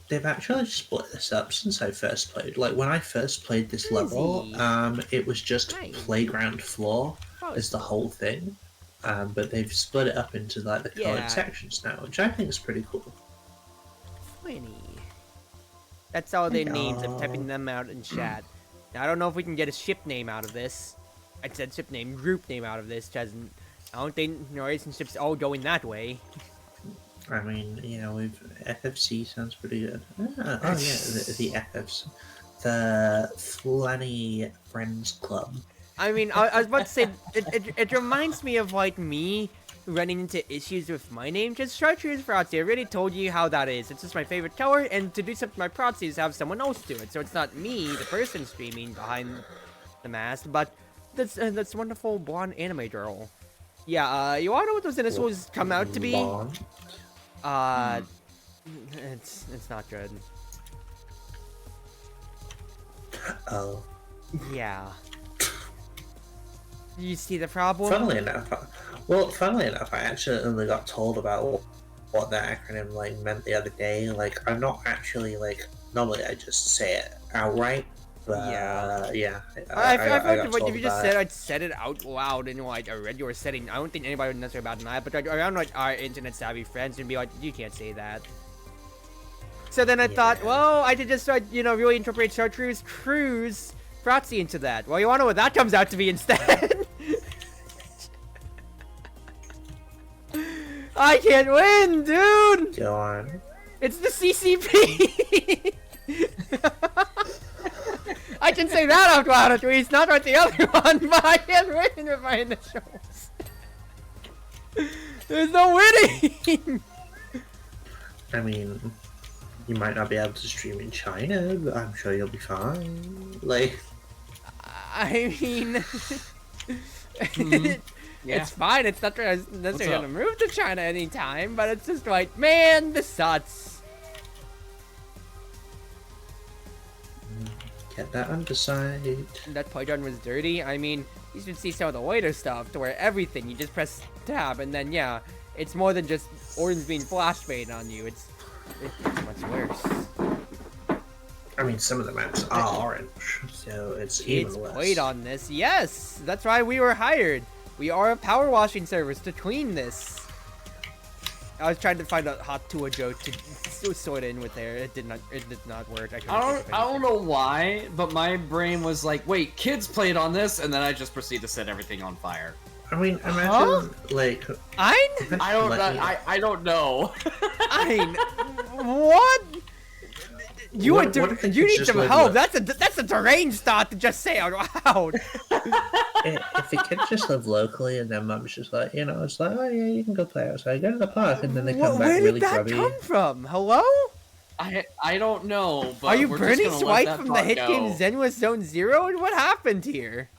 they've actually split this up since I first played. Like when I first played this level, Cruzie. it was just Nice. playground floor Oh, as the whole thing. But they've split it up into like the colored Yeah. sections now, which I think is pretty cool. funny. That's all their names. I'm Aw. typing them out in chat. Now, I don't know if we can get a ship name out of this. I said ship name, group name out of this, because I don't think relationships all going that way. I mean, you know, we've FFC sounds pretty good. Oh yeah, the FFs, the Flanny Friends Club. I mean, I was about to say, it reminds me of, like, me running into issues with my name. Just Chartreuse Proxy. I already told you how that is. It's just my favorite color, and to do something to my proxy is have someone else do it. So it's not me, the person streaming behind the mask, but that's wonderful blonde anime girl. Yeah, you all know what those initials come out to be? Bond. It's not good. Oh. Yeah. You see the problem? Funnily enough, I actually only got told about what that acronym like meant the other day. Like, I'm not actually like normally I just say it outright, but yeah. I feel got like what told if you just about said it. I'd said it out loud and like I read your setting. I don't think anybody would necessarily bat an eye, but like, around like our internet savvy friends would be like, you can't say that. So then I thought, Yeah. well, I could just like, really incorporate Chartreuse Proxy into that. Well, you wanna know what that comes out to be instead? I can't win, dude! Go on. It's the CCP! I can say that out loud at least, not right the other one, but I can't win with my initials. There's no winning! I mean, you might not be able to stream in China, but I'm sure you'll be fine. Like, I mean... Yeah. It's fine, it's not necessarily What's gonna up? move to China anytime, but it's just like, man, this sucks. get that underside. That playground was dirty. I mean, you should see some of the later stuff to where everything, you just press tab, and then, yeah, it's more than just orange being flashbang on you. It's much worse. I mean, some of the maps are orange, so it's Kids even worse. played on this. Yes, that's why we were hired. We are a power washing service to clean this. I was trying to find a hot Tua joke to sort in with there. It did not work. I don't know why, but my brain was like, wait, kids played on this, and then I just proceed to set everything on fire. I mean, imagine, like... I don't know. what? You What if they you could need just some live help. with- That's a deranged thought to just say out loud. If the kids just live locally and their mum's just like, it's like, oh yeah, you can go play outside, go to the park, and then they come back Where really did that grubby. come from? Hello? I don't know, but Are you we're Bernie just gonna let Swipe that from the thought hit go. game Zenless Zone Zero? What happened here?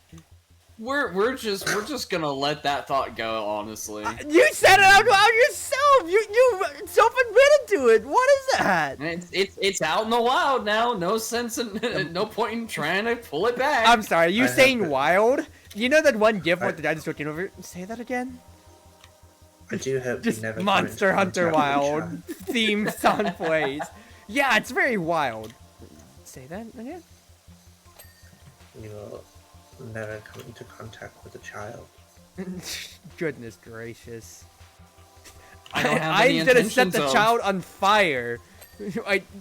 We're just gonna let that thought go, honestly. You said it out loud yourself. You self-admitted to it. What is that? It's out in the wild now. No sense in no point in trying to pull it back. I'm sorry. Are you I have saying it. wild? You know that one GIF with the guy just looking over? Say that again. I do hope Just you never come Monster into Hunter contact with Wild theme song plays. Yeah, it's very wild. Say that again. a child. You will never come into contact with a child. Goodness gracious. I don't have I any didn't set intentions the of- child on fire.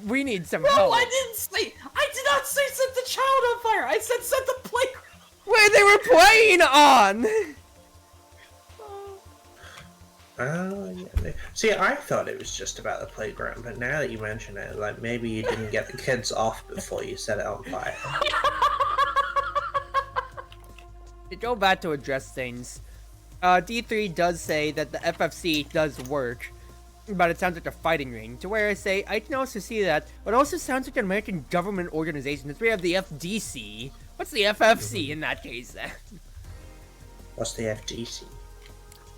We need some No, help. I did not say set the child on fire. I said set the playground. Where they were playing on! Oh, yeah. See, I thought it was just about the playground, but now that you mention it, like, maybe you didn't get the kids off before you set it on fire. To go back to address things, D3 does say that the FFC does work, but it sounds like a fighting ring. To where I say, I can also see that, but it also sounds like an American government organization. That's where we have the FDC. What's the FFC in that case, then? What's the FGC?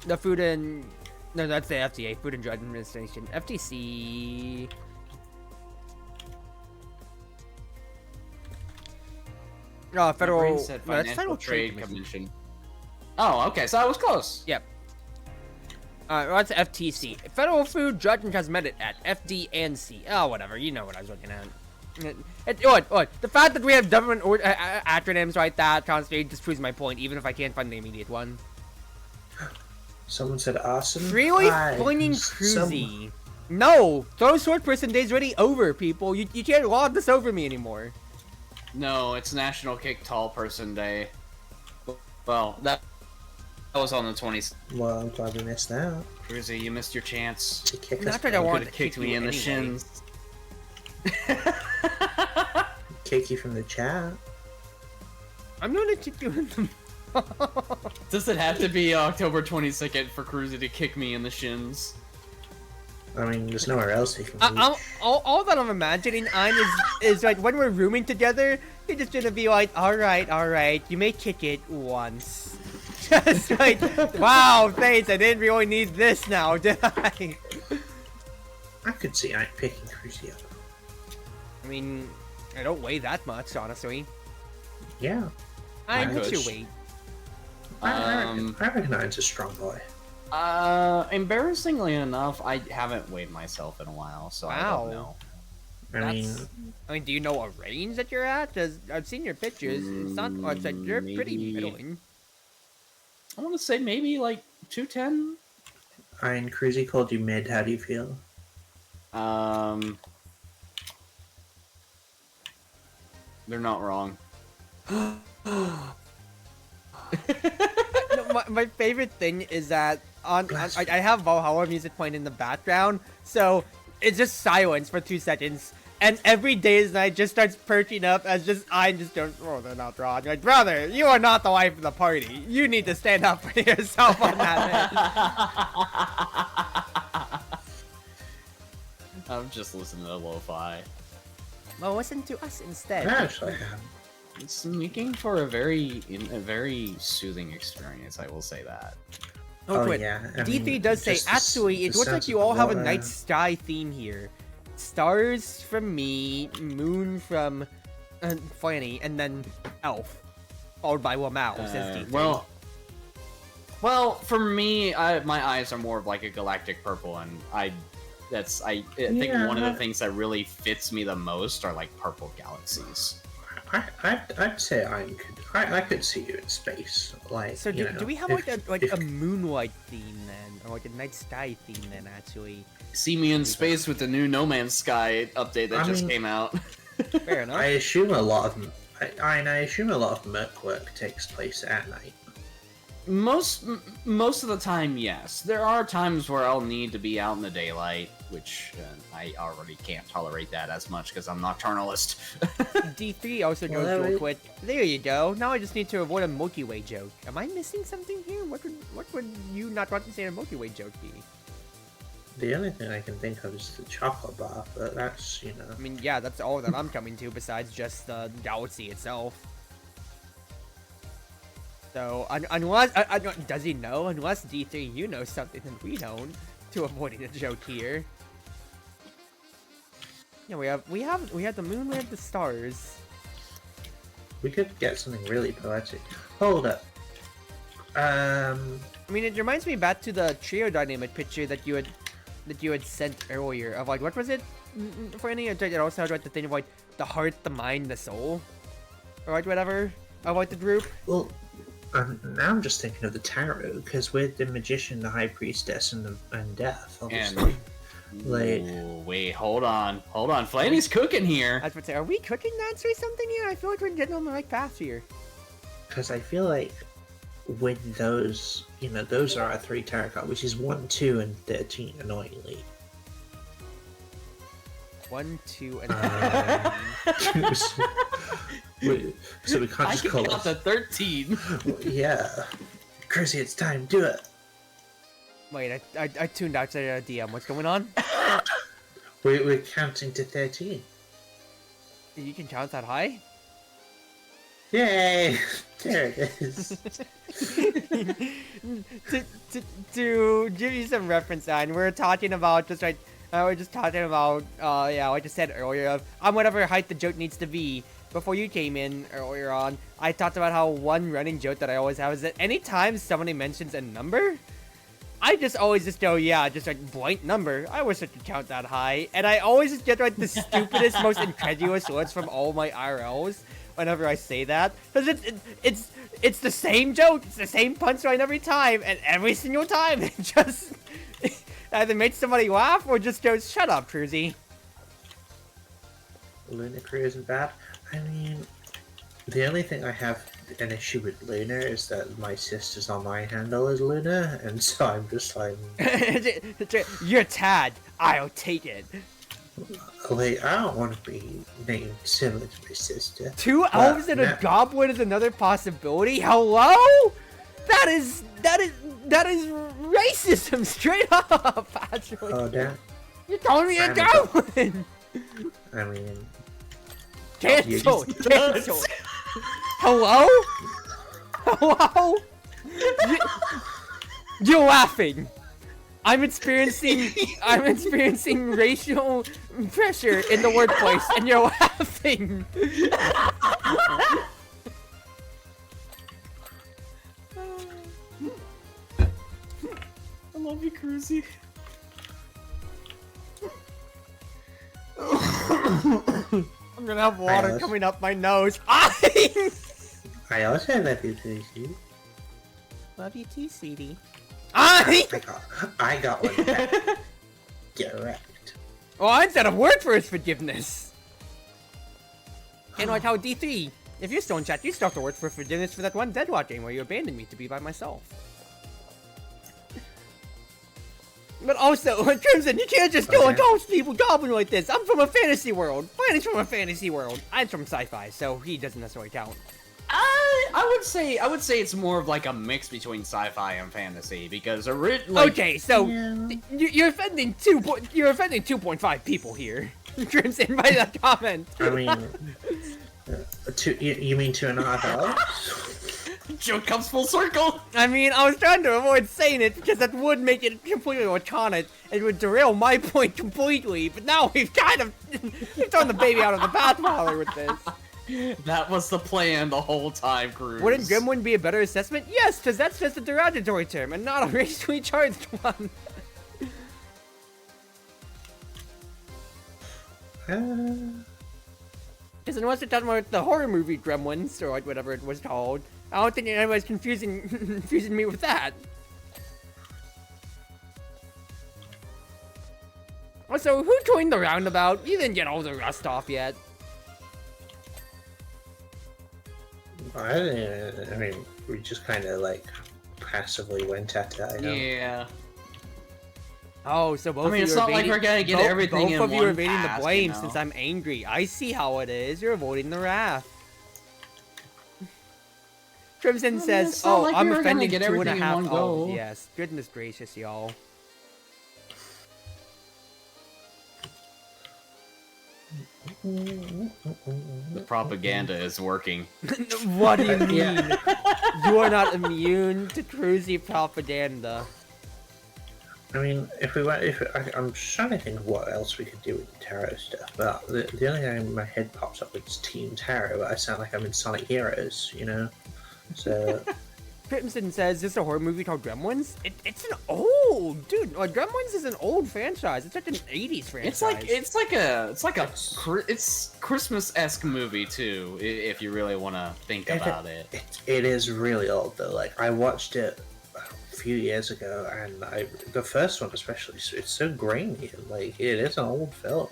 The Food and... No, that's the FDA, Food and Drug Administration. FTC... My Federal. brain said No, that's Financial Federal Trade Trade Commission. Commission. Oh, okay, so I was close. Yep. Well, that's FTC. Federal Food, Drug, and Cosmetic Act. FD and C. Oh, whatever. You know what I was looking at. The fact that we have government acronyms like that constantly just proves my point, even if I can't find the immediate one. Someone said arson. Really? Hi. Pointing Cruzie. No! Throw Sword Person Day's already over, people. You can't log this over me anymore. No, it's National Kick Tall Person Day. Well, that was on the 20th. Well, I'm glad we missed that. Cruzie, you missed your chance. To kick Not us that I both. want Could've to kicked kick me you in the anyway. shins. Kick you from the chat. I'm gonna kick you in the... Does it have to be October 22nd for Cruzie to kick me in the shins? I mean, there's nowhere else he can reach. all that I'm imagining is like when we're rooming together, you're just gonna be like, alright, you may kick it once. Just like, wow, thanks, I didn't really need this now, did I? I could see I'm picking Cruzie up. I mean, I don't weigh that much, honestly. Yeah. I I put could. your weight. I recognize a strong boy. Embarrassingly enough, I haven't weighed myself in a while, so I Wow. don't know. I mean, do you know a range that you're at? Because I've seen your pictures. It's not much. Like, you're pretty Maybe- middling. I want to say maybe like 210. Iron Cruzie called you Maid. How do you feel? They're not wrong. No, my favorite thing is that I have Valhalla music playing in the background, so it's just silence for 2 seconds, and every day's night just starts perking up as I just goes, oh, they're not wrong. Like, brother, you are not the life of the party. You need to stand up for yourself on that. I'm just listening to lo-fi. Well, listen to us instead. Actually, It's making for a very soothing experience. I will say that. Oh, wait. yeah. I D3 mean, does say, just actually, it the looks like sense you of all have a water. night sky theme here. Stars from me, moon from Flanny, and then elf, followed by Lamau, says D3. Well, for me, my eyes are more of like a galactic purple, and I think one of the things that really fits me the most are like purple galaxies. I'd say I could see you in space. Like, So you do know, we have if- like if- a moonlight theme then, or like a night sky theme then? Actually, See me in space with the new No Man's Sky update that just came out. fair enough. I assume a lot of I assume a lot of merc work takes place at night. Most of the time, yes. There are times where I'll need to be out in the daylight, which I already can't tolerate that as much because I'm nocturnalist. D3 also Well, goes that real way- quick. There you go. Now I just need to avoid a Milky Way joke. Am I missing something here? What would you not want to say a Milky Way joke be? The only thing I can think of is the chocolate bar, but that's, you know. I mean, yeah, that's all that I'm coming to besides just the galaxy itself. So, unless, does he know? Unless D3, you know something that we don't, to avoiding a joke here. Yeah, we have the moon, we have the stars. We could get something really poetic. Hold up. I mean, it reminds me back to the trio dynamic picture that you had sent earlier of like, what was it? For any, it also had like the thing of like the heart, the mind, the soul, or like whatever of like the group. Well, now I'm just thinking of the tarot, because with the magician, the high priestess, and death, obviously. Like, Ooh, wait, hold on. Flanny's cooking here. I was about to say, are we cooking that or something here? I feel like we're getting on the right path here. because I feel like with those, you know, those are our 3 tarot cards, which is 1, 2, and 13, annoyingly. 1, 2, and So we can't I just can call count it. to 13. Yeah. Cruzie, it's time, do it! wait, I tuned out to the DM. What's going on? We're counting to 13. You can count that high? Yay! There it is. to give you some reference on, we're talking about just like, we're just talking about, yeah, like I said earlier, on whatever height the joke needs to be. before you came in earlier on, I talked about how one running joke that I always have is that anytime somebody mentions a number, I just always just go, yeah, just like blank number. I wish I could count that high. And I always just get like the stupidest, most incredulous looks from all my IRLs whenever I say that. Because it's the same joke, it's the same punchline every time, and every single time it just either makes somebody laugh or just goes, shut up, Cruzie. Luna Crew isn't bad. I mean, the only thing I have an issue with Luna is that my sister's online handle is Luna, and so I'm just like... You're Tad. I'll take it. Wait, I don't want to be named similar to my sister. Two elves and a goblin is another possibility? Hello? That is racism, straight up, actually. Oh, damn. You're calling me a goblin! I mean... Cancel! Cancel! Hello? Hello? You're laughing. I'm experiencing racial pressure in the workplace, and you're laughing. I love you, Cruzie. I'm gonna have water coming up my nose. I also love you too, sweetie. Love you too, sweetie. I got one back. Direct. Well, I instead of word for his forgiveness. And like how D3, if you're still in chat, you still have to word for forgiveness for that one Deadlock game where you abandoned me to be by myself. But also, Crimson, you can't just go and call people goblin like this. I'm from a fantasy world. Planet's from a fantasy world. I'm from sci-fi, so he doesn't necessarily count. I would say it's more of like a mix between sci-fi and fantasy because okay, so you're offending 2.5 people here, Crimson, by that comment. I mean, you mean 2.5 hours? Joke comes full circle. I mean, I was trying to avoid saying it because that would make it completely iconic. It would derail my point completely. But now we've kind of thrown the baby out of the bathwater with this. That was the plan the whole time, Cruz. Wouldn't Gremlin be a better assessment? Yes, because that's just a derogatory term and not a racially charged one. Because unless you're talking about the horror movie Gremlins, or like whatever it was called, I don't think anybody's confusing me with that. Also, who joined the roundabout? You didn't get all the rust off yet. I mean, we just kind of like passively went at it. I know. Yeah. Oh, so both of you it's not like we're gonna get everything in one Both of you are evading the blame you know? since I'm angry. I see how it is. You're avoiding the wrath. Crimson says, "Oh, like I'm offending 2.5 elves." Yes, goodness gracious, y'all. The propaganda is working. What do you mean? You are not immune to Cruzie propaganda. I mean, I'm trying to think of what else we could do with the tarot stuff, but the only thing in my head pops up is Team Tarot, but I sound like I'm in Sonic Heroes, you know? So... Crimson says, this is a horror movie called Gremlins? It's an old... Dude, like, Gremlins is an old franchise. It's like an 80s franchise. It's Christmas-esque movie, too, if you really want to think about it. It is really old, though. Like, I watched it a few years ago, and the first one especially, it's so grainy. Like, it is an old film.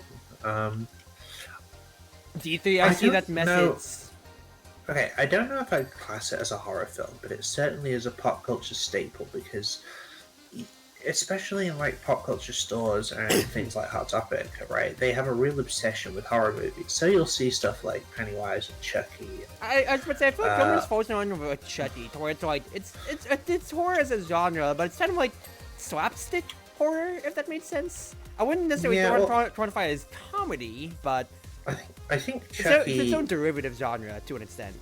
D3, I see that message. Okay, I don't know if I'd class it as a horror film, but it certainly is a pop culture staple because, especially in like pop culture stores and things like Hot Topic, right? They have a real obsession with horror movies. So you'll see stuff like Pennywise and Chucky. I was about to say, I feel like Gremlins falls on like Chucky, to where it's like it's horror as a genre, but it's kind of like slapstick horror, if that makes sense. I wouldn't necessarily quantify it as comedy, but. I think Chucky... It's its own derivative genre, to an extent.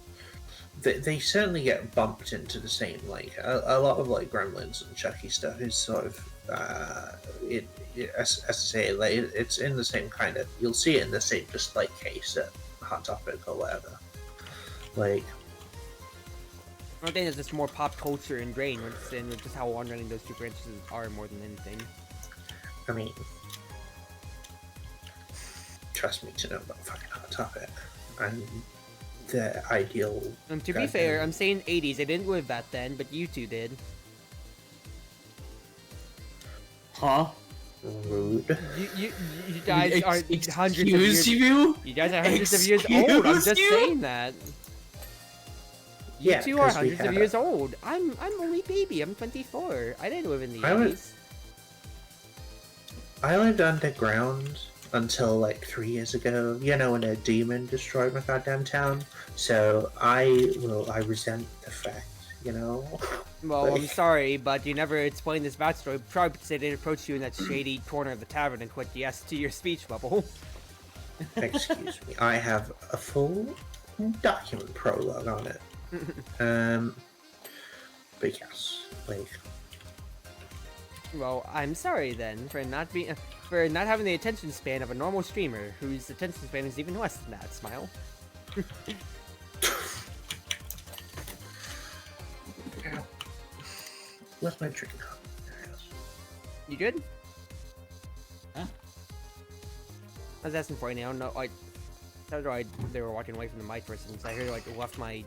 They certainly get bumped into the same, like, a lot of, like, Gremlins and Chucky stuff is sort of, as I say, like, it's in the same kind of... You'll see it in the same display case at Hot Topic or whatever. Like, I think it's just more pop culture ingrained, and just how long-running those two branches are more than anything. I mean, trust me to know about fucking Hot Topic. I'm the ideal. To be fair, I'm saying 80s. I didn't live back then, but you two did. Huh? Rude. You guys are hundreds of years. Excuse you? You guys are hundreds of years old. I'm just saying that. You Yeah, two are 'cause we hundreds of had years old. I'm only baby. I'm 24. I didn't live in the 80s. I lived underground until like 3 years ago. You know, when a demon destroyed my goddamn town. So I resent the fact. You know. Well, I'm Like- sorry, but you never explained this backstory. Probably because they didn't approach you in that shady corner of the tavern and click yes to your speech bubble. Excuse me. I have a full document prologue on it. But yes, like, Well, I'm sorry then for not having the attention span of a normal streamer whose attention span is even less than that. Smile. where's my drink? There it is. You good? Huh? I was asking for you. I don't know. They were walking away from the mic for a second, so I heard left my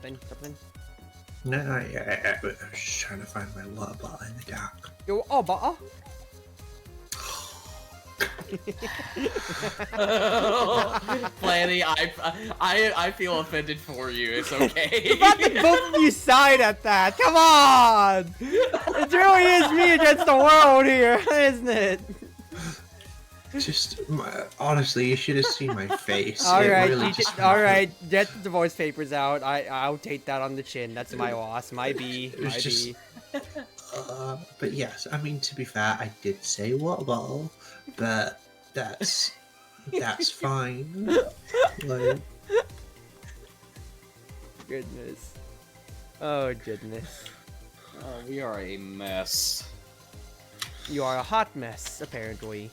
something. No, I was just trying to find my water bottle in the dark. Yo, oh, butter. Planny, I feel offended for you. It's okay. About the both of you side at that. Come on! It really is me against the world here, isn't it? Just honestly, you should have seen my face. All It right, really just- get the divorce papers out. I'll take that on the chin. That's my loss. My B. It was My just- B. But yes, I mean, to be fair, I did say water bottle, but that's fine. Like, Goodness. Oh goodness. Oh, we are a mess. You are a hot mess, apparently.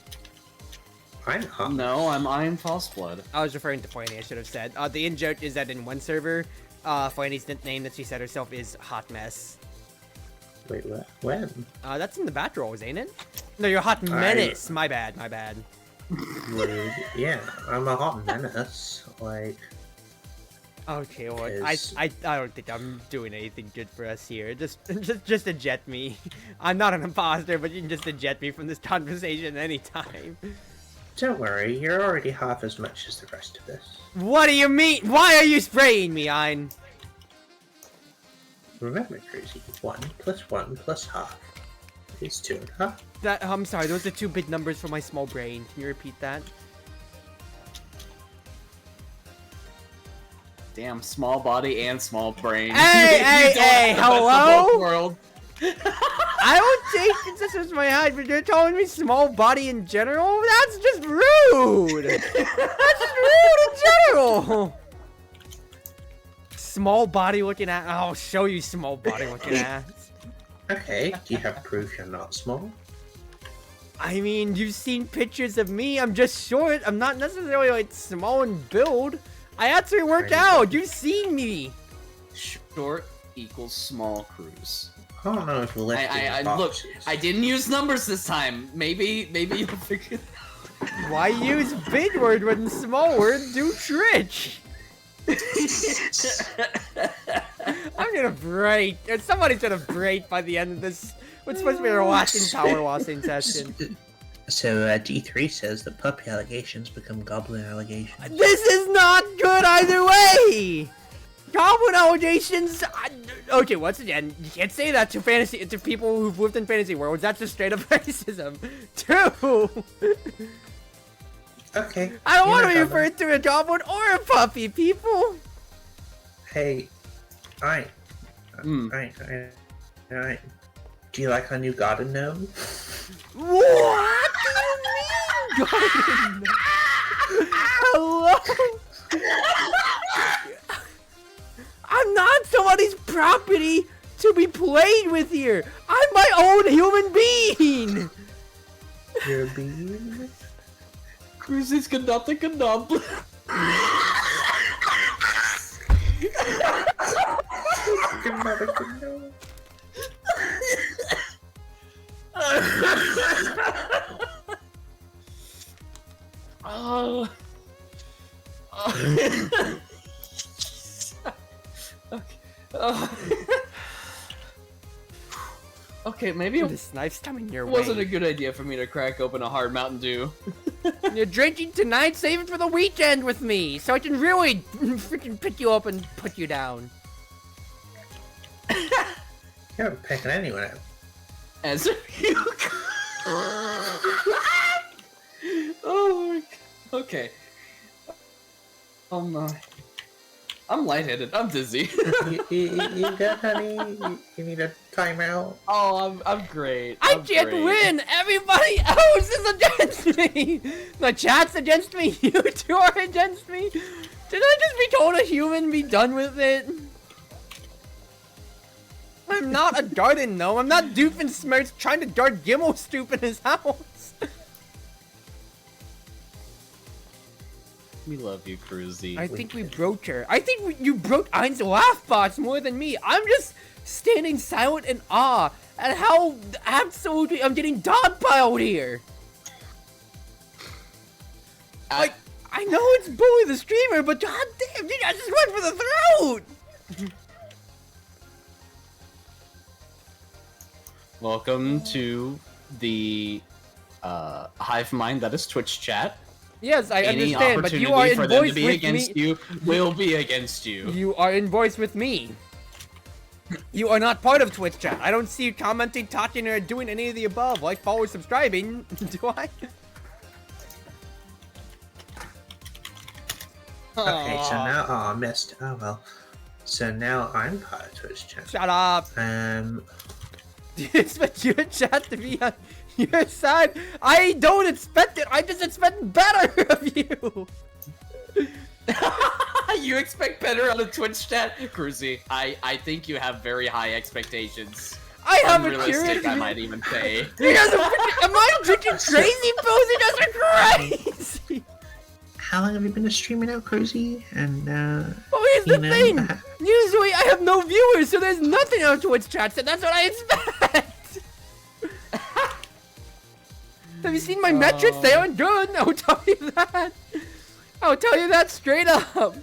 I'm hot. No, I'm false blood. I was referring to Flanny, I should have said. The in-joke is that in one server, Flanny's name that she said herself is Hot Mess. Wait, what? When? That's in the bat rolls, ain't it? No, you're Hot Menace. My bad. Rude. Yeah, I'm a hot menace. Like, Okay, well, Is- I don't think I'm doing anything good for us here. Just eject me. I'm not an imposter, but you can just eject me from this conversation anytime. don't worry, you're already half as much as the rest of us. What do you mean? Why are you spraying me, Ein? Remember, Cruzie, 1 + 1 + half is 2 1/2. I'm sorry, those are two big numbers for my small brain. Can you repeat that? Damn, small body and small brain. Hey, You don't hey, have the best of hello? both worlds. I don't think this is my height, but you're telling me small body in general? That's just rude! That's just rude in general! Small body looking at. I'll show you small body looking ass. Okay, do you have proof you're not small? I mean, you've seen pictures of me. I'm just short. I'm not necessarily like small in build. I actually work out. You've seen me. Short equals small, Cruz. I don't know if we'll lift I look. I didn't use numbers this time. Maybe you'll figure. Why use big word when small word do trick? I'm gonna break. Somebody's gonna break by the end of this. What's supposed to be a relaxing power washing session. So D3 says that puppy allegations become goblin allegations. This is not good either way. Goblin allegations. Okay, once again, you can't say that to people who've lived in fantasy worlds. That's just straight up racism. Two. Okay. I don't want to be you're referred to a goblin or a puppy, people. Hey, alright. Alright. Do you like our new garden gnome? What do you mean, garden? Hello? I'm not somebody's property to be played with here. I'm my own human being. You're a bean? Cruzie's conducting a Oh. Okay, maybe it This knife's coming your way. wasn't a good idea for me to crack open a hard Mountain Dew. You're drinking tonight, save it for the weekend with me, so I can really freaking pick you up and put you down. You haven't picked anyone up. As you. Oh my god. Okay. Oh my. I'm lightheaded. I'm dizzy. you good, honey? You need a timeout? Oh, I'm great. I I'm can't great. win! Everybody else is against me! The chat's against me, you two are against me! Did I just be told a human be done with it? I'm not a garden gnome, I'm not Doofenshmirtz trying to dart Gimmelstoop in his house! We love you, Cruzie. I think we broke her. I think you broke Ein's laugh box more than me. I'm just standing silent in awe at how absolutely I'm getting dogpiled here. Like, I know it's Bully the streamer, but goddamn, dude, I just went for the throat. Welcome to the hive mind that is Twitch chat. Yes, I Any understand, but you are opportunity in for them to voice be with against me. you will be against you. You are in voice with me. You are not part of Twitch chat. I don't see you commenting, talking, or doing any of the above, like follow, subscribing. Do I? Okay, so now I missed. Oh well. So now I'm part of Twitch chat. Shut up. Um, Do you expect your chat to be on your side? I don't expect it. I just expect better of you. You expect better on a Twitch chat? Cruzie, I think you have very high expectations. I have a Unrealistic, curious. I might even say. You guys are am I drinking crazy pills? You guys are crazy. how long have you been streaming out, Cruzie? And Oh, here's the you know, thing. Usually I have no viewers, so there's nothing on Twitch chat, so that's what I expect. Have you seen my metrics? They aren't good. I'll tell you that. I'll tell you that straight up.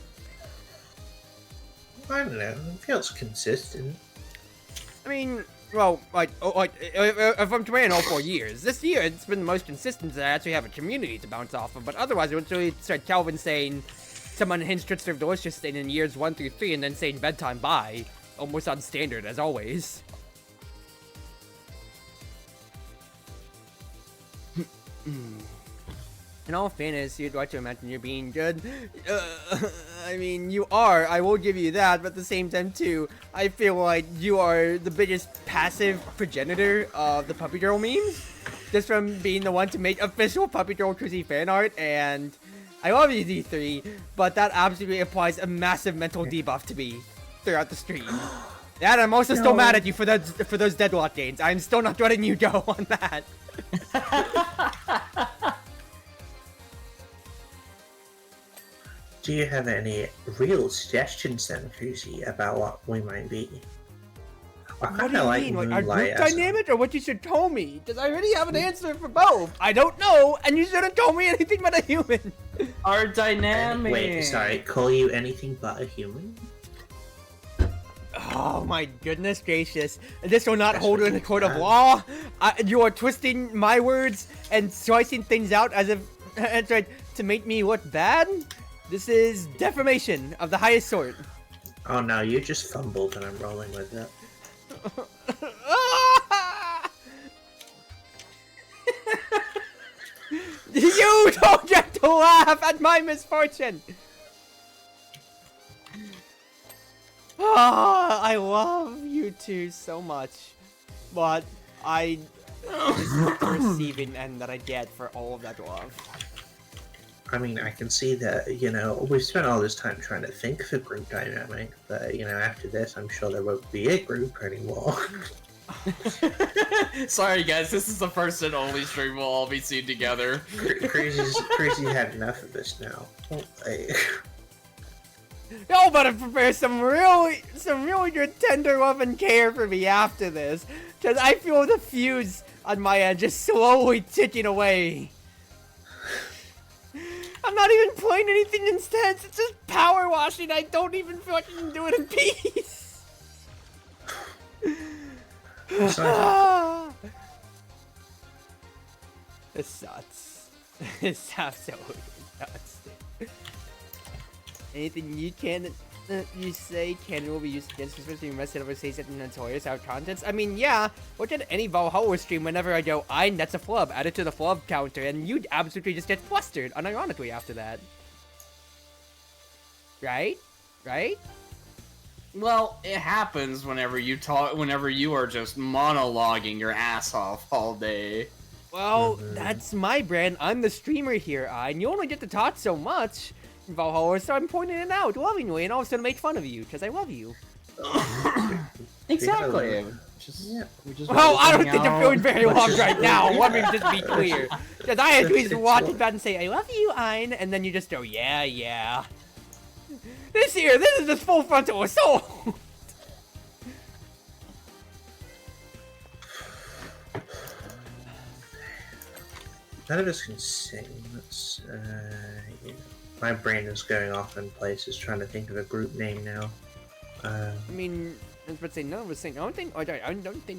I don't know. It feels consistent. I mean, well, if I'm playing all 4 years, this year it's been the most consistent that I actually have a community to bounce off of. But otherwise, it was really like Calvin saying someone hints Tricks of Delicious thing in years 1 through 3, and then saying bedtime bye, almost on standard as always. In all fairness, you'd like to imagine you're being good. I mean, you are, I will give you that, but at the same time, too, I feel like you are the biggest passive progenitor of the Puppy Girl memes. Just from being the one to make official Puppy Girl Cruzie fan art, and I love you, D3, but that absolutely applies a massive mental debuff to me throughout the stream. And I'm also still mad at you for those deadlock gains. I'm still not letting you go on that. Do you have any real suggestions then, Cruzie, about what we might be? I What kind do of you like mean? Like our Moonlight group as dynamic, or what you should tell me? Because I already have an answer for both. I don't know, and you shouldn't tell me anything but a human. Our dynamic. Wait, sorry, call you anything but a human? Oh my goodness gracious. This will not That's hold what in a you court of said. law. You are twisting my words and slicing things out as if to make me look bad. This is defamation of the highest sort. Oh no, you just fumbled and I'm rolling with it. You don't get to laugh at my misfortune. I love you two so much, but this is the receiving end that I get for all of that love. I mean, I can see that, you know, we've spent all this time trying to think of a group dynamic, but, you know, after this, I'm sure there won't be a group anymore. Sorry guys, this is the first and only stream we'll all be seen together. Crazy had enough of this now. Y'all better prepare some really good tender love and care for me after this, cause I feel the fuse on my end just slowly ticking away. I'm not even playing anything intense. It's just power washing. I don't even fucking do it in peace. This sucks. This absolutely sucks. Anything you can you say can will be used against us when mess it overseas and notorious out contents. I mean, yeah, look at any Valhalla stream whenever I go, that's a flub, add it to the flub counter, and you'd absolutely just get flustered, unironically, after that. Right? Right? Well, it happens whenever you are just monologuing your ass off all day. Well, that's my brand. I'm the streamer here, and you only get to talk so much. Valhalla, so I'm pointing it out lovingly and also to make fun of you, because I love you. Exactly. Well, I don't think I'm feeling very loved right now. Let me just be clear. Because I had to watch it back and say, I love you, Ein, and then you just go, yeah. This is just full frontal assault. None of us can sing. That's, yeah. My brain is going off in places trying to think of a group name now. I mean, I was about to say, none of us sing. I don't think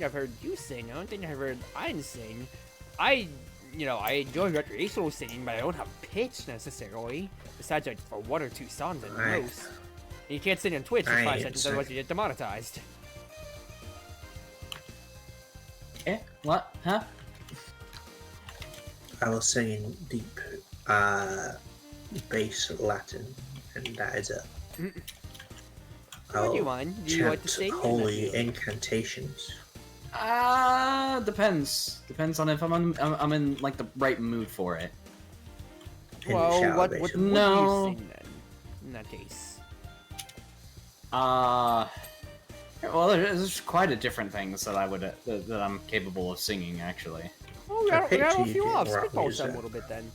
I've heard you sing. I don't think I've heard Ein sing. I enjoy recreational singing, but I don't have pitch necessarily. Besides, like, for 1 or 2 songs at most. And you can't sing on Twitch for 5 seconds, otherwise you get demonetized. Eh? What? Huh? I was singing deep, bass Latin, and that is it. What do you want? Do you like to sing? Holy incantations. Depends. Depends on if I'm in like the right mood for it. Well, what do you sing then? In that case. Well, there's quite a different things that that I'm capable of singing actually. Oh, rattle a few off. Spitball some a little bit then.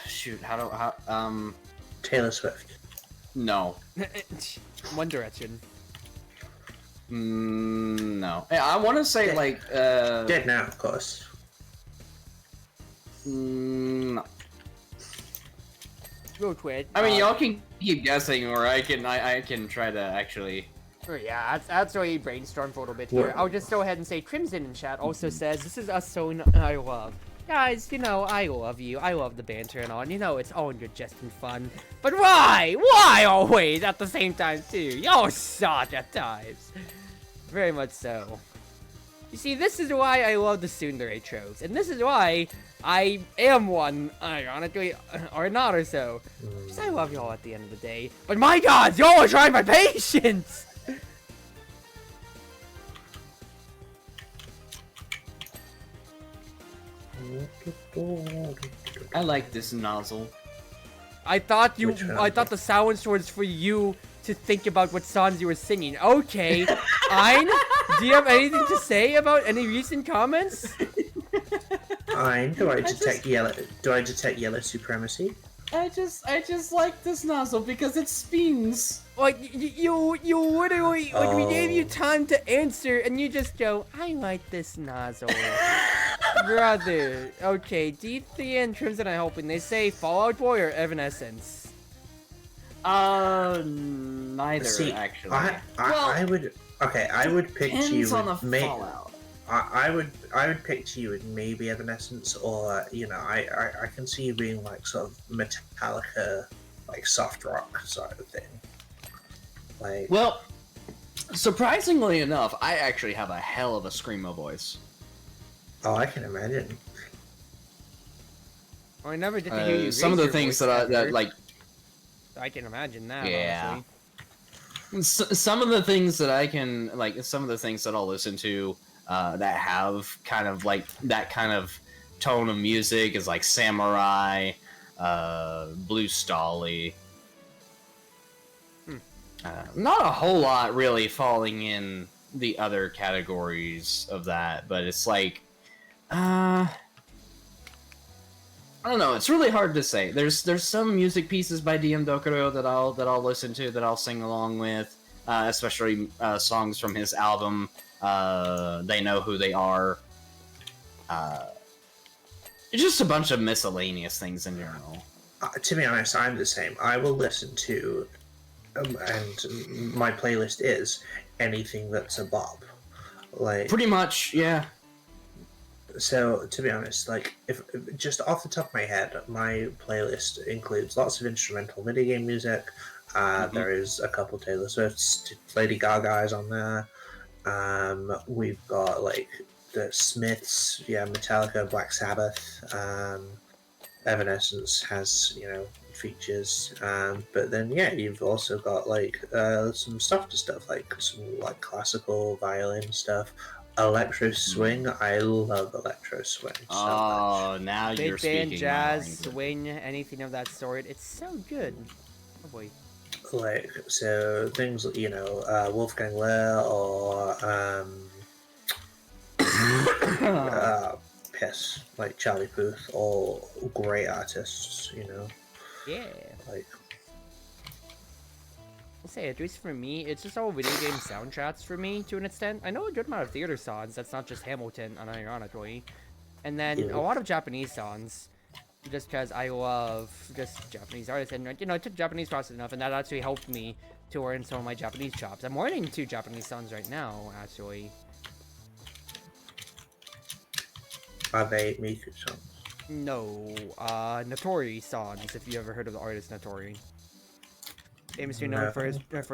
Shoot. Taylor Swift. No. One Direction. No. I want to say like Dead Now, of course. No. Real quick. I mean, y'all can keep guessing, or I can try to actually. Oh, yeah, that's why we brainstorm for a little bit here. I'll just go ahead and say Crimson in chat also says, this is us so I love. Guys, I love you. I love the banter and all. And it's all in good jest and fun. But why? Why always at the same time, too? Y'all suck at times. Very much so. You see, this is why I love the tsundere tropes. And this is why I am one, ironically, or not or so. Because I love y'all at the end of the day. But my god, y'all are trying my patience! I like this nozzle. I thought the silence was for you to think about what songs you were singing. Okay, Ein, do you have anything to say about any recent comments? Ein, do I detect yellow supremacy? I just like this nozzle because it spins. Like, you literally, like, we gave you time to answer, and you just go, I like this nozzle. Brother. Okay, D3 and Crimson are helping. They say Fallout Boy or Evanescence. Neither, actually. I would picture you with Fallout. I would picture you with maybe Evanescence, or I can see you being like sort of Metallica, like soft rock sort of thing. Like, well, surprisingly enough, I actually have a hell of a screamo voice. Oh, I can imagine. Well, I never get to hear you. Some of the things that like. I can imagine that. Yeah. Honestly. Some of the things that I can like, some of the things that I'll listen to that have kind of like that kind of tone of music is like Samurai, Blue Stolly. Not a whole lot really falling in the other categories of that, but it's like, I don't know. It's really hard to say. There's some music pieces by DM Dokuro that I'll listen to, that I'll sing along with, especially songs from his album. They Know Who They Are. It's just a bunch of miscellaneous things in general. To be honest, I'm the same. I will listen to, and my playlist is anything that's a bop. Like Pretty much, yeah. So, to be honest, like, if just off the top of my head, my playlist includes lots of instrumental video game music. There is a couple Taylor Swift's, Lady Gaga is on there. We've got, like, the Smiths, Metallica, Black Sabbath. Evanescence has, features. But then, you've also got, like, some softer stuff, like some, like, classical violin stuff. Electro swing, I love electro swing so much. Now Big you're band, speaking jazz, my language. swing, anything of that sort. It's so good. Oh boy. Like, so things, Wolfgang Lehr or piss, like Charlie Puth, all great artists, Yeah. like. I'll say, at least for me, it's just all video game soundtracks for me, to an extent. I know a good amount of theater songs, that's not just Hamilton, unironically. And then a lot of Japanese songs, just because I love just Japanese artists. And, I took Japanese classes enough, and that actually helped me to learn some of my Japanese chops. I'm learning 2 Japanese songs right now, actually. Are they Miku songs? No, Notori songs, if you ever heard of the artist Notori. Famously known for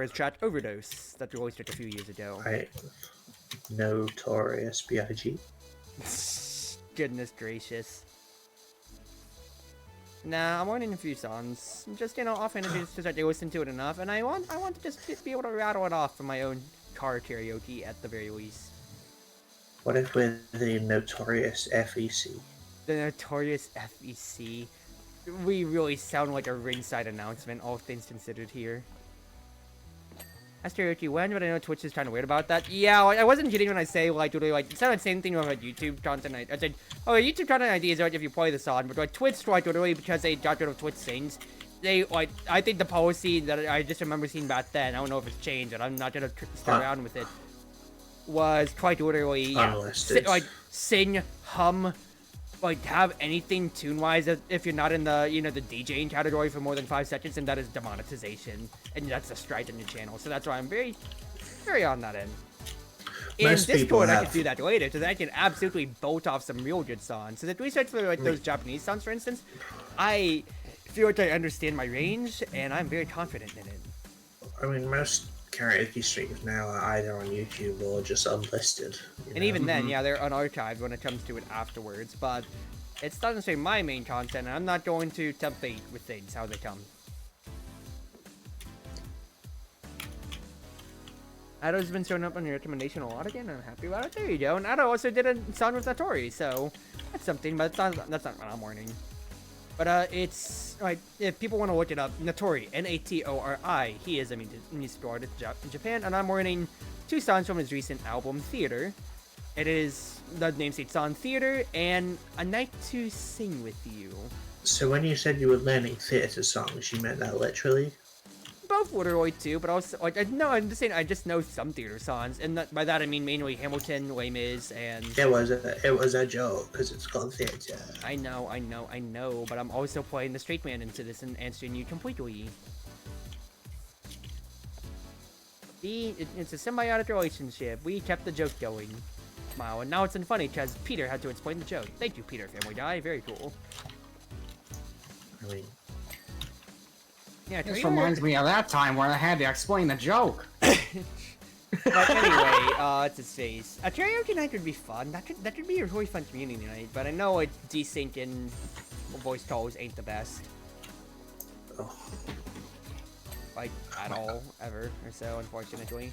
his track Overdose that released a few years ago. Notorious B.I.G. Goodness gracious. Nah, I'm learning a few songs. Just, often just because I listen to it enough, and I want to just be able to rattle it off for my own car karaoke at the very least. What if we're the Notorious FEC? The Notorious FEC. We really sound like a ringside announcement, all things considered here. Asked karaoke when, but I know Twitch is kind of weird about that. Yeah, I wasn't kidding when I say, literally, it's not the same thing with YouTube content. I said, YouTube content ID is right if you play the song, but Twitch, literally, because they got rid of Twitch Sings, I think the policy that I just remember seeing back then, I don't know if it's changed, and I'm not gonna stay around with it, was quite literally, sing, hum, have anything tune-wise if you're not in the, the DJing category for more than 5 seconds, and that is demonetization. And that's a strike on your channel. So that's why I'm very, very on that end. In Discord, I can do that later, so that I can absolutely bolt off some real good songs. So the research for, those Japanese songs, for instance, I feel like I understand my range, and I'm very confident in it. I mean, most karaoke streams now are either on YouTube or just unlisted. And even then, they're unarchived when it comes to it afterwards, but it's not necessarily my main content, and I'm not going to tempt fate with things how they come. Addo's been showing up on your recommendation a lot again, and I'm happy about it. There you go. And Addo also did a song with Notori, so that's something, but that's not what I'm learning. But it's if people want to look it up, Notori, Natori. He is a music artist in Japan, and I'm learning 2 songs from his recent album, Theater. It is the namesake song, Theater, and A Night to Sing with You. So when you said you were learning theater songs, you meant that literally? Both literally too, but also I'm just saying I just know some theater songs, and by that I mean mainly Hamilton, Les Mis, and It was a joke because it's called theater. I know, but I'm also playing the straight man into this and answering you completely. It's a symbiotic relationship. We kept the joke going. Wow, and now it's unfunny because Peter had to explain the joke. Thank you, Peter, Family Guy. Very cool. I mean, yeah, This reminds me of that time where I had to explain the joke. But anyway, it's his face. A karaoke night would be fun. That could be a really fun community night. But I know desync and voice calls ain't the best. oh, Like at all, ever, or so, unfortunately.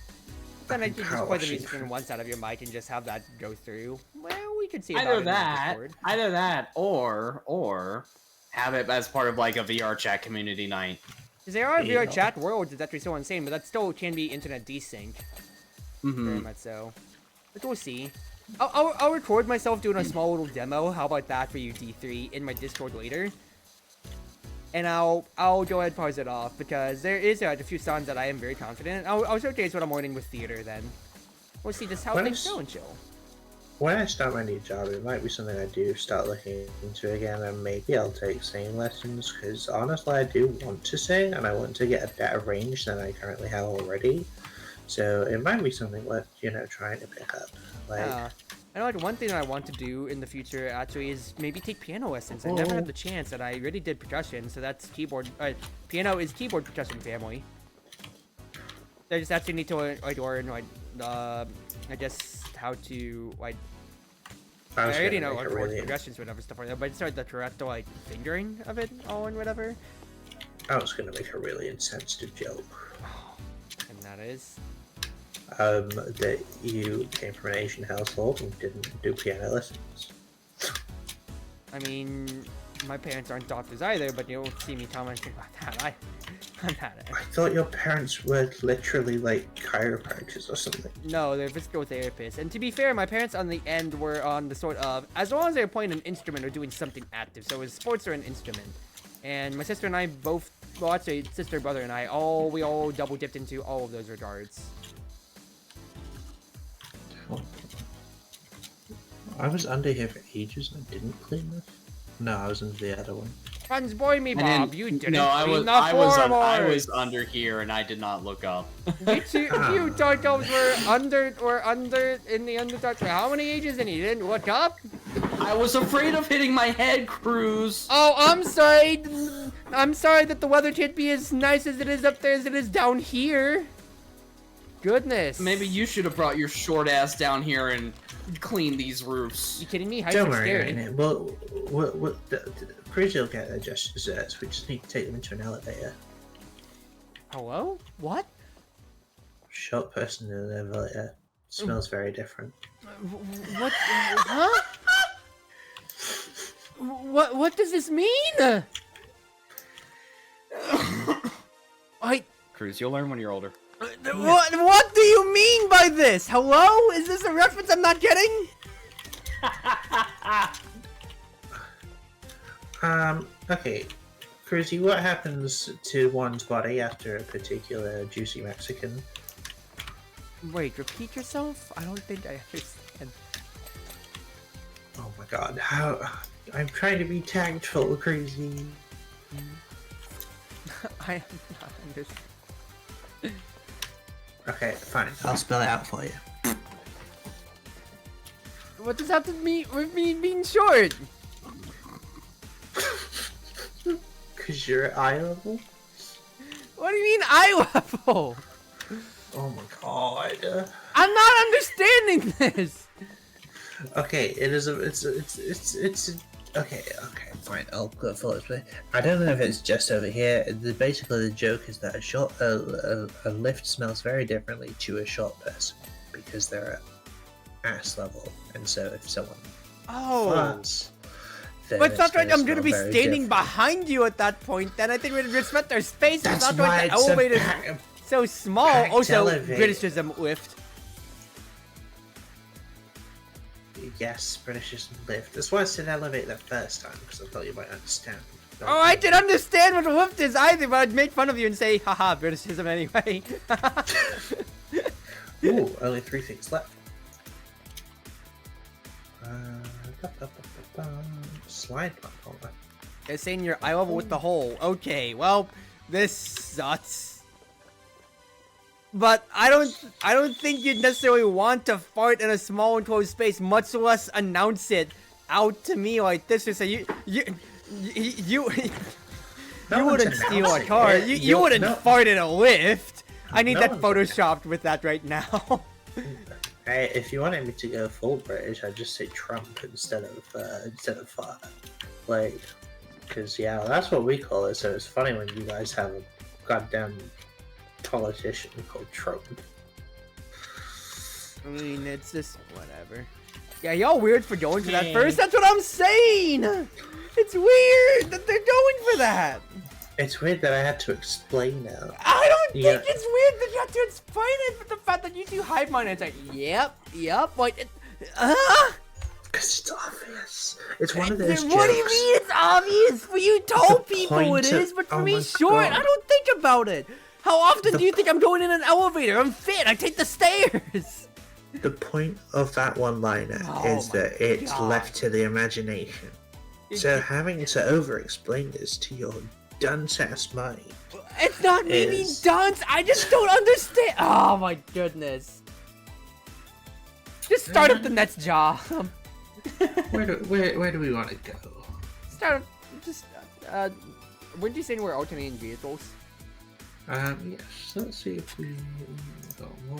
Then I could just play the music from one side of your mic and just have that go through. Well, we could see about Either it either that, or have it as part of like a VR chat community night. Because there are VR chat worlds that actually so insane, but that still can be internet desync. Very much so. But we'll see. I'll record myself doing a small little demo. How about that for you, D3, in my Discord later? And I'll go ahead and pause it off because there is a few songs that I am very confident in. I'll showcase what I'm learning with theater then. We'll see just how things go and chill. When I start my new job, it might be something I do start looking into again, and maybe I'll take singing lessons, because honestly I do want to sing, and I want to get a better range than I currently have already. So it might be something worth, trying to pick up. I know, like, one thing I want to do in the future, actually, is maybe take piano lessons. I never had the chance, and I really did percussion, so that's keyboard. Piano is keyboard percussion family. I just actually need to learn, I guess, how to, I already know, like, chord progressions, whatever, stuff like that, but it's the correct, fingering of it all and whatever. I was gonna make a really insensitive joke. And that is? That you came from an Asian household and didn't do piano lessons. I mean, my parents aren't doctors either, but you don't see me commenting about that. I'm not. I thought your parents were literally like chiropractors or something. No, they're physical therapists. And to be fair, my parents on the end were on the sort of, as long as they were playing an instrument or doing something active. So it was sports or an instrument. And my sister and I both, well, actually, sister, brother, and we all double dipped into all of those regards. I was under here for ages and I didn't clean this. No, I was under the other one. Friends, boy me, Bob. You didn't. No, I was under here and I did not look up. You dark elves were under in the Underdark for how many ages and you didn't look up? I was afraid of hitting my head, Cruz. Oh, I'm sorry. I'm sorry that the weather can't be as nice as it is up there as it is down here. Goodness. Maybe you should have brought your short ass down here and cleaned these roofs. You kidding me? Heights Don't are worry, scary. Ryan. Well, Cruzie will get their just desserts. We just need to take them into an elevator. Hello? What? Short person in an elevator. Smells very different. What? Huh? What does this mean? Cruz, you'll learn when you're older. What do you mean by this? Hello? Is this a reference I'm not getting? Okay. Cruzie, what happens to one's body after a particular juicy Mexican? Wait, repeat yourself? I don't think I understand. Oh my god, how... I'm trying to be tactful, Cruzie. I am not understanding. Okay, fine. I'll spell it out for you. What does that have to mean with me being short? Cause you're at eye level? What do you mean eye level? Oh my god. I'm not understanding this. Okay, okay, fine, I'll go for it. I don't know if it's just over here. Basically, the joke is that a lift smells very differently to a short person because they're at ass level, and so if someone farts, then but it's not like I'm gonna be very standing different. behind you at that point. Then I think we'd respect their space. That's it's not why like the it's a elevator's so small. packed Also, elevator. Britishism lift. Yes, British lift. That's why I said elevator the first time, because I thought you might understand. Oh, I didn't understand what a lift is either, but I'd make fun of you and say, haha, Britishism anyway. Ooh, only 3 things left. Slide platformer. They're saying you're eye level with the hole. Okay, well, this sucks. But I don't think you'd necessarily want to fart in a small enclosed space, much less announce it out to me like this. Or say you wouldn't steal a car. You wouldn't fart in a lift. I need that photoshopped with that right now. Hey, if you wanted me to go full British, I'd just say Trump instead of fart. Like, because yeah, that's what we call it. So it's funny when you guys have a goddamn politician called Trump. I mean, it's just whatever. Yeah, y'all weird for going for that first. That's what I'm saying. It's weird that they're going for that. It's weird that I had to explain now. I don't think it's weird that you have to explain it, but the fact that you do hive mind, it's like, yep. Like, Because it's obvious. It's one of those What do you jokes. mean it's obvious? For you told The people point it of- is, but for oh me, my sure, God. I don't think about it. How often The do you think I'm going in an elevator? I'm fit. I take the stairs. The point of that one-liner Oh is my that it's God. left to the imagination. So having to over-explain this to your dunce-ass mind. It's not me being is- dunce. I just don't understand. Oh my goodness. Just start up the next job. Where do we want to go? Start up. Just. Wouldn't you say we're alternating vehicles? Yes. Let's see if we got more.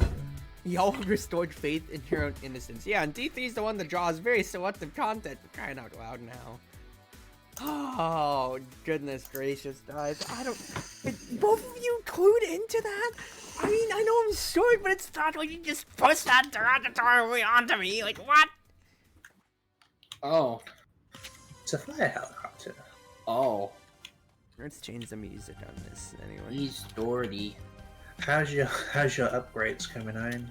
Y'all have restored faith in your own innocence. Yeah, and D3 is the one that draws very selective content. For crying out loud now. Oh, goodness gracious, guys. I don't... both of you clued into that? I mean, I know I'm short, but it's not like you just push that derogatory onto me. Like, what? Oh. It's a fire helicopter. Oh. Let's change the music on this, anyway. He's Doherty. How's your upgrades coming in?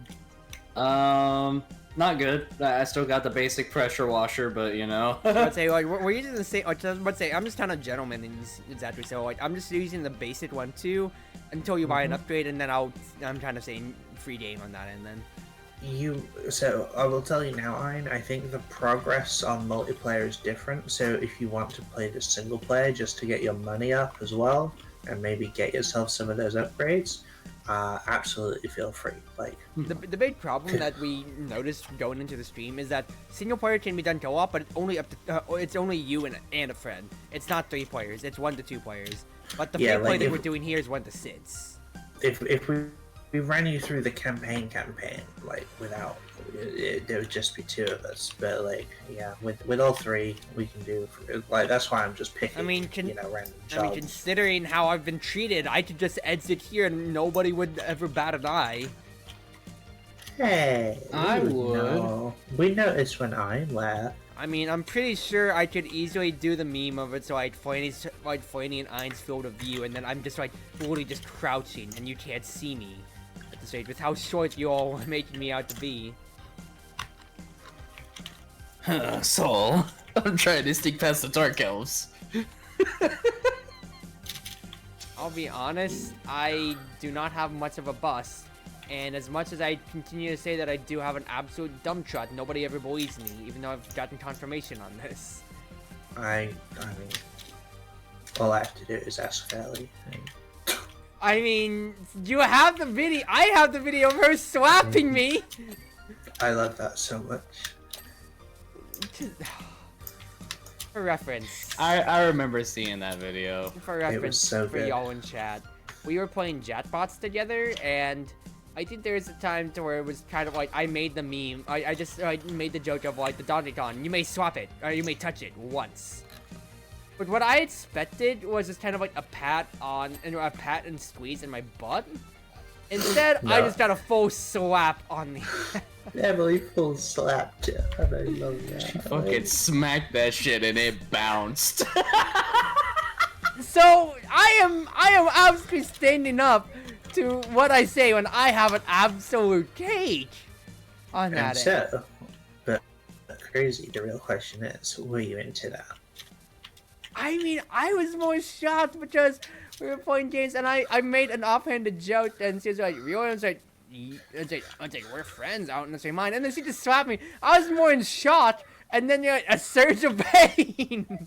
Not good. I still got the basic pressure washer, but you know. I'd say, like, we're using the same... I'm just kind of gentleman in these, exactly, so, like, I'm just using the basic one, too, until you buy an upgrade, and then I'm kind of saying free game on that end, then. So I will tell you now, Ian, I think the progress on multiplayer is different. So if you want to play the single player just to get your money up as well, and maybe get yourself some of those upgrades, absolutely feel free. Like The big problem that we noticed going into the stream is that single player can be done co-op, but it's only up to it's only you and a friend. It's not 3 players. It's 1 to 2 players. But the free play like that if- we're doing here is 1 to 6. if we ran you through the campaign, like without there would just be 2 of us. But like yeah, with all 3 we can do. Like that's why I'm just picking. I mean, random I mean, jobs. considering how I've been treated, I could just exit here and nobody would ever bat an eye. Hey, I we would. know. We noticed when I left. I mean, I'm pretty sure I could easily do the meme of it, so like Flaney and Ein's field of view, and then I'm just like fully just crouching, and you can't see me at the stage with how short you all are making me out to be. So, I'm trying to sneak past the Dark Elves. I'll be honest, I do not have much of a bust, and as much as I continue to say that I do have an absolute dump truck, nobody ever believes me, even though I've gotten confirmation on this. I mean, all I have to do is ask Ellie. I mean, you have the video. I have the video of her slapping me. I love that so much. For reference. I remember seeing that video. For reference, so for good. y'all in chat, we were playing Jetbots together, and I think there was a time to where it was kind of like I made the meme. I just made the joke of like the Donkey Kong. You may swap it, or you may touch it once. But what I expected was just kind of like a pat and squeeze in my butt. Instead, I No. just got a full slap on the. Emily full slapped you, and I love that. She fucking smacked that shit and it bounced. So I am absolutely standing up to what I say when I have an absolute cake on And that end. so, but crazy. The real question is, were you into that? I mean, I was more shocked because we were playing games and I made an offhanded joke and she was like, really? I was like, we're friends out in the same line. And then she just slapped me. I was more in shock and then a surge of pain.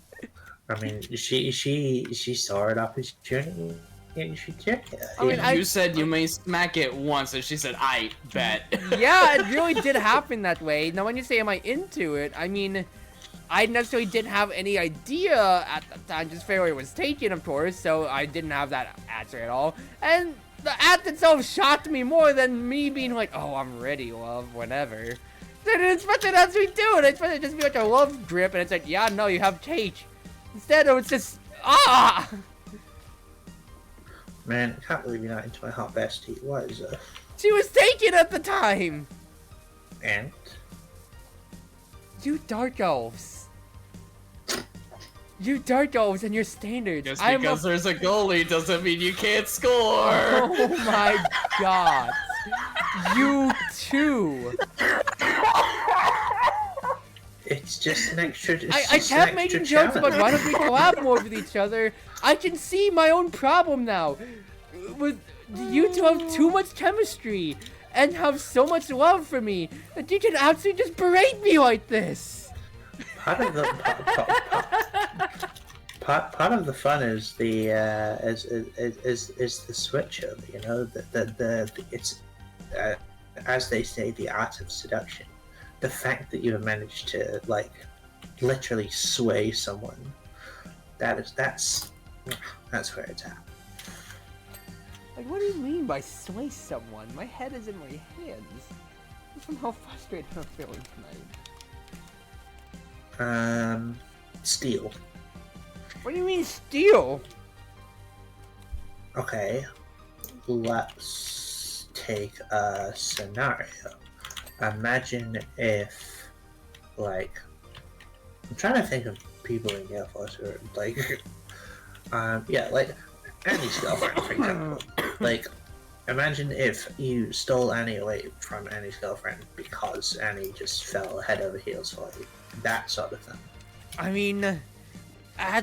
I mean, she saw it opportunity, and she took it. I mean, You said you may smack it once, and she said, I bet. Yeah, it really did happen that way. Now, when you say, am I into it? I mean, I necessarily didn't have any idea at the time. Just Fairway was taken, of course, so I didn't have that answer at all. And the act itself shocked me more than me being like, oh, I'm ready, love, whatever. I didn't expect it as we do it. I expected it to just be like a love grip, and it's like, yeah, no, you have cake. Instead, it was just, ah! Man, I can't believe you're not into my hot bestie. What is it? She was taken at the time! And You Dark Elves. You Dark Elves and your standards. Just I'm because a... there's a goalie doesn't mean you can't score. Oh my god. You too. It's just an extra. I kept making jokes about why don't we collab more with each other. I can see my own problem now. With you two have too much chemistry and have so much love for me that you can absolutely just berate me like this. Part of the part of the fun is the is the switcher. You know, the it's as they say, the art of seduction. The fact that you have managed to like literally sway someone, that's where it's at. Like, what do you mean by sway someone? My head is in my hands. From how frustrated I'm feeling tonight. Steal. What do you mean steal? Okay, let's take a scenario. Imagine if, like, I'm trying to think of people in GaleForce who are, like, yeah, like, Annie's girlfriend, for example. Like, imagine if you stole Annie away from Annie's girlfriend because Annie just fell head over heels for you. That sort of thing. I mean, I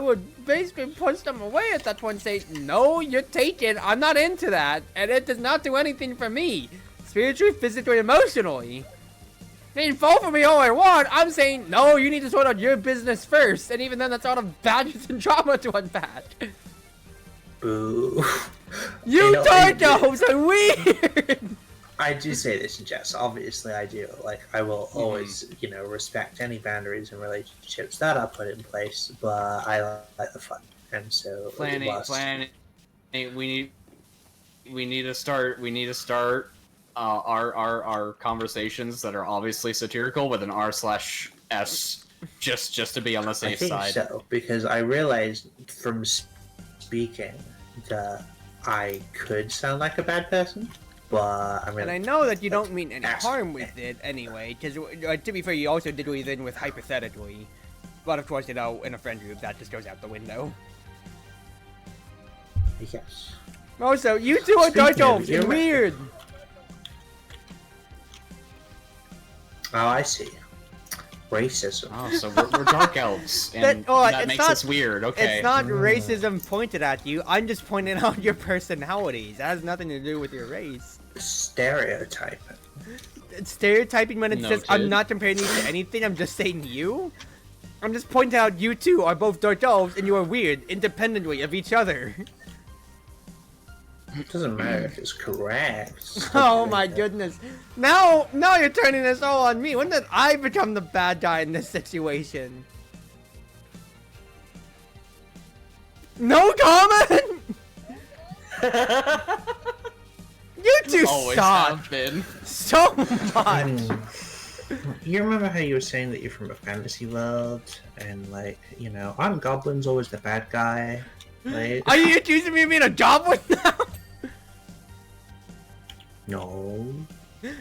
would basically push them away at that point and say, no, you're taken, I'm not into that, and it does not do anything for me. Spiritually, physically, emotionally. They can fall for me all I want. I'm saying, no, you need to sort out your business first. And even then, that's out of badges and drama to unpack. Boo. You Dardos are weird! I do say this in jest. Obviously, I do. Like, I will always, you know, respect any boundaries and relationships that are put in place, but I like the fun. And so, planning. We need to start our conversations that are obviously satirical with an r/s just to be on the safe side. I think so, because I realized from speaking that I could sound like a bad person, but I mean, and I know that you don't mean any harm with it anyway, because to be fair, you also did leave in with hypothetically. But of course, you know, in a friend group, that just goes out the window. Yes. Also, you two are dark elves, and weird! Oh, I see. Racism. Oh, so we're dark elves, and that makes us weird, okay. It's not racism pointed at you, I'm just pointing out your personalities. It has nothing to do with your race. Stereotyping. It's stereotyping when it says, I'm not comparing you to anything, I'm just saying you? I'm just pointing out you two are both dark elves, and you are weird, independently of each other. It doesn't matter if it's correct. Oh my goodness. Now you're turning this all on me. When did I become the bad guy in this situation? No comment? You two suck so much. You remember how you were saying that you're from a fantasy world, and like, you know, aren't goblins always the bad guy? Right? Are you accusing me of being a goblin now? No.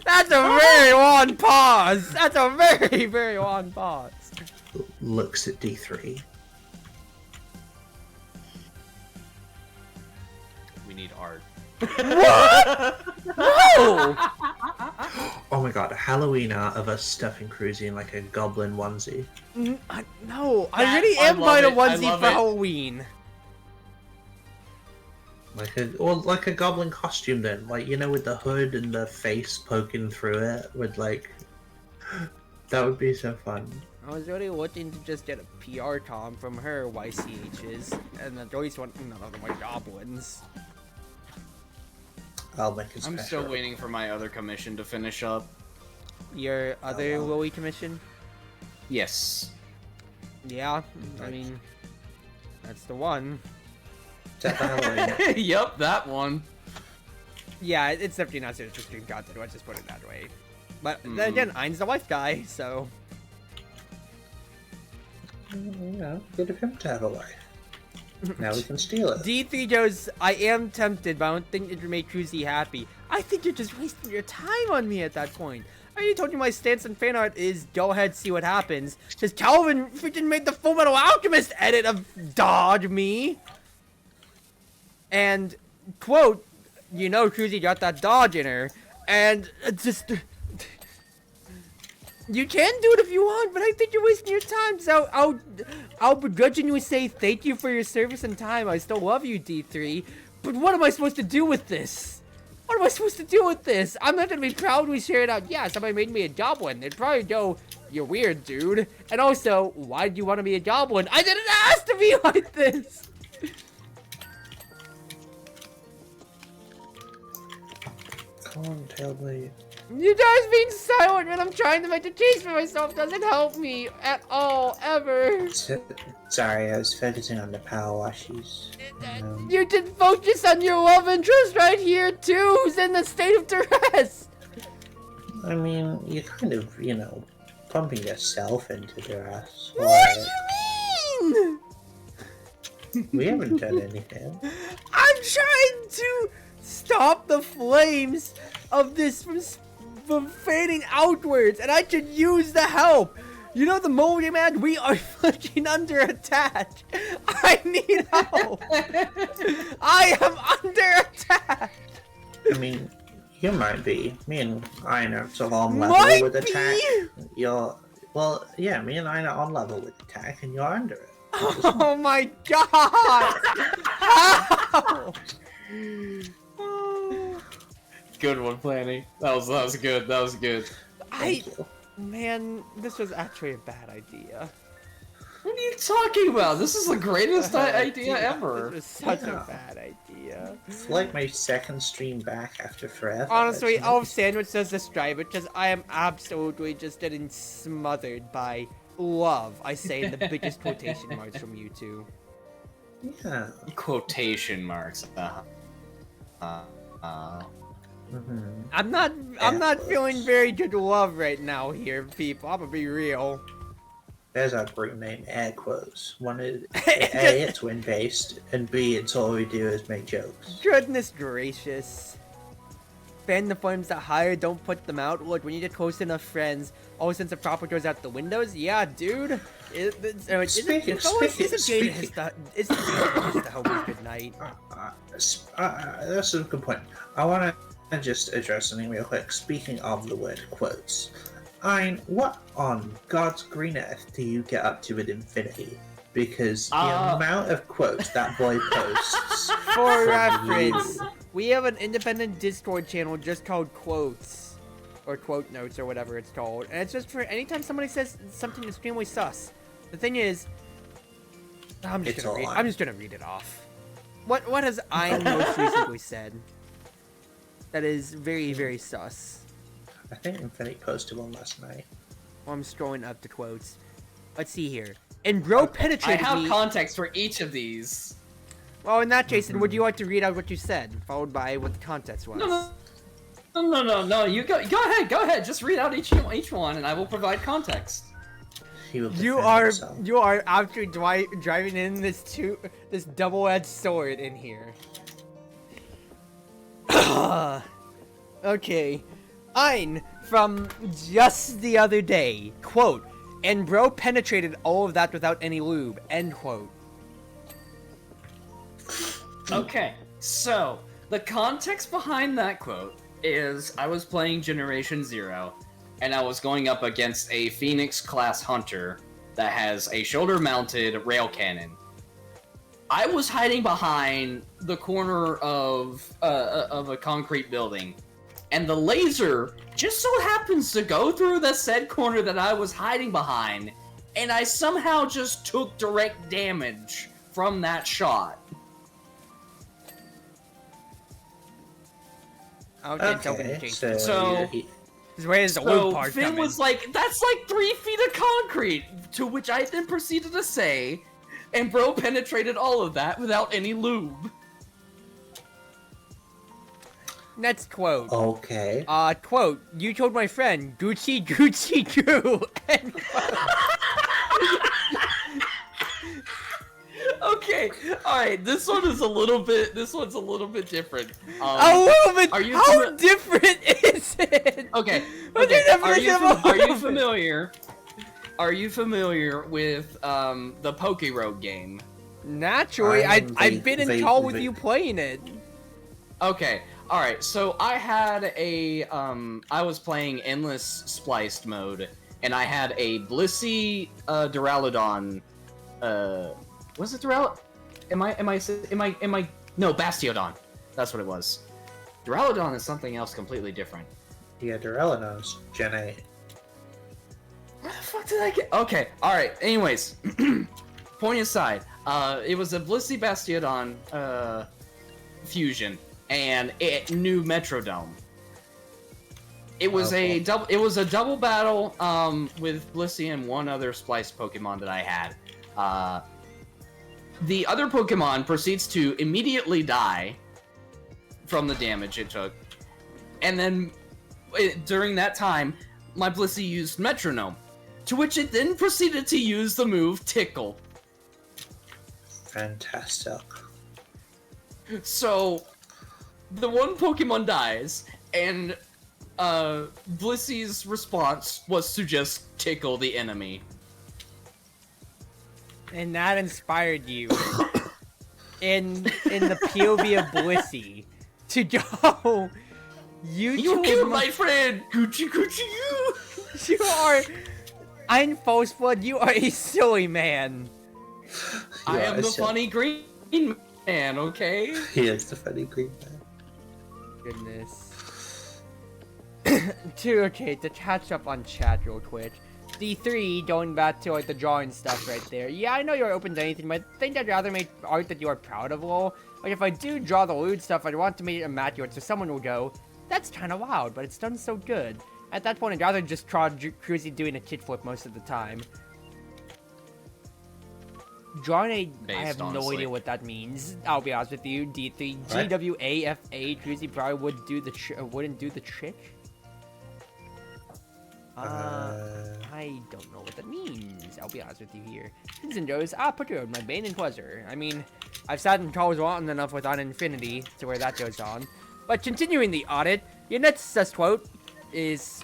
That's a very long pause. That's a very, very long pause. Looks at D3. We need art. What? No! Oh my god, a Halloween art of us stuffing Cruzie in like a goblin onesie. No, I really am buying a onesie for Halloween. Like a goblin costume then, like, you know, with the hood and the face poking through it, with like, that would be so fun. I was really looking to just get a PR com from her YCHs, and then Joyce wanted none of them are goblins. I'll make it special. I'm still waiting for my other commission to finish up. Your other Willy commission? Yes. Yeah, I mean, that's the one. Yep, that one. Yeah, it's definitely not serious for stream content, let's just put it that way. But then again, Ein's the wife guy, so... Yeah, good of him to have a wife. Now we can steal it. D3 goes, I am tempted, but I don't think it would make Cruzie happy. I think you're just wasting your time on me at that point. I already told you my stance on fan art is go ahead, see what happens. Because Calvin freaking made the Full Metal Alchemist edit of Dodge me. And, quote, you know Cruzie got that dodge in her, and just... You can do it if you want, but I think you're wasting your time. So I'll begrudgingly say thank you for your service and time. I still love you, D3. But what am I supposed to do with this? What am I supposed to do with this? I'm not gonna be proudly share it out. Yeah, somebody made me a goblin. They'd probably go, you're weird, dude. And also, why do you want to be a goblin? I didn't ask to be like this. Come on, Tailblade. You guys being silent when I'm trying to make a case for myself doesn't help me at all, ever. Sorry, I was focusing on the PowerWashes. You can focus on your love interest right here, too, who's in the state of duress. I mean, you're kind of, you know, pumping yourself into duress. What do you mean? We haven't done anything. I'm trying to stop the flames of this from fading outwards, and I could use the help. You know the moment, man, we are fucking under attack. I need help. I am under attack. I mean, you might be. Me and Iron are sort of on level with attack. You're, well, yeah, me and Iron are on level with attack, and you're under it. Oh my god! How? Good one, Planny. That was good. That was good. Man, this was actually a bad idea. What are you talking about? This is the greatest idea ever. This was such a bad idea. It's like my second stream back after forever. Honestly, Elf Sandwich does describe it because I am absolutely just getting smothered by love. I say in the biggest quotation marks from you two. Yeah. Quotation marks. I'm not feeling very good love right now here, people. I'm gonna be real. There's our group name, air quotes. One is A, it's wind based, and B, it's all we do is make jokes. Goodness gracious. Fan the flames that higher, don't put them out. Look, when you get close enough friends, all sense of proper goes out the windows. Yeah, dude. It's the Hobie's good night. That's a good point. I want to just address something real quick. Speaking of the word quotes, what on God's green earth do you get up to with Infinity? Because the amount of quotes that boy posts. For reference, we have an independent Discord channel just called Quotes. Or Quote Notes, or whatever it's called. And it's just for anytime somebody says something extremely sus. The thing is, I'm just gonna read it off. What has I most recently said that is very, very sus? I think Infinity posted one last night. Well, I'm scrolling up the quotes. Let's see here. And bro penetrated me. I have context for each of these. Well, in that case, then would you like to read out what you said, followed by what the context was? No. You go ahead. Just read out each one, and I will provide context. You are actually driving in this double-edged sword in here. Okay. Ein from just the other day. Quote, and bro penetrated all of that without any lube. End quote. Okay, so the context behind that quote is I was playing Generation Zero, and I was going up against a Phoenix-class hunter that has a shoulder-mounted rail cannon. I was hiding behind the corner of a concrete building, and the laser just so happens to go through the said corner that I was hiding behind, and I somehow just took direct damage from that shot. Okay, so Finn was like, that's like 3 feet of concrete, to which I then proceeded to say, and bro penetrated all of that without any lube. Next quote. Okay. Quote, you told my friend, Gucci Goo. End quote. Okay, alright, this one's a little bit different. A little bit? How different is it? Okay, Are you familiar with the Poke Rogue game? Naturally, I've been in call with you playing it. Okay, alright, so I had I was playing Endless Spliced mode, and I had a Blissey Duraludon. Was it Duraludon? Am I? No, Bastiodon. That's what it was. Duraludon is something else completely different. Yeah, Duraludon's Gen 8. Where the fuck did I get? Okay, alright, anyways. Point aside, it was a Blissey Bastiodon fusion, and it knew Metrodome. It was a double battle with Blissey and one other spliced Pokemon that I had. The other Pokemon proceeds to immediately die from the damage it took, and then during that time, my Blissey used Metronome, to which it then proceeded to use the move Tickle. Fantastic. So, the one Pokemon dies, and Blissey's response was to just tickle the enemy. And that inspired you in the POV of Blissey to go. You killed my friend! Gucci Gucci you! You are. I'm false blood. You are a silly man. I am the funny green man, okay? He is the funny green man. Goodness. To catch up on chat real quick. D3, going back to like the drawing stuff right there. Yeah, I know you're open to anything, but I think I'd rather make art that you are proud of, lol. Like if I do draw the lewd stuff, I'd want to make it immaculate so someone will go, that's kind of wild, but it's done so good. At that point, I'd rather just draw Cruzie doing a kickflip most of the time. Drawing a... I have no idea what that means. I'll be honest with you. D3, GWAFA, Cruzie probably wouldn't do the trick. I don't know what that means. I'll be honest with you here. Vincent goes, put your my bane and pleasure. I mean, I've sat in calls long enough with on Infinity to where that goes on. But continuing the audit, your next quote is,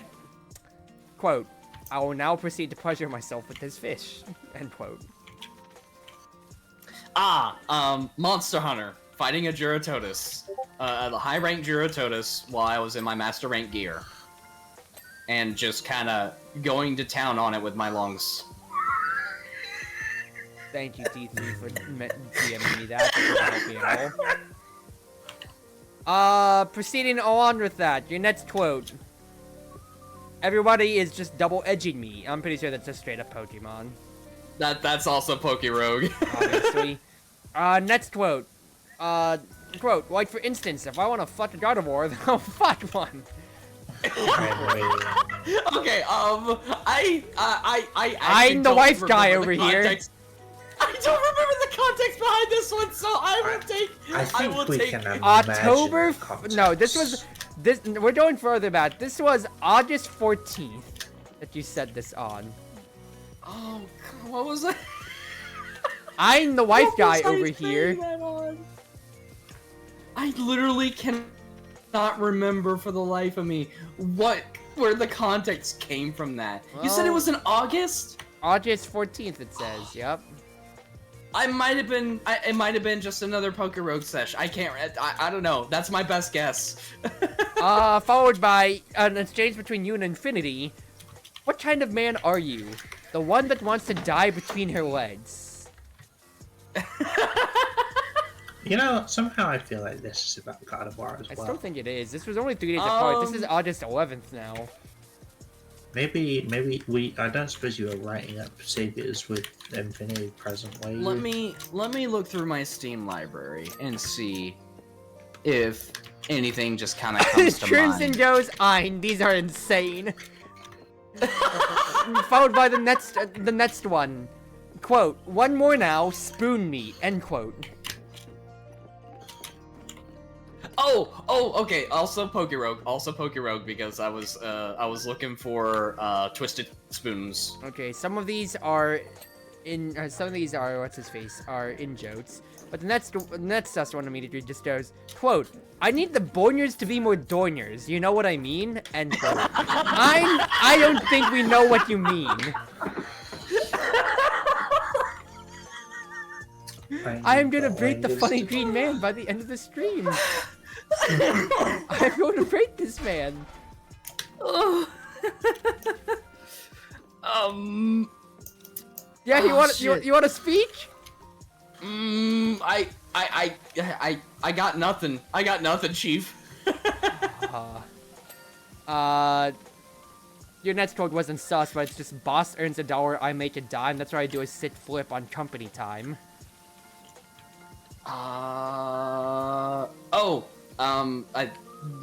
quote, I will now proceed to pleasure myself with this fish, end quote. Monster Hunter, fighting a Duratotus. The high-ranked Duratotus while I was in my Master Rank gear. And just kind of going to town on it with my lungs. Thank you, D3, for DMing me that. Proceeding on with that, your next quote. Everybody is just double-edging me. I'm pretty sure that's just straight-up Pokemon. That's also Pokerogue. Obviously. Next quote. Quote, like for instance, if I want to fuck a Gardevoir, then I'll fuck one. Okay, I'm the wife guy over here. I don't remember the context behind this one, so I will take October. No, this. We're going further back. This was August 14th that you said this on. Oh, what was that? I'm the wife guy over here. I literally cannot remember for the life of me where the context came from that. Well, you said it was in August? August 14th, it says. Yep. It might have been just another Pokerogue sesh. I don't know. That's my best guess. Followed by an exchange between you and Infinity. What kind of man are you? The one that wants to die between her legs. You know, somehow I feel like this is about Gardevoir as well. I still think it is. This was only 3 days apart. This is August 11th now. Maybe I don't suppose you were writing up saviors with Infinity presently. Let me look through my Steam library and see if anything just kind of comes to mind. Crimson goes, these are insane. Followed by the next one. Quote, one more now, spoon me, end quote. Okay. Also Pokerogue because I was looking for twisted spoons. Okay, some of these are what's his face are in jokes, but the next one immediately just goes, quote, I need the Boiners to be more Doiners. You know what I mean? End quote. I don't think we know what you mean. I'm gonna break the funny green man by the end of the stream. I'm going to break this man. Yeah, Oh, you want a speech? I got nothing. I got nothing, Chief. Your next quote wasn't sus, but it's just boss earns $1, I make a dime. That's why I do a sit flip on company time. I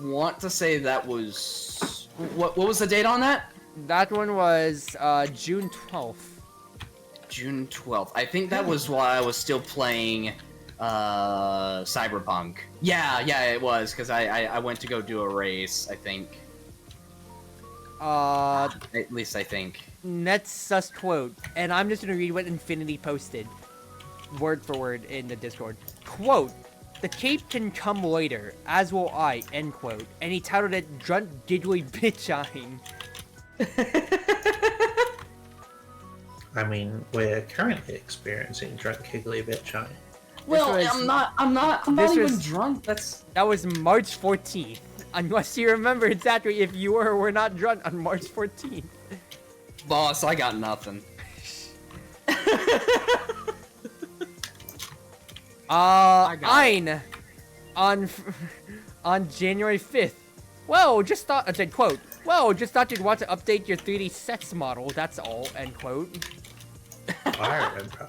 want to say that was... What was the date on that? That one was, June 12th. June 12th. I think that was while I was still playing, Cyberpunk. Yeah, it was, because I went to go do a race, I think. At least I think. Next sus quote, and I'm just gonna read what Infinity posted, word for word in the Discord. Quote, "The cape can come later, as will I," end quote. And he titled it "Drunt Giggly Bitchine." I mean, we're currently experiencing drunk giggly bitchine. Well, was- I'm not this even was- drunk. That was March 14th. Unless you remember exactly if you were or were not drunk on March 14th. Boss, I got nothing. Ein, on January 5th. Well, just thought, I said, quote, "Well, just thought you'd want to update your 3D sets model, that's all," end quote. I remember.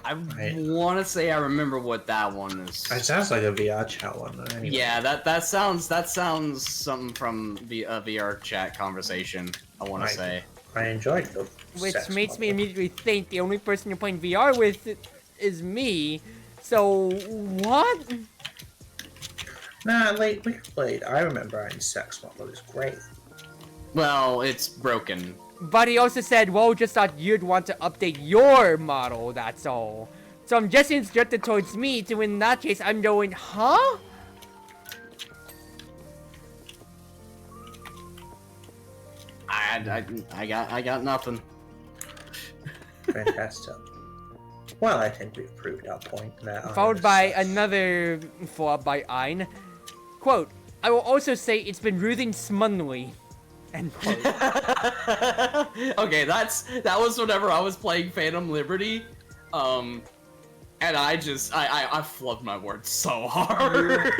I want to say I remember what that one is. It sounds like a VR chat one, though, anyway. Yeah, that sounds something from the VR chat conversation. I want to say. I enjoyed the Which sex makes me model. immediately think the only person you're playing VR with is me. So, what? Nah, like, we played. I remember Iron's sex model. It was great. Well, it's broken. But he also said, well, just thought you'd want to update your model, that's all. So I'm guessing it's directed towards me, so in that case, I'm going, huh? I got nothing. Fantastic. Well, I think we've proved our point there. Followed by another flop by Ein. Quote, "I will also say it's been rooting smoothly." End quote. Okay, that was whenever I was playing Phantom Liberty, and I flubbed my words so hard.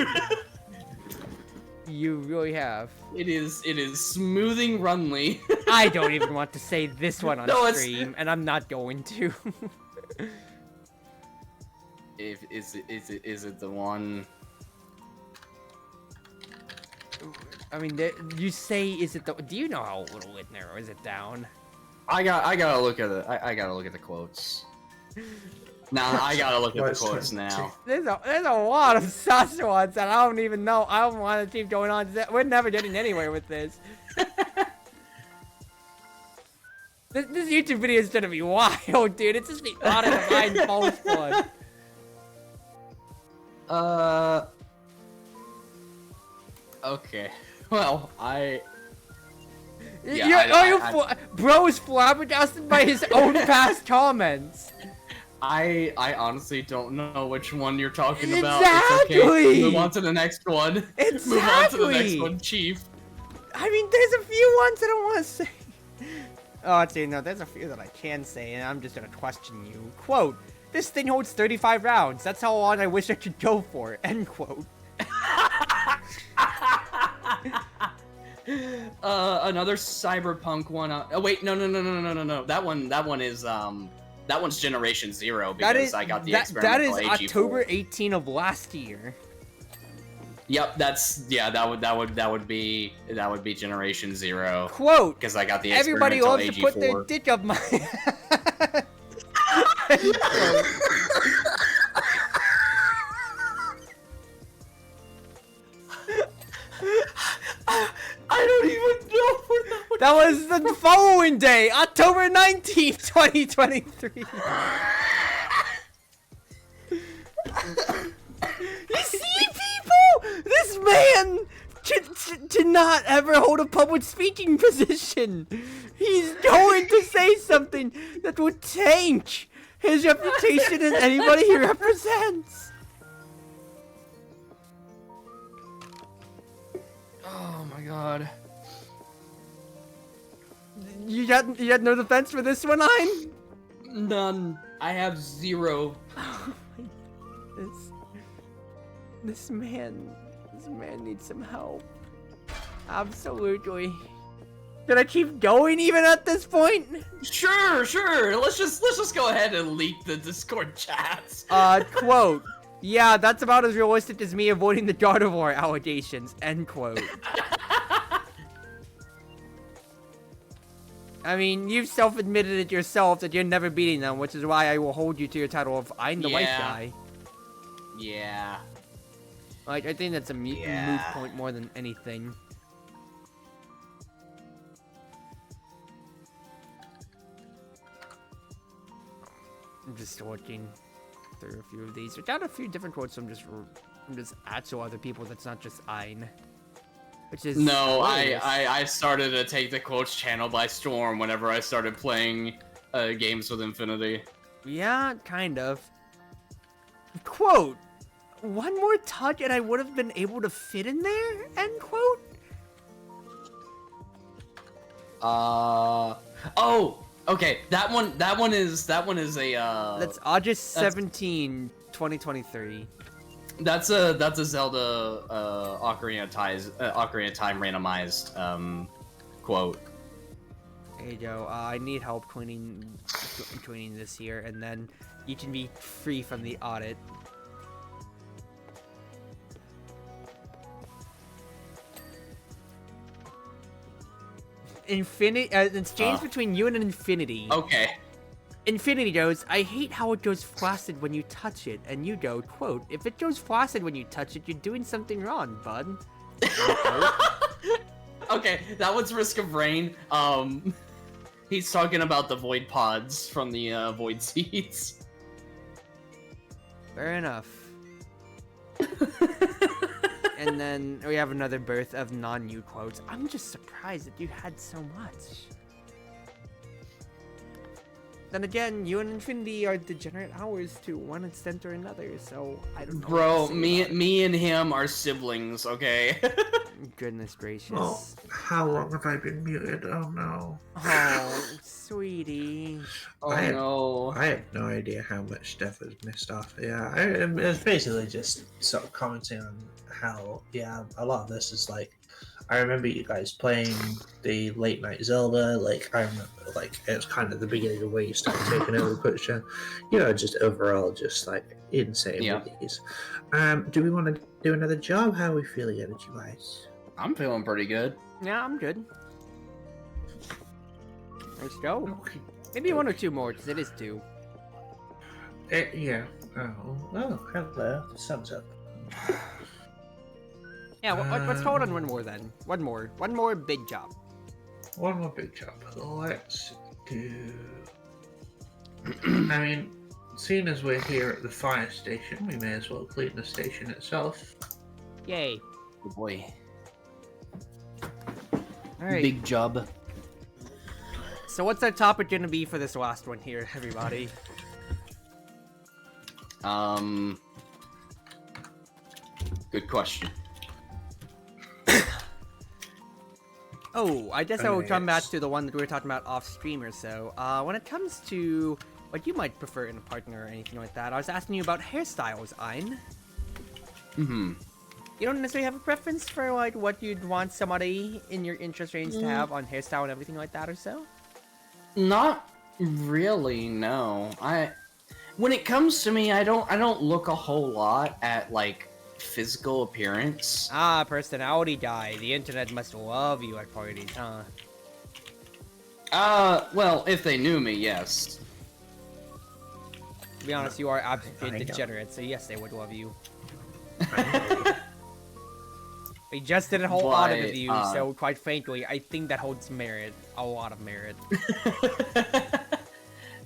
You really have. It is smoothing runly. I don't even want to say this one on No, stream, and I'm not going to. Is it the one? I mean, you say, is it the? Do you know how little it narrow? Is it down? I gotta look at it. I gotta look at the quotes. Nah, I gotta look at the quotes now. There's a lot of sus ones that I don't even know. I don't want to keep going on. We're never getting anywhere with this. This YouTube video is gonna be wild, dude. It's just the audit of Iron False Blood. Okay. Well, Bro is flabbergasted by his own past comments. I honestly don't know which one you're talking about. Exactly! It's okay. Move on to the next one. Exactly! Move on to the next one, Chief. I mean, there's a few ones I don't want to say. Oh, actually, no, there's a few that I can say, and I'm just gonna question you. Quote, "This thing holds 35 rounds. That's how long I wish I could go for." End quote. Another Cyberpunk one. Oh wait, no. That one is that one's Generation 0 because I got the experimental That is AG4. October 18 of last year. Yep, that would be Generation 0. Quote, Because I got the "Everybody experimental loves AG4. to put their dick up my I don't even know where that one. That was the following day, October 19th, 2023. You see, people? This man to not ever hold a public speaking position. He's going to say something that will tank his reputation and anybody he represents. Oh my god. You had no defense for this one, Ein? None. I have 0. This man needs some help. Absolutely. Should I keep going even at this point? Sure. Let's just go ahead and leak the Discord chats. Quote. Yeah, that's about as realistic as me avoiding the God of War allegations. End quote. I mean, you've self-admitted it yourself that you're never beating them, which is why I will hold you to your title of I'm the white guy. Yeah. Like, I think that's a moot point more than anything. I'm just looking through a few of these. We've got a few different quotes from just actual other people that's not just Ein. Which is no, hilarious. I started to take the quotes channel by storm whenever I started playing games with Infinity. Yeah, kind of. Quote, one more touch and I would have been able to fit in there, end quote? Oh, okay, that one is a, That's August 17, 2023. That's a Zelda, Ocarina of Time randomized, quote. There you go. I need help cleaning this here, and then you can be free from the audit. Exchange between you and Infinity. Okay. Infinity goes, I hate how it goes flaccid when you touch it. And you go, quote, if it goes flaccid when you touch it, you're doing something wrong, bud. Okay, that one's Risk of Rain. He's talking about the Void Pods from the Void Seeds. Fair enough. And then we have another birth of non-you quotes. I'm just surprised that you had so much. Then again, you and Infinity are degenerate hours to one extent or another, so I don't know. Bro, me and him are siblings, okay? Goodness gracious. Oh, how long have I been muted? Oh no. Oh, sweetie. Oh no. I have no idea how much stuff was missed off. Yeah, it was basically just sort of commenting on how, yeah, a lot of this is like, I remember you guys playing the late night Zelda, like, I remember, like, it was kind of the beginning of where you started taking over the Twitch channel. You know, just overall, just, like, insane with these. Do we want to do another job? How are we feeling energy-wise? I'm feeling pretty good. Yeah, I'm good. Let's go. Okay. Maybe one or two more, because it is 2. Yeah. Oh, hello. The sun's up. Yeah, let's hold on one more then. One more big job. One more big job. Let's do... I mean, seeing as we're here at the fire station, we may as well clean the station itself. Yay. Good boy. Alright. Big job. So what's our topic gonna be for this last one here, everybody? Good question. Oh, I guess I will come back yes. to the one that we were talking about off stream or so. When it comes to what you might prefer in a partner or anything like that, I was asking you about hairstyles, Ein. Mm-hmm. You don't necessarily have a preference for like what you'd want somebody in your interest range to have on hairstyle and everything like that or so? Not really, no. When it comes to me, I don't look a whole lot at like physical appearance. Ah, personality guy. The internet must love you at parties, huh? Well, if they knew me, yes. To be honest, you are absolutely I know. degenerate, so yes, they would love you. We just did a whole But, audit of you, so quite frankly, I think that holds merit. A lot of merit.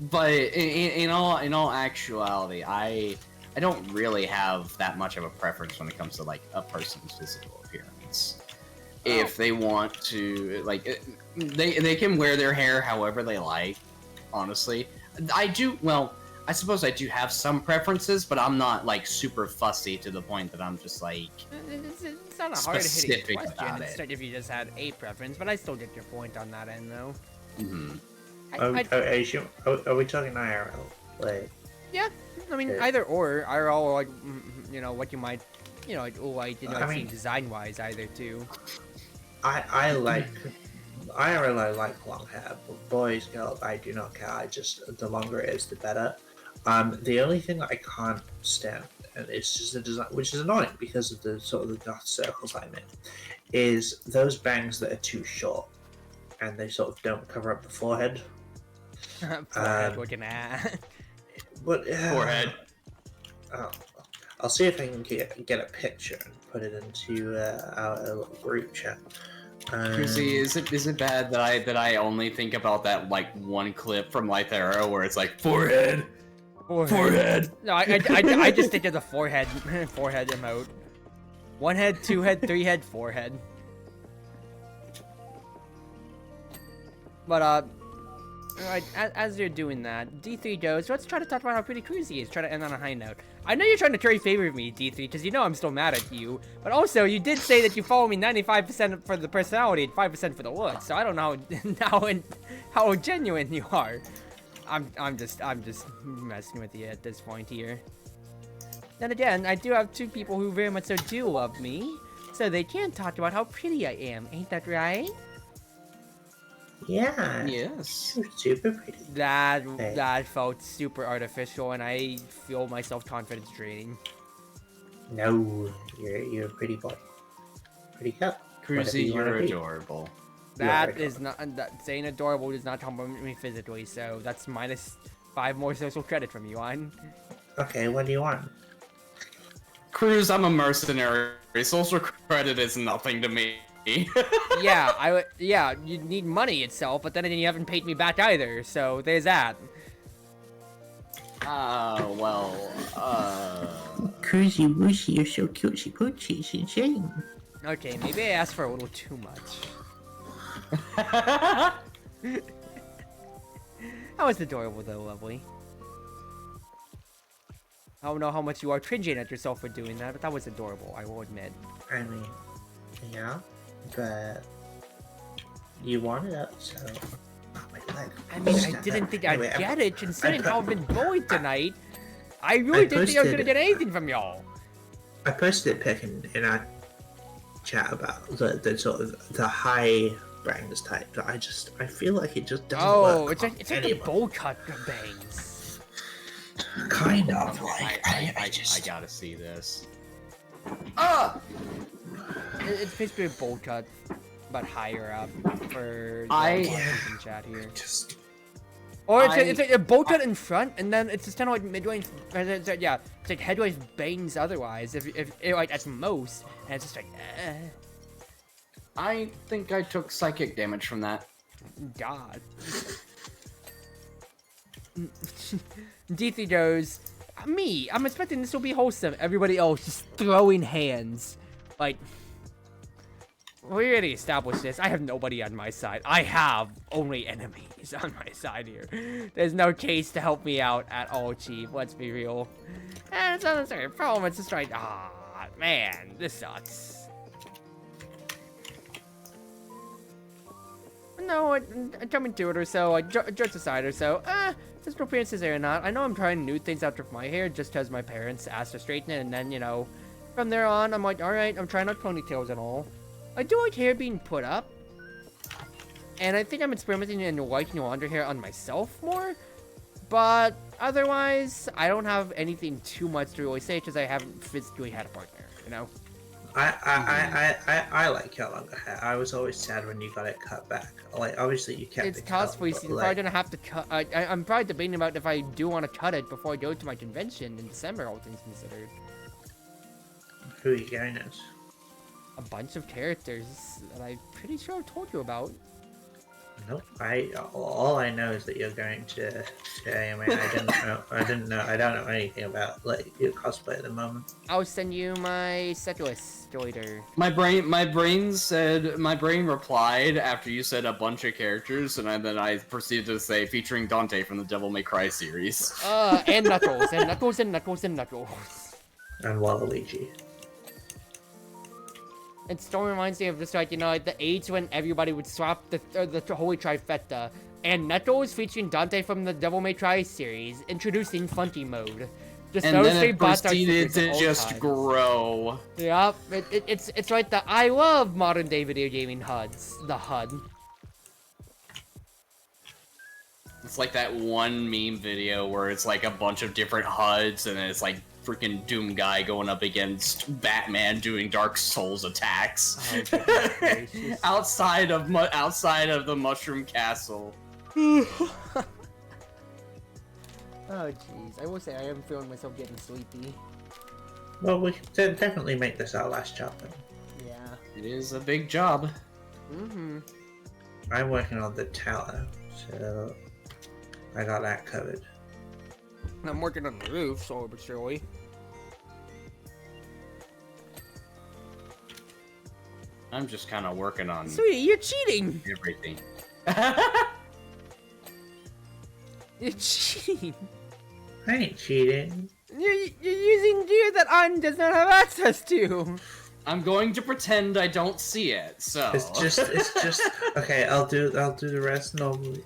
But in all actuality, I don't really have that much of a preference when it comes to like a person's physical appearance. If they want to, like, they can wear their hair however they like. Honestly, I suppose I do have some preferences, but I'm not like super fussy to the point that I'm just like. It's not a hard-hitting specific question. about It's it. like if you just had a preference, but I still get your point on that end, though. Mm-hmm. Are we talking IRL? Like, Yeah, I mean, Yeah. either or. IRL, like, you know, what you might, you know, like, you know, I see mean- design-wise either, too. I like IRL. I like long hair, but boys, girls, I do not care. I just the longer it is, the better. The only thing that I can't stand, and it's just the design, which is annoying because of the sort of the dark circles I'm in, is those bangs that are too short and they sort of don't cover up the forehead. Forehead looking at. But Forehead. Oh, I'll see if I can get a picture and put it into our little group chat. Cruzie, is it bad that I only think about that like one clip from Light Arrow where it's like forehead? No, I just think of the forehead emote. One head, two head, three head, forehead. But alright, as you're doing that, D3 goes, let's try to talk about how pretty Cruzie is. Try to end on a high note. I know you're trying to curry favor with me, D3, because you know I'm still mad at you. But also, you did say that you follow me 95% for the personality and 5% for the looks. So I don't know how genuine you are. I'm just messing with you at this point here. Then again, I do have two people who very much so do love me, so they can talk about how pretty I am. Ain't that right? Yeah. Yes. You're super pretty. That felt super artificial, and I feel my self-confidence draining. No, you're a pretty boy. Pretty girl. Cruzie, you're wanna be. adorable. That is not saying adorable does not compliment me physically, so that's -5 more social credit from you on. Okay, what do you want? Cruz, I'm a mercenary. Social credit is nothing to me. Yeah, you need money itself, but then again, you haven't paid me back either, so there's that. Cruzy Wooshy, you're so cutesy poochie, it's insane. Okay, maybe I asked for a little too much. That was adorable though, lovely. I don't know how much you are cringing at yourself for doing that, but that was adorable, I will admit. I mean, yeah, but you wanted it, so. Oh, my leg. I mean, I didn't think I'd Anyway, get it, considering how I've been bullied tonight. I really didn't think I was gonna get anything from y'all. I posted a pic in our chat about the sort of the high bangs type. But I feel like it just doesn't work. It's like the bowl cut bangs. Kind of like I gotta see this. It's basically a bowl cut, but higher up for the chat here. Or it's like a bowl cut in front, and then it's just kind of like midway. It's like headways bangs otherwise. If like at most, and it's just like. I think I took psychic damage from that. God. D3 goes, me, I'm expecting this will be wholesome. Everybody else just throwing hands. Like, we already established this. I have nobody on my side. I have only enemies on my side here. There's no case to help me out at all, Chief. Let's be real. And it's not a problem. It's just like, man, this sucks. No, I'm coming to it or so, jokes aside or so, physical appearances or not, I know I'm trying new things out with my hair just because my parents asked to straighten it, and then, you know, from there on, I'm like, alright, I'm trying out ponytails and all. I do like hair being put up, and I think I'm experimenting in liking longer hair on myself more, but otherwise, I don't have anything too much to really say because I haven't physically had a partner, you know? I like your longer hair. I was always sad when you got it cut back. Like, obviously you kept It's it cut. cosplay season. I'm probably gonna have to cut. I'm probably debating about if I do want to cut it before I go to my convention in December, all things considered. Who are you going as? A bunch of characters that I'm pretty sure I've told you about. Nope. All I know is that you're going to AMA. I don't know anything about like your cosplay at the moment. I'll send you my set list later. My brain replied after you said a bunch of characters, and then I proceeded to say featuring Dante from the Devil May Cry series. And Knuckles, and Knuckles, and Knuckles, and Knuckles. And Waluigi. It still reminds me of just like, you know, like the age when everybody would swap the holy trifecta and Nettles featuring Dante from the Devil May Cry series, introducing Funky Mode. Just And those then three it bots are proceeded stickers at to all just times. grow. Yep, it's like the I love modern day video gaming HUDs, the HUD. It's like that one meme video where it's like a bunch of different HUDs, and then it's like freaking Doom Guy going up against Batman doing Dark Souls attacks. Oh, goodness gracious. outside of the Mushroom Castle. Oh jeez, I will say I am feeling myself getting sleepy. Well, we can definitely make this our last job then. Yeah. It is a big job. Mm-hmm. I'm working on the tower, so I got that covered. I'm working on the roof, slowly but surely. I'm just kind of working on Sweetie, you're cheating! everything. You're cheating! I ain't cheating. You're using gear that Ein does not have access to! I'm going to pretend I don't see it, so... It's just okay. I'll do the rest normally.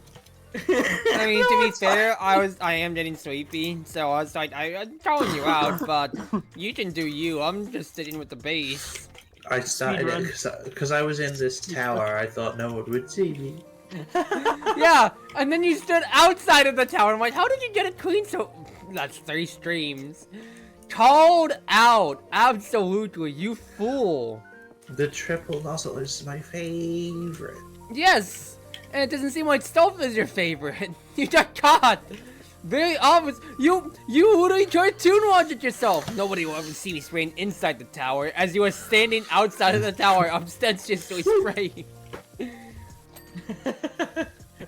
I mean, to be fair, I am getting sleepy, so I was like, I'm calling you out, but you can do you. I'm just sitting with the base. I started it because I was in this tower. I thought no one would see me. Yeah, and then you stood outside of the tower. I'm like, how did you get it clean? So that's 3 streams. Called out, absolutely, you fool. The triple nozzle is my favorite. Yes, and it doesn't seem like stealth is your favorite. You got caught. Very obvious. You literally tried to watch it yourself. Nobody will ever see me spraying inside the tower as you are standing outside of the tower, ostensibly spraying.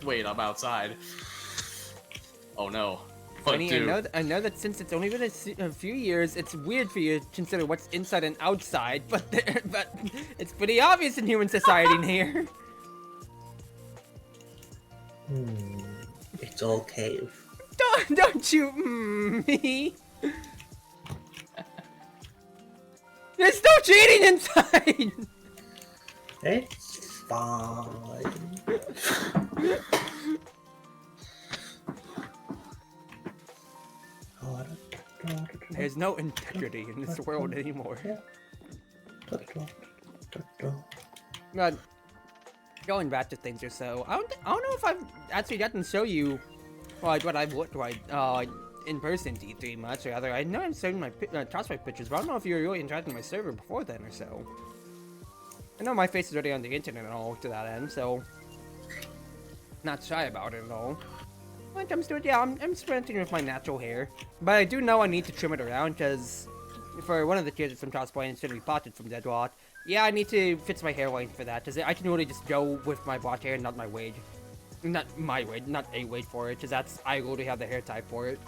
Wait, I'm outside. Oh no. What Funny, do? I know that since it's only been a few years, it's weird for you to consider what's inside and outside, but it's pretty obvious in human society here. It's all cave. Don't you me? There's no cheating inside. It's fine. There's no integrity in this world anymore. But going back to things or so, I don't know if I've actually gotten to show you like what I've looked like in person to E3 much or other. I know I'm showing my Crossfire pictures, but I don't know if you were really interacting with my server before then or so. I know my face is already on the internet and all to that end, so not shy about it at all. When it comes to it, yeah, I'm experimenting with my natural hair, but I do know I need to trim it around because for one of the kids from cosplaying, it's gonna be potted from Deadlock. Yeah, I need to fix my hair length for that because I can really just go with my black hair, not my wig. Not my wig, not a wig for it, because I literally have the hair type for it.